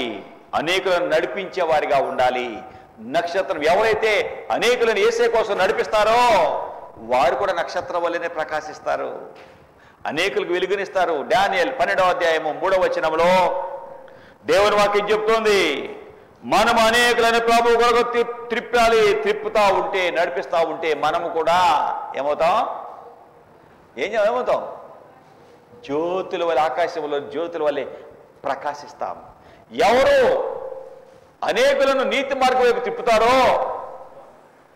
అనేకులను నడిపించే వారిగా ఉండాలి. నక్షత్రం ఎవరైతే అనేకులను యేసయ్య కోసం నడిపిస్తారో వారు కూడా నక్షత్రం వల్లనే ప్రకాశిస్తారు, అనేకులకు వెలుగునిస్తారు. డానియేల్ 12వ అధ్యాయము 3వ వచనంలో దేవుని వాక్యం చెప్తోంది, మనం అనేకులను ప్రభు కొరకు త్రిప్పాలి. త్రిప్పుతా ఉంటే, నడిపిస్తూ ఉంటే మనము కూడా ఏమవుతాం? ఏమవుతాం? జ్యోతుల వల్ల, ఆకాశంలో జ్యోతుల వల్లే ప్రకాశిస్తాం. ఎవరు అనేకులను నీతి మార్గం వైపు తిప్పుతారో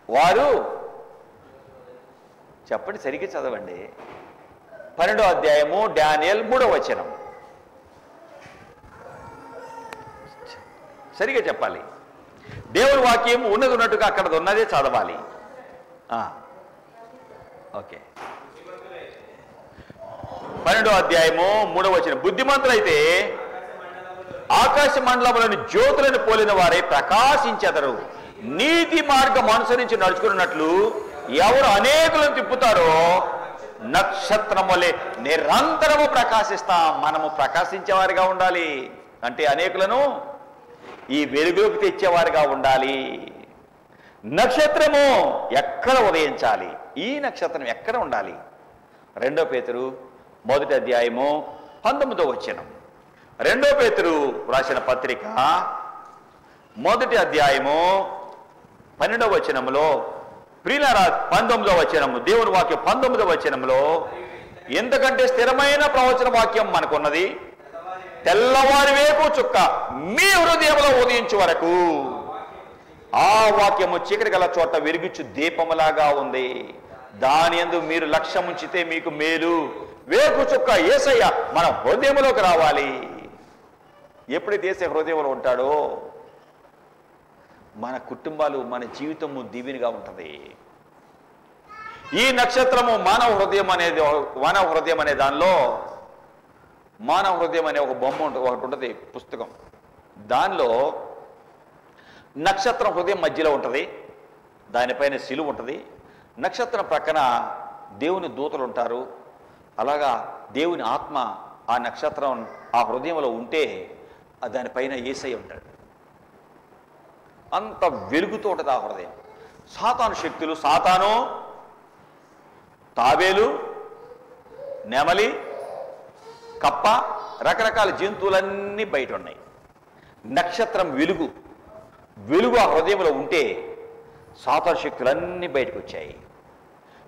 వారు, చెప్పండి సరిగ్గా చదవండి, 12వ అధ్యాయము డానియేల్ 3వ వచనం. సరిగ్గా చెప్పాలి. దేవుని వాక్యం ఉన్నది ఉన్నట్టుగా అక్కడ ఉన్నదే చదవాలి. ఓకే, 12వ అధ్యాయము 3వ వచనం. బుద్ధిమంతులైతే ఆకాశ మండలములను జ్యోతులను పోలిన వారే ప్రకాశించెదరు. నీతి మార్గం అనుసరించి నడుచుకున్నట్లు ఎవరు అనేకులను తిప్పుతారో నక్షత్రం వలె నిరంతరము ప్రకాశిస్తాం. మనము ప్రకాశించేవారిగా ఉండాలి అంటే అనేకులను ఈ వెలుగులోకి తెచ్చేవారిగా ఉండాలి. నక్షత్రము ఎక్కడ ఉదయించాలి? ఈ నక్షత్రం ఎక్కడ ఉండాలి? 2 పేతురు 1వ అధ్యాయము 19వ వచనం. 2 పేతురు రాసిన పత్రిక 1వ అధ్యాయము 12వ వచనంలో ప్రియులారా 19వ వచనము దేవుని వాక్యం 19వ వచనంలో ఎందుకంటే స్థిరమైన ప్రవచన వాక్యం మనకున్నది, తెల్లవారి వేకు చుక్క మీ హృదయంలో ఉదయించు వరకు ఆ వాక్యము చీకటి గల చోట వెలుగుచు దీపములాగా ఉంది, దాని యందు మీరు లక్ష్యం ఉంచితే మీకు మేలు. వేకు చుక్క యేసయ్య మన హృదయంలోకి రావాలి. ఎప్పుడైతే యేసయ్య హృదయంలో ఉంటాడో మన కుటుంబాలు, మన జీవితము దీవెనగా ఉంటుంది. ఈ నక్షత్రము మానవ హృదయం అనే దానిలో మానవ హృదయం అనే ఒక బొమ్మ ఒకటి ఉంటుంది, పుస్తకం. దానిలో నక్షత్రం హృదయం మధ్యలో ఉంటుంది, దానిపైన శిలువ ఉంటుంది. నక్షత్రం ప్రక్కన దేవుని దూతలు ఉంటారు. అలాగా దేవుని ఆత్మ ఆ నక్షత్రం ఆ హృదయంలో ఉంటే దానిపైన యేసయ్య ఉంటాడు. అంత వెలుగుతో ఉంటుంది ఆ హృదయం. సాతాను శక్తులు, సాతాను, తాబేలు, నెమలి, కప్ప, రకరకాల జంతువులన్నీ బయట ఉన్నాయి. నక్షత్రం వెలుగు ఆ హృదయంలో ఉంటే సాతాను శక్తులన్నీ బయటకు వచ్చాయి.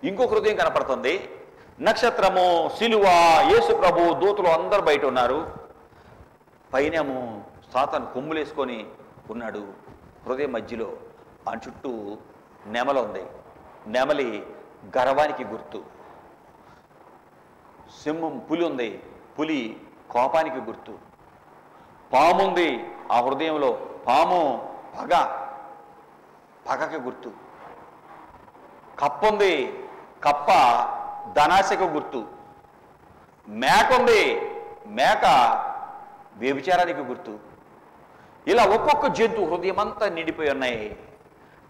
ఇంకొక హృదయం కనపడుతుంది. నక్షత్రము, శిలువ, యేసు ప్రభు, దూతలు అందరూ బయట ఉన్నారు. పైనేమో సాతాను కొమ్ములేసుకొని ఉన్నాడు హృదయం మధ్యలో. ఆ చుట్టూ నెమలి ఉంది. నెమలి గర్వానికి గుర్తు. సింహం, పులి ఉంది. పులి కోపానికి గుర్తు. పాము ఉంది ఆ హృదయంలో. పాము పగకి గుర్తు. కప్ప ఉంది. కప్ప ధనాశకు గుర్తు. మేక ఉంది. మేక వ్యభిచారానికి గుర్తు. ఇలా ఒక్కొక్క జంతువు హృదయం అంతా నిండిపోయి ఉన్నాయి.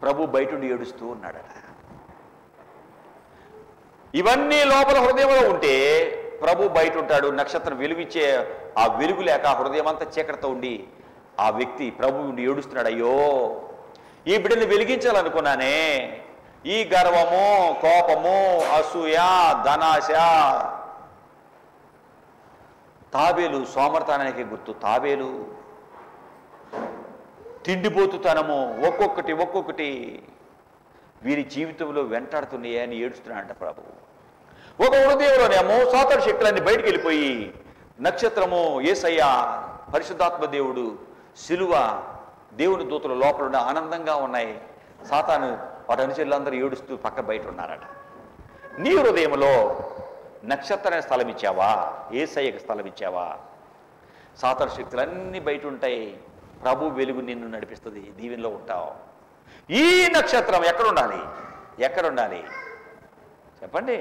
ప్రభు బయటుండి ఏడుస్తూ ఉన్నాడట. ఇవన్నీ లోపల హృదయంలో ఉంటే ప్రభు బయట ఉంటాడు. నక్షత్రం వెలుగిచ్చే ఆ వెలుగు లేక హృదయం అంతా చీకటితో ఉండి ఆ వ్యక్తి ప్రభు ఉండి ఏడుస్తున్నాడు. అయ్యో, ఈ బిడ్డని వెలిగించాలనుకున్నానే. ఈ గర్వము, కోపము, అసూయ, ధనాశ, తాబేలు సోమర్తనానికి గుర్తు. తాబేలు తిండిపోతుతనము ఒక్కొక్కటి వీరి జీవితంలో వెంటాడుతున్నాయి అని ఏడుస్తున్నాడంట ప్రభు. ఒక హృదయంలోనేమో సాతాను శక్తులన్నీ బయటికి వెళ్ళిపోయి నక్షత్రము, యేసయ్య, పరిశుద్ధాత్మ దేవుడు, శిలువ, దేవుని దూతలు లోపల ఉన్న ఆనందంగా ఉన్నాయి. సాతాను వాటి అనుచరులందరూ ఏడుస్తూ బయట ఉన్నారట. నీ హృదయంలో నక్షత్రానికి స్థలం ఇచ్చావా? యేసయ్యకి స్థలం ఇచ్చావా? సాతాను శక్తులన్నీ బయట ఉంటాయి. ప్రభు వెలుగు నిన్ను నడిపిస్తుంది. దీవెనలో ఉంటావు. ఈ నక్షత్రం ఎక్కడుండాలి చెప్పండి.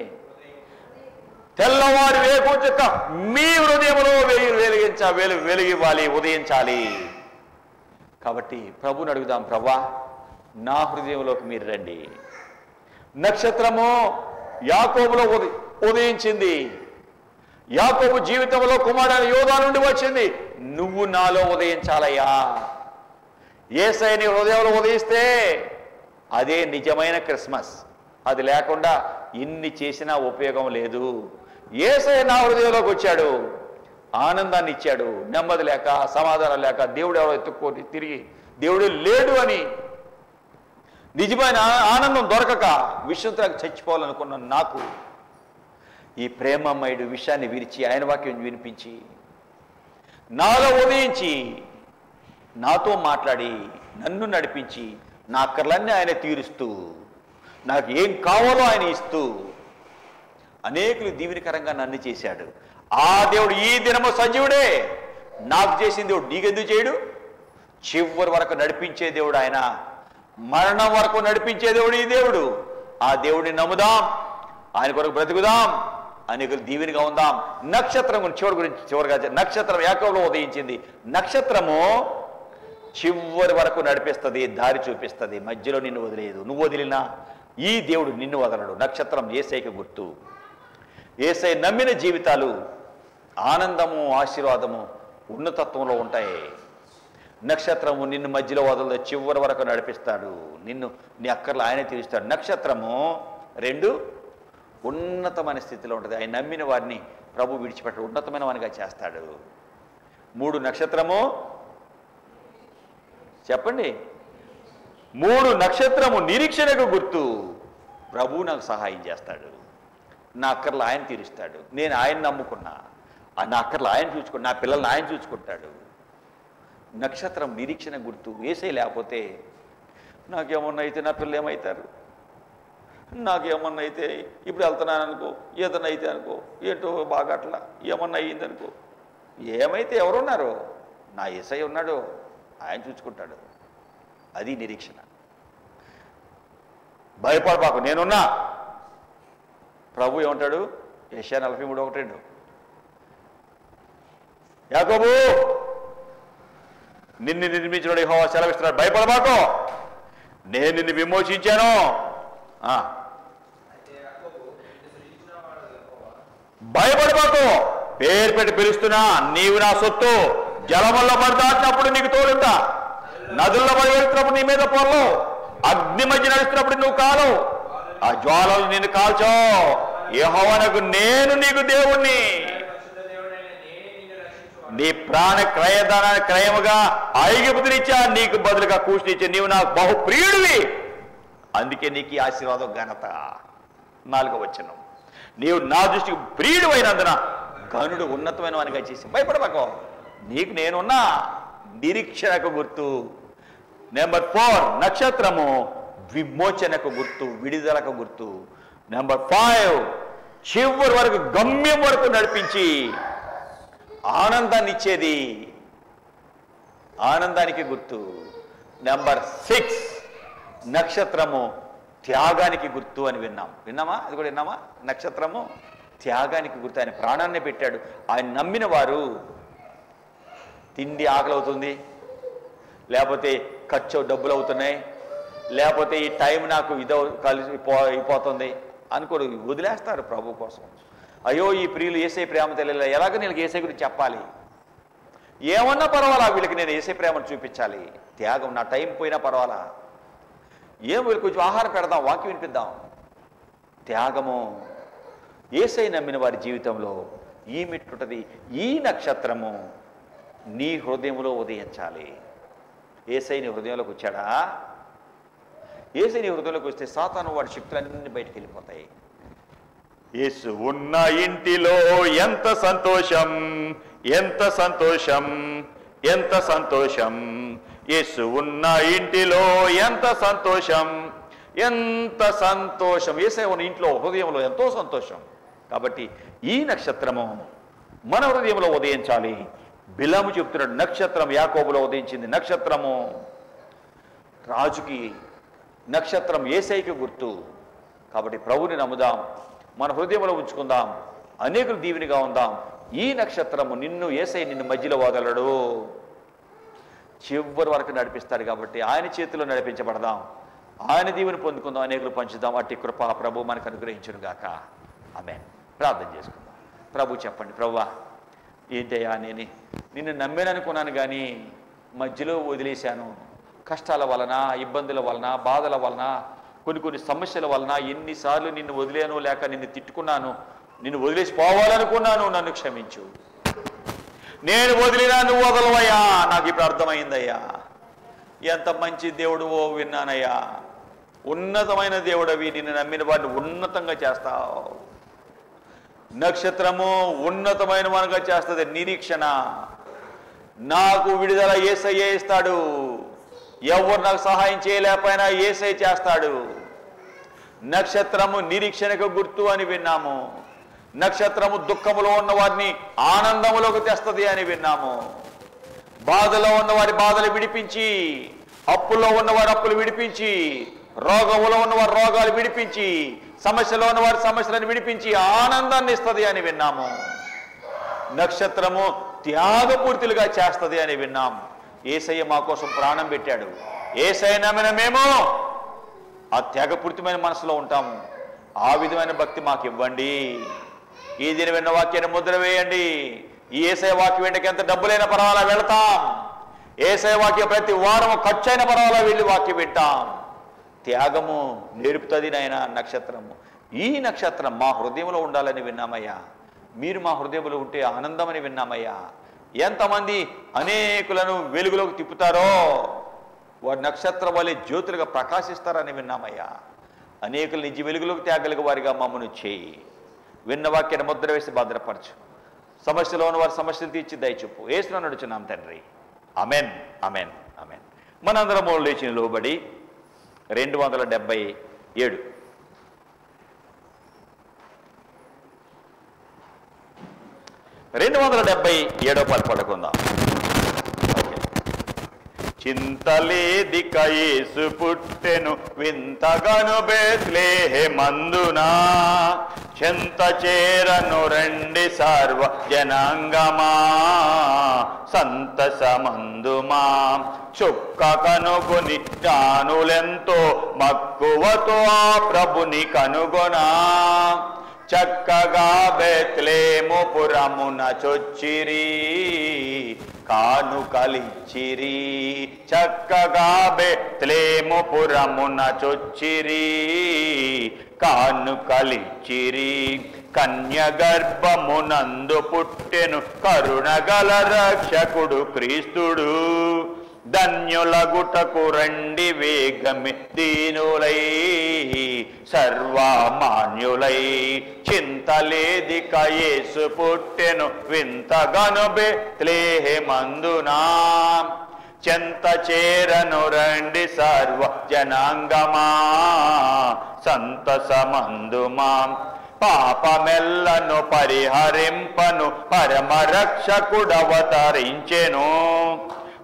తెల్లవారు వేకు చుక్క మీ హృదయంలో వెలుగివ్వాలి, ఉదయించాలి. కాబట్టి ప్రభుని అడుగుదాం, ప్రభా నా హృదయంలోకి మీరు రండి. నక్షత్రము యాకోబులో ఉదయించింది. యాకోబు జీవితంలో కుమారుడైన యోధా నుండి వచ్చింది. నువ్వు నాలో ఉదయించాలయ్యా. యేసయ్య నీ హృదయంలో ఉదయిస్తే అదే నిజమైన క్రిస్మస్. అది లేకుండా ఇన్ని చేసినా ఉపయోగం లేదు. యేసయ్య నా హృదయంలోకి వచ్చాడు, ఆనందాన్ని ఇచ్చాడు. నెమ్మది లేక, సమాధానం లేక, దేవుడు ఎవరో ఎత్తుక్కొని తిరిగి దేవుడు లేడు అని నిజమైన ఆనందం దొరకక విశ్వంతకు చచ్చిపోవాలనుకున్న నాకు ఈ ప్రేమమయుడు విషయాన్ని విరిచి ఆయన వాక్యం వినిపించి నాలో ఉదయించి నాతో మాట్లాడి నన్ను నడిపించి నా అక్కర్లన్నీ ఆయన తీరుస్తూ నాకు ఏం కావాలో ఆయన ఇస్తూ అనేకులు దీవెనకరంగా నన్ను చేశాడు. ఆ దేవుడు ఈ దినము సజీవుడే. నాకు చేసిన దేవుడు నీకెందుకు చేయడు? చివరి వరకు నడిపించే దేవుడు ఆయన. మరణం వరకు నడిపించే దేవుడు ఈ దేవుడు. ఆ దేవుడిని నమ్ముదాం, ఆయన కొరకు బ్రతుకుదాం, అనేకులు దీవెనగా ఉందాం. నక్షత్రం చివరిగా నక్షత్రం యాకోబులో ఉదయించింది. నక్షత్రము చివరి వరకు నడిపిస్తుంది, దారి చూపిస్తుంది, మధ్యలో నిన్ను వదిలేదు. నువ్వు వదిలినా ఈ దేవుడు నిన్ను వదలడు. నక్షత్రం యేసయ్యకి గుర్తు. యేసయ్య నమ్మిన జీవితాలు ఆనందము, ఆశీర్వాదము, ఉన్నతత్వంలో ఉంటాయి. నక్షత్రము నిన్ను మధ్యలో వదలదు, చివరి వరకు నడిపిస్తాడు. నిన్ను నీ అక్కర్లు ఆయనే తీరుస్తాడు. నక్షత్రము 2 ఉన్నతమైన స్థితిలో ఉంటుంది. ఆయన నమ్మిన వారిని ప్రభు విడిచిపెట్టాడు, ఉన్నతమైన వానిగా చేస్తాడు. 3 నక్షత్రము చెప్పండి. 3 నక్షత్రము నిరీక్షణకు గుర్తు. ప్రభు నాకు సహాయం చేస్తాడు, నా అక్కర్లు ఆయన తీరుస్తాడు. నేను ఆయన నమ్ముకున్నా, నా అక్కర్లు ఆయన చూసుకుంటా, నా పిల్లల్ని ఆయన చూసుకుంటాడు. నక్షత్రం నిరీక్షణ గుర్తు. యేసయ్య లేకపోతే నాకేమన్నా అయితే నా పిల్లలు ఏమవుతారు, నాకేమన్నా అయితే ఇప్పుడు వెళ్తున్నాను అనుకో, ఏదన్నా అయితే అనుకో, ఏంటో బాగా అట్లా ఏమన్నా అయ్యిందనుకో, ఏమైతే ఎవరున్నారు? నా యేసయ్య ఉన్నాడు, ఆయన చూసుకుంటాడు. అది నిరీక్షణ. భయపడబాకు, నేనున్నా. ప్రభు ఏమంటాడు? యెషయా 43:1-2, యాకోబు నిన్ను నిర్మించిన యెహోవా సెలవిస్తున్నాడు, భయపడబాకు, నేను నిన్ను విమోచించాను. భయపడబాకు, పేరు పెట్టి పిలుస్తున్నా, నీవు నా సొత్తు. జలముల్లో పడతాచినప్పుడు నీకు తోడుంటా, నదుల్లో పడి వెళ్తున్నప్పుడు నీ మీద పొరలు, అగ్ని మధ్య నడుస్తున్నప్పుడు నువ్వు కాలు, ఆ జ్వాలలు నిన్ను కాల్చో. యెహోవానకు నేను నీకు దేవుణ్ణి, నీ ప్రాణ క్రయధనాన్ని క్రయముగా ఐగుప్తునిచ్చా, నీకు బదులుగా కూష్నిచ్చా, నీవు నాకు బహు ప్రియుడివి, అందుకే నీకు ఈ ఆశీర్వాదం ఘనత. 4వ వచనం, నీవు నా దృష్టికి ప్రియుడు అయినందున గనుడు ఉన్నతమైన వానిగా చేసి. భయపడబాకు, నీకు నేనున్నా. నిరీక్షణకు గుర్తు. నెంబర్ 4 నక్షత్రము విమోచనకు గుర్తు, విడుదలకు గుర్తు. నెంబర్ 5 చివరి వరకు, గమ్యం వరకు నడిపించి ఆనందాన్ని ఇచ్చేది, ఆనందానికి గుర్తు. నెంబర్ 6 నక్షత్రము త్యాగానికి గుర్తు అని విన్నామా? అది కూడా విన్నామా? నక్షత్రము త్యాగానికి గుర్తు. ఆయన ప్రాణాన్ని పెట్టాడు. ఆయన నమ్మిన వారు తిండి ఆకలి అవుతుంది, లేకపోతే ఖర్చు డబ్బులు అవుతున్నాయి, లేకపోతే ఈ టైం నాకు ఇదో అయిపోతుంది అనుకోడు, వదిలేస్తారు ప్రభు కోసం. అయ్యో ఈ ప్రియులు యేసయ్య ప్రేమ తెలియలే, ఎలాగ నేను యేసయ్య గురించి చెప్పాలి, ఏమన్నా పర్వాలా, వీళ్ళకి నేను యేసయ్య ప్రేమను చూపించాలి. త్యాగం, నా టైం పోయినా పర్వాలా, ఏం వీళ్ళు కొంచెం ఆహారం పెడదాం, వాక్యం వినిపిద్దాం. త్యాగము యేసయ్య నమ్మిన వారి జీవితంలో ఈ మిట్టుంటది. ఈ నక్షత్రము నీ హృదయంలో ఉదయించాలి. యేసయ్య నీ హృదయంలోకి వచ్చాడా? యేసయ్య నీ హృదయంలోకి వస్తే సాతాను వాడి శక్తులన్నీ బయటికి వెళ్ళిపోతాయి. యేసు ఉన్న ఇంటిలో ఎంత సంతోషం, ఎంత సంతోషం, ఎంత సంతోషం. యేసు ఉన్న ఇంటిలో ఎంత సంతోషం, ఎంత సంతోషం. యేసయ్య ఉన్న ఇంట్లో హృదయంలో ఎంతో సంతోషం. కాబట్టి ఈ నక్షత్రము మన హృదయంలో ఉదయించాలి. బిలాము చెప్తున్నాడు, నక్షత్రం యాకోబులో ఉదయించింది. నక్షత్రము రాజుకి, నక్షత్రం యేసయ్యకి గుర్తు. కాబట్టి ప్రభుని నమ్ముదాం, మన హృదయంలో ఉంచుకుందాం, అనేకులు దీవెనిగా ఉందాం. ఈ నక్షత్రము నిన్ను, యేసయ్య నిన్ను మధ్యలో వదలడు, చివరి వరకు నడిపిస్తాడు. కాబట్టి ఆయన చేతిలో నడిపించబడదాం, ఆయన దీవెని పొందుకుందాం, అనేకులు పంచుదాం. అట్టి కృప ప్రభు మనకు అనుగ్రహించును గాక. ఆమేన్. ప్రార్థన చేసుకుందాం. ప్రభు చెప్పండి, ప్రభువా ఏంటయ్యా, నేను నిన్ను నమ్మాననుకున్నాను కానీ మధ్యలో వదిలేశాను. కష్టాల వలన, ఇబ్బందుల వలన, బాధల వలన, కొన్ని సమస్యల వలన ఎన్నిసార్లు నిన్ను వదిలేను, లేక నిన్ను తిట్టుకున్నాను, నిన్ను వదిలేసి పోవాలనుకున్నాను. నన్ను క్షమించు. నేను వదిలినా నువ్వు వదలవయ్యా. నాకు ఇప్పుడు అర్థమైందయ్యా, ఎంత మంచి దేవుడువో విన్నానయ్యా. ఉన్నతమైన దేవుడవి, నిన్ను నమ్మిన వాడిని ఉన్నతంగా చేస్తావు. నక్షత్రము ఉన్నతమైన వానిగా చేస్తుంది. నిరీక్షణ, నాకు విడుదల యేసయ్య ఇస్తాడు. ఎవరు నాకు సహాయం చేయలేకపోయినా యేసయ్య చేస్తాడు. నక్షత్రము నిరీక్షణకు గుర్తు అని విన్నాము. నక్షత్రము దుఃఖములో ఉన్న వారిని ఆనందములోకి తెస్తుంది అని విన్నాము. బాధలో ఉన్నవారి బాధలు విడిపించి, అప్పుల్లో ఉన్నవారి అప్పులు విడిపించి, రోగములో ఉన్నవారి రోగాలు విడిపించి, సమస్యలో ఉన్నవారి సమస్యలను విడిపించి ఆనందాన్ని ఇస్తుంది అని విన్నాము. నక్షత్రము త్యాగపూర్తులుగా చేస్తుంది అని విన్నాం. యేసయ్య మా కోసం ప్రాణం పెట్టాడు. యేసయ్య నమ్మిన మేము ఆ త్యాగపూర్తిమైన మనసులో ఉంటాము. ఆ విధమైన భక్తి మాకు ఇవ్వండి. ఈ దిన విన్న వాక్యాన్ని ముద్ర వేయండి. ఈ యేసయ్య వాక్యం వెంటకి ఎంత డబ్బులైనా పర్వాలా వెళతాం. యేసయ్య వాక్యం ప్రతి వారం ఖర్చైన పర్వాలా వెళ్ళి వాక్యం వింటాం. త్యాగము నేర్పుతుంది నాయన నక్షత్రము. ఈ నక్షత్రం మా హృదయంలో ఉండాలని విన్నామయ్యా. మీరు మా హృదయంలో ఉంటే ఆనందమని విన్నామయ్యా. ఎంతమంది అనేకులను వెలుగులోకి తిప్పుతారో వారి నక్షత్రం వలె జ్యోతులుగా ప్రకాశిస్తారని విన్నామయ్యా. అనేకులు నిజ వెలుగులోకి తేగలిగే వారిగా మమ్మను చేయి. విన్న వాక్యాన్ని ముద్ర వేసి భద్రపరచు. సమస్యలో ఉన్న వారి సమస్యలు తీర్చి దయచూపు. యేసును నడుచున్నాం తండ్రి. Amen, amen, amen. మనందరం లేచి నిలవబడి 277 277 పాట పడుకుందాం. చింతలేదిక యేసు పుట్టెను వింతగను బేత్లెహేమందునా, చెంత చేరను రండి సర్వ జనాంగమా, సంతసమందుమా. చుక్క కనుగొని జ్ఞానులెంతో మక్కువతో ఆ ప్రభుని కనుగొనా, చక్కగా బేత్లెహేము పురమున చొచ్చిరి కానుకలిచ్చిరి. చక్కగా బేత్లెహేము పురమున చొచ్చిరి కానుకలిచ్చిరి. కన్య గర్భమునందు పుట్టెను కరుణగల రక్షకుడు క్రీస్తుడు, ధన్యులగుటకు రండి వేగమి దీనులై సర్వమాన్యులై. చింతలేదిక యేసు పుట్టెను వింతగను బేత్లెహేమందునా, చెంత చేరను రండి సర్వ జనాంగమా, సంతసమందుమా. పాపమెల్లను పరిహరింపను పరమరక్షకుడవతరించెను,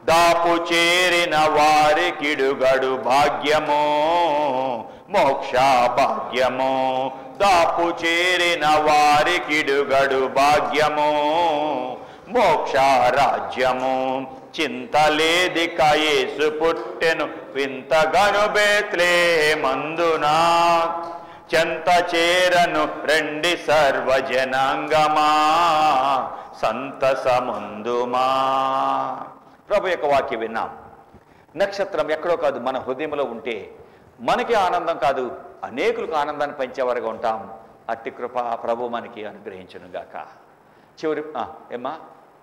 దాపు చేరిన వారికిడుగడు భాగ్యము మోక్ష భాగ్యము. దాపు చేరిన వారికిడుగడు భాగ్యము మోక్ష రాజ్యము. చింతలేదిక యేసు పుట్టెను వింతగను బేత్లెహేమందునా, చెంత చేరను రండి సర్వజనాంగమా, సంతసమందుమా. ప్రభు యొక్క వాక్యం విన్నాం. నక్షత్రం ఎక్కడో కాదు, మన హృదయంలో ఉంటే మనకి ఆనందం కాదు, అనేకులకు ఆనందాన్ని పంచేవారుగా ఉంటాం. అట్టి కృప ప్రభు మనకి అనుగ్రహించును గాక.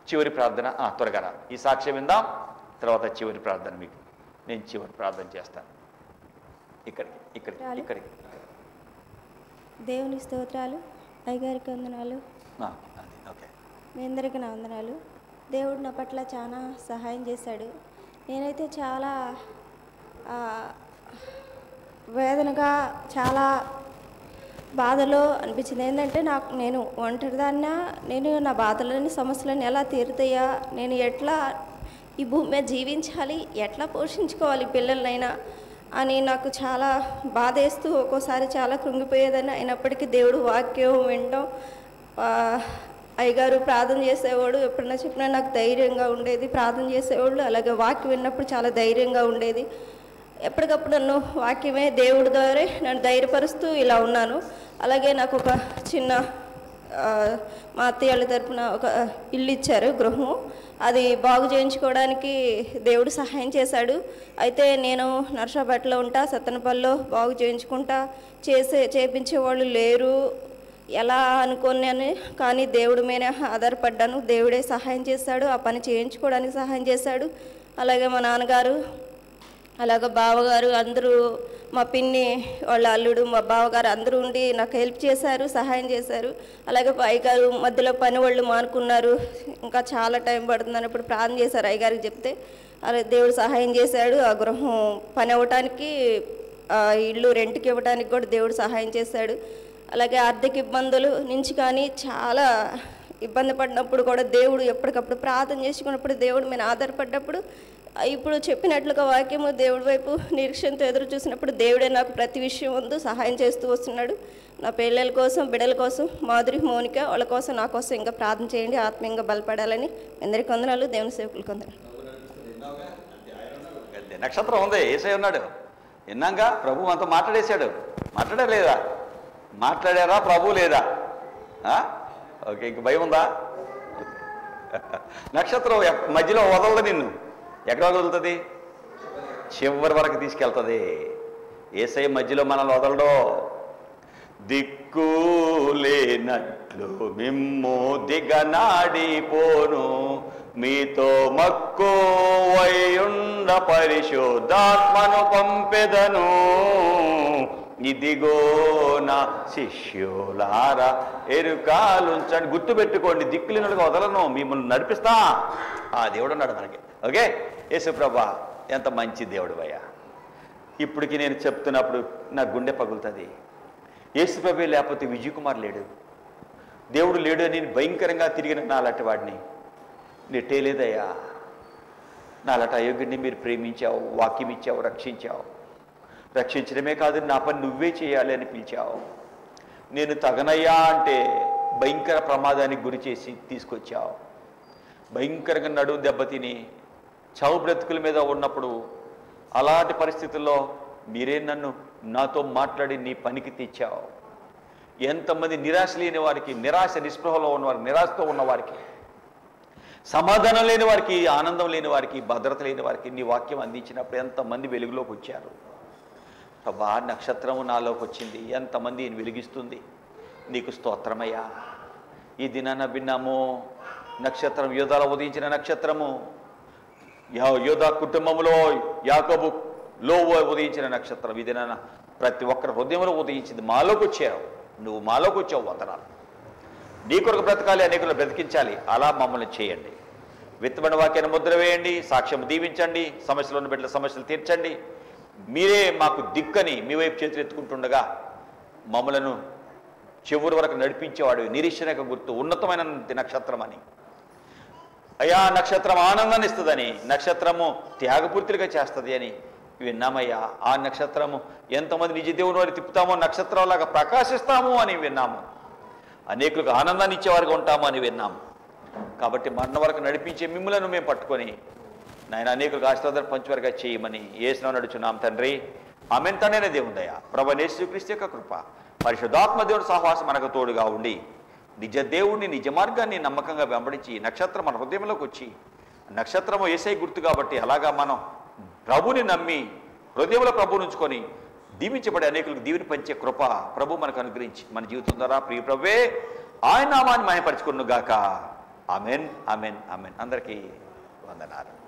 చివరి ప్రార్థన త్వరగా రా. ఈ సాక్ష్యం విందాం, తర్వాత చివరి ప్రార్థన. మీకు నేను చివరి ప్రార్థన చేస్తాను. ఇక్కడికి దేవుని స్తోత్రాలు. అయ్యగారికి వందనాలు. ఓకే, మీ అందరికీ నా వందనాలు. దేవుడు నా పట్ల చాలా సహాయం చేశాడు. నేనైతే చాలా వేదనగా, చాలా బాధలో అనిపించింది. ఏంటంటే నేను ఒంటరిదాన్న, నేను నా బాధలని సమస్యలను ఎలా తీరుతాయా, నేను ఎట్లా ఈ భూమి మీద జీవించాలి, ఎట్లా పోషించుకోవాలి పిల్లలనైనా అని నాకు చాలా బాధేస్తూ ఒక్కోసారి చాలా కృంగిపోయేదని. అయినప్పటికీ దేవుడు వాక్యం వినడం, అయ్యగారు ప్రార్థన చేసేవాడు, ఎప్పుడైనా చెప్పినా నాకు ధైర్యంగా ఉండేది. ప్రార్థన చేసేవాళ్ళు, అలాగే వాక్యం విన్నప్పుడు చాలా ధైర్యంగా ఉండేది. ఎప్పటికప్పుడు నన్ను వాక్యమే దేవుడి ద్వారా నన్ను ధైర్యపరుస్తూ ఇలా ఉన్నాను. అలాగే నాకు ఒక చిన్న మా అత్తయ్య తరపున ఒక ఇల్లు ఇచ్చారు, గృహం. అది బాగు చేయించుకోవడానికి దేవుడు సహాయం చేశాడు. అయితే నేను నర్సాపేటలో ఉంటా, సత్తెనపల్లిలో బాగు చేయించుకుంటా, చేపించేవాళ్ళు లేరు. ఎలా అనుకున్నాను, కానీ దేవుడి మీద ఆధారపడ్డాను. దేవుడే సహాయం చేశాడు, ఆ పని చేయించుకోవడానికి సహాయం చేశాడు. అలాగే మా నాన్నగారు, అలాగే బావగారు అందరూ, మా పిన్ని వాళ్ళ అల్లుడు, మా బావగారు అందరూ ఉండి నాకు హెల్ప్ చేశారు, సహాయం చేశారు. అలాగే అయ్యగారు మధ్యలో పని వాళ్ళు మానుకున్నారు, ఇంకా చాలా టైం పడుతుందని ఇప్పుడు ప్రార్థన చేశారు అయ్యగారికి చెప్తే. అలా దేవుడు సహాయం చేశాడు. ఆ గృహం పని అవ్వటానికి, ఇల్లు రెంట్కి ఇవ్వడానికి కూడా దేవుడు సహాయం చేశాడు. అలాగే ఆర్థిక ఇబ్బందుల నుంచి కానీ చాలా ఇబ్బంది పడినప్పుడు కూడా దేవుడు ఎప్పటికప్పుడు ప్రార్థన చేసుకున్నప్పుడు, దేవుడు మీద ఆధారపడ్డప్పుడు, ఇప్పుడు చెప్పినట్లుగా వాక్యము దేవుడి వైపు నిరీక్షణతో ఎదురు చూసినప్పుడు దేవుడే నాకు ప్రతి విషయం ముందు సహాయం చేస్తూ వస్తున్నాడు. నా పిల్లల కోసం, బిడ్డల కోసం, మాధురి, మౌనిక వాళ్ళ కోసం, నా కోసం ఇంకా ప్రార్థన చేయండి, ఆత్మీయంగా బలపడాలని. అందరికీ వందనాలు, దేవుని సేవకులకు వందనాలు. నక్షత్రం ఉంది, యేసయ్య ఉన్నాడు. విన్నాక. ప్రభు అంతా మాట్లాడేశాడు. మాట్లాడలేదా? మాట్లాడారా? ప్రభు లేదా? ఓకే, ఇంక భయం ఉందా? నక్షత్రం మధ్యలో వదలదు నిన్ను. ఎక్కడ వదులుతుంది? చివరి వరకు తీసుకెళ్తుంది. యేసయ్య మధ్యలో మనల్ని వదలడో. దిక్కులేనట్లు మిమ్ము దిగనాడిపోను, మీతో మక్కువయుండ పరిశుద్ధాత్మను పంపెదను, ఇదిగో నా శిష్యులారా ఎరుకాలుంచండి. గుర్తుపెట్టుకోండి, దిక్కులేనట్టుగా వదలను, మిమ్మల్ని నడిపిస్తా. ఆ దేవుడు అన్నాడు మనకి. ఓకే, యేసుప్రభా ఎంత మంచి దేవుడు అయ్యా. ఇప్పటికి నేను చెప్తున్నప్పుడు నా గుండె పగులుతుంది. యేసుప్రభే లేకపోతే విజయ్ కుమార్ లేడు, దేవుడు లేడు అని భయంకరంగా తిరిగిన నాలాంటి వాడిని నెట్టేలేదయ్యా. నాలాంటి అయోగ్యుడిని మీరు ప్రేమించావు, వాక్యం ఇచ్చావు, రక్షించావు. రక్షించడమే కాదు, నా పని నువ్వే చేయాలి అని పిలిచావు. నేను తగనయ్యా అంటే భయంకర ప్రమాదానికి గురి చేసి తీసుకొచ్చావు. భయంకరంగా నడుము దెబ్బతిని చావు బ్రతుకుల మీద ఉన్నప్పుడు అలాంటి పరిస్థితుల్లో మీరే నన్ను నాతో మాట్లాడి నీ పనికి తెచ్చావు. ఎంతమంది నిరాశ లేని వారికి, నిరాశ నిస్పృహలో ఉన్నవారికి, నిరాశతో ఉన్నవారికి, సమాధానం లేని వారికి, ఆనందం లేని వారికి, భద్రత లేని వారికి నీ వాక్యం అందించినప్పుడు ఎంతమంది వెలుగులోకి వచ్చారు. ప్రభా, నక్షత్రము నాలోకి వచ్చింది, ఎంతమంది వెలిగిస్తుంది. నీకు స్తోత్రమయ్యా. ఈ దినాన విన్నాము, నక్షత్రం యోధాలో ఉదయించిన నక్షత్రము, యోధా కుటుంబంలో యాకోబులో ఉదయించిన నక్షత్రం. ఈ దినాన ప్రతి ఒక్కరి హృదయంలో ఉదయించింది. మాలోకి వచ్చావు, నువ్వు మాలోకి వచ్చావు. వందనాలు. నీ కొరకు బ్రతకాలి, అనేకులు బ్రతికించాలి. అలా మమ్మల్ని చేయండి. విత్తబడిన వాక్యాన్ని ముద్ర వేయండి, సాక్ష్యం దీవించండి, సమస్యలు ఉన్న బిడ్డల సమస్యలు తీర్చండి. మీరే మాకు దిక్కని మీ వైపు చేతులు ఎత్తుకుంటుండగా మమ్మలను చివరి వరకు నడిపించేవాడు. నిరీక్షణకు గుర్తు ఉన్నతమైన నక్షత్రం అని. అయ్యా, నక్షత్రం ఆనందాన్ని ఇస్తుందని, నక్షత్రము త్యాగపూర్తిగా చేస్తుంది అని విన్నామయ్యా. ఆ నక్షత్రము ఎంతమంది నిజ దేవుని వారి తిప్పుతామో నక్షత్రంలాగా ప్రకాశిస్తాము అని విన్నాము. అనేకులకు ఆనందాన్ని ఇచ్చేవారుగా ఉంటాము అని విన్నాము. కాబట్టి మరణ వరకు నడిపించే మిమ్మలను మేము పట్టుకొని నాయన అనేకులకు ఆశీర్వాదాలు పంచువారుగా చేయమని యేసులో నడుచున్నాం తండ్రి. ఆమేన్. తండ్రైన దేవుడయ్యా, ప్రభువైన యేసుక్రీస్తు యొక్క కృప, పరిశుద్ధాత్మ దేవుడి సహవాసం మనకు తోడుగా ఉండి నిజ దేవుడిని, నిజ మార్గాన్ని నమ్మకంగా వెంబడించి నక్షత్రం మన హృదయంలోకి వచ్చి, నక్షత్రము యేసయ్య గుర్తు కాబట్టి అలాగా మనం ప్రభుని నమ్మి హృదయంలో ప్రభువుని ఉంచుకొని దీవించబడి అనేకులకు దీవిని పంచే కృప ప్రభు మనకు అనుగ్రహించి మన జీవితం ద్వారా ప్రియ ప్రభువే ఆయన నామాన్ని మహిమపరచుకొనుగాక. Amen, amen, amen. అందరికీ వందనాలు.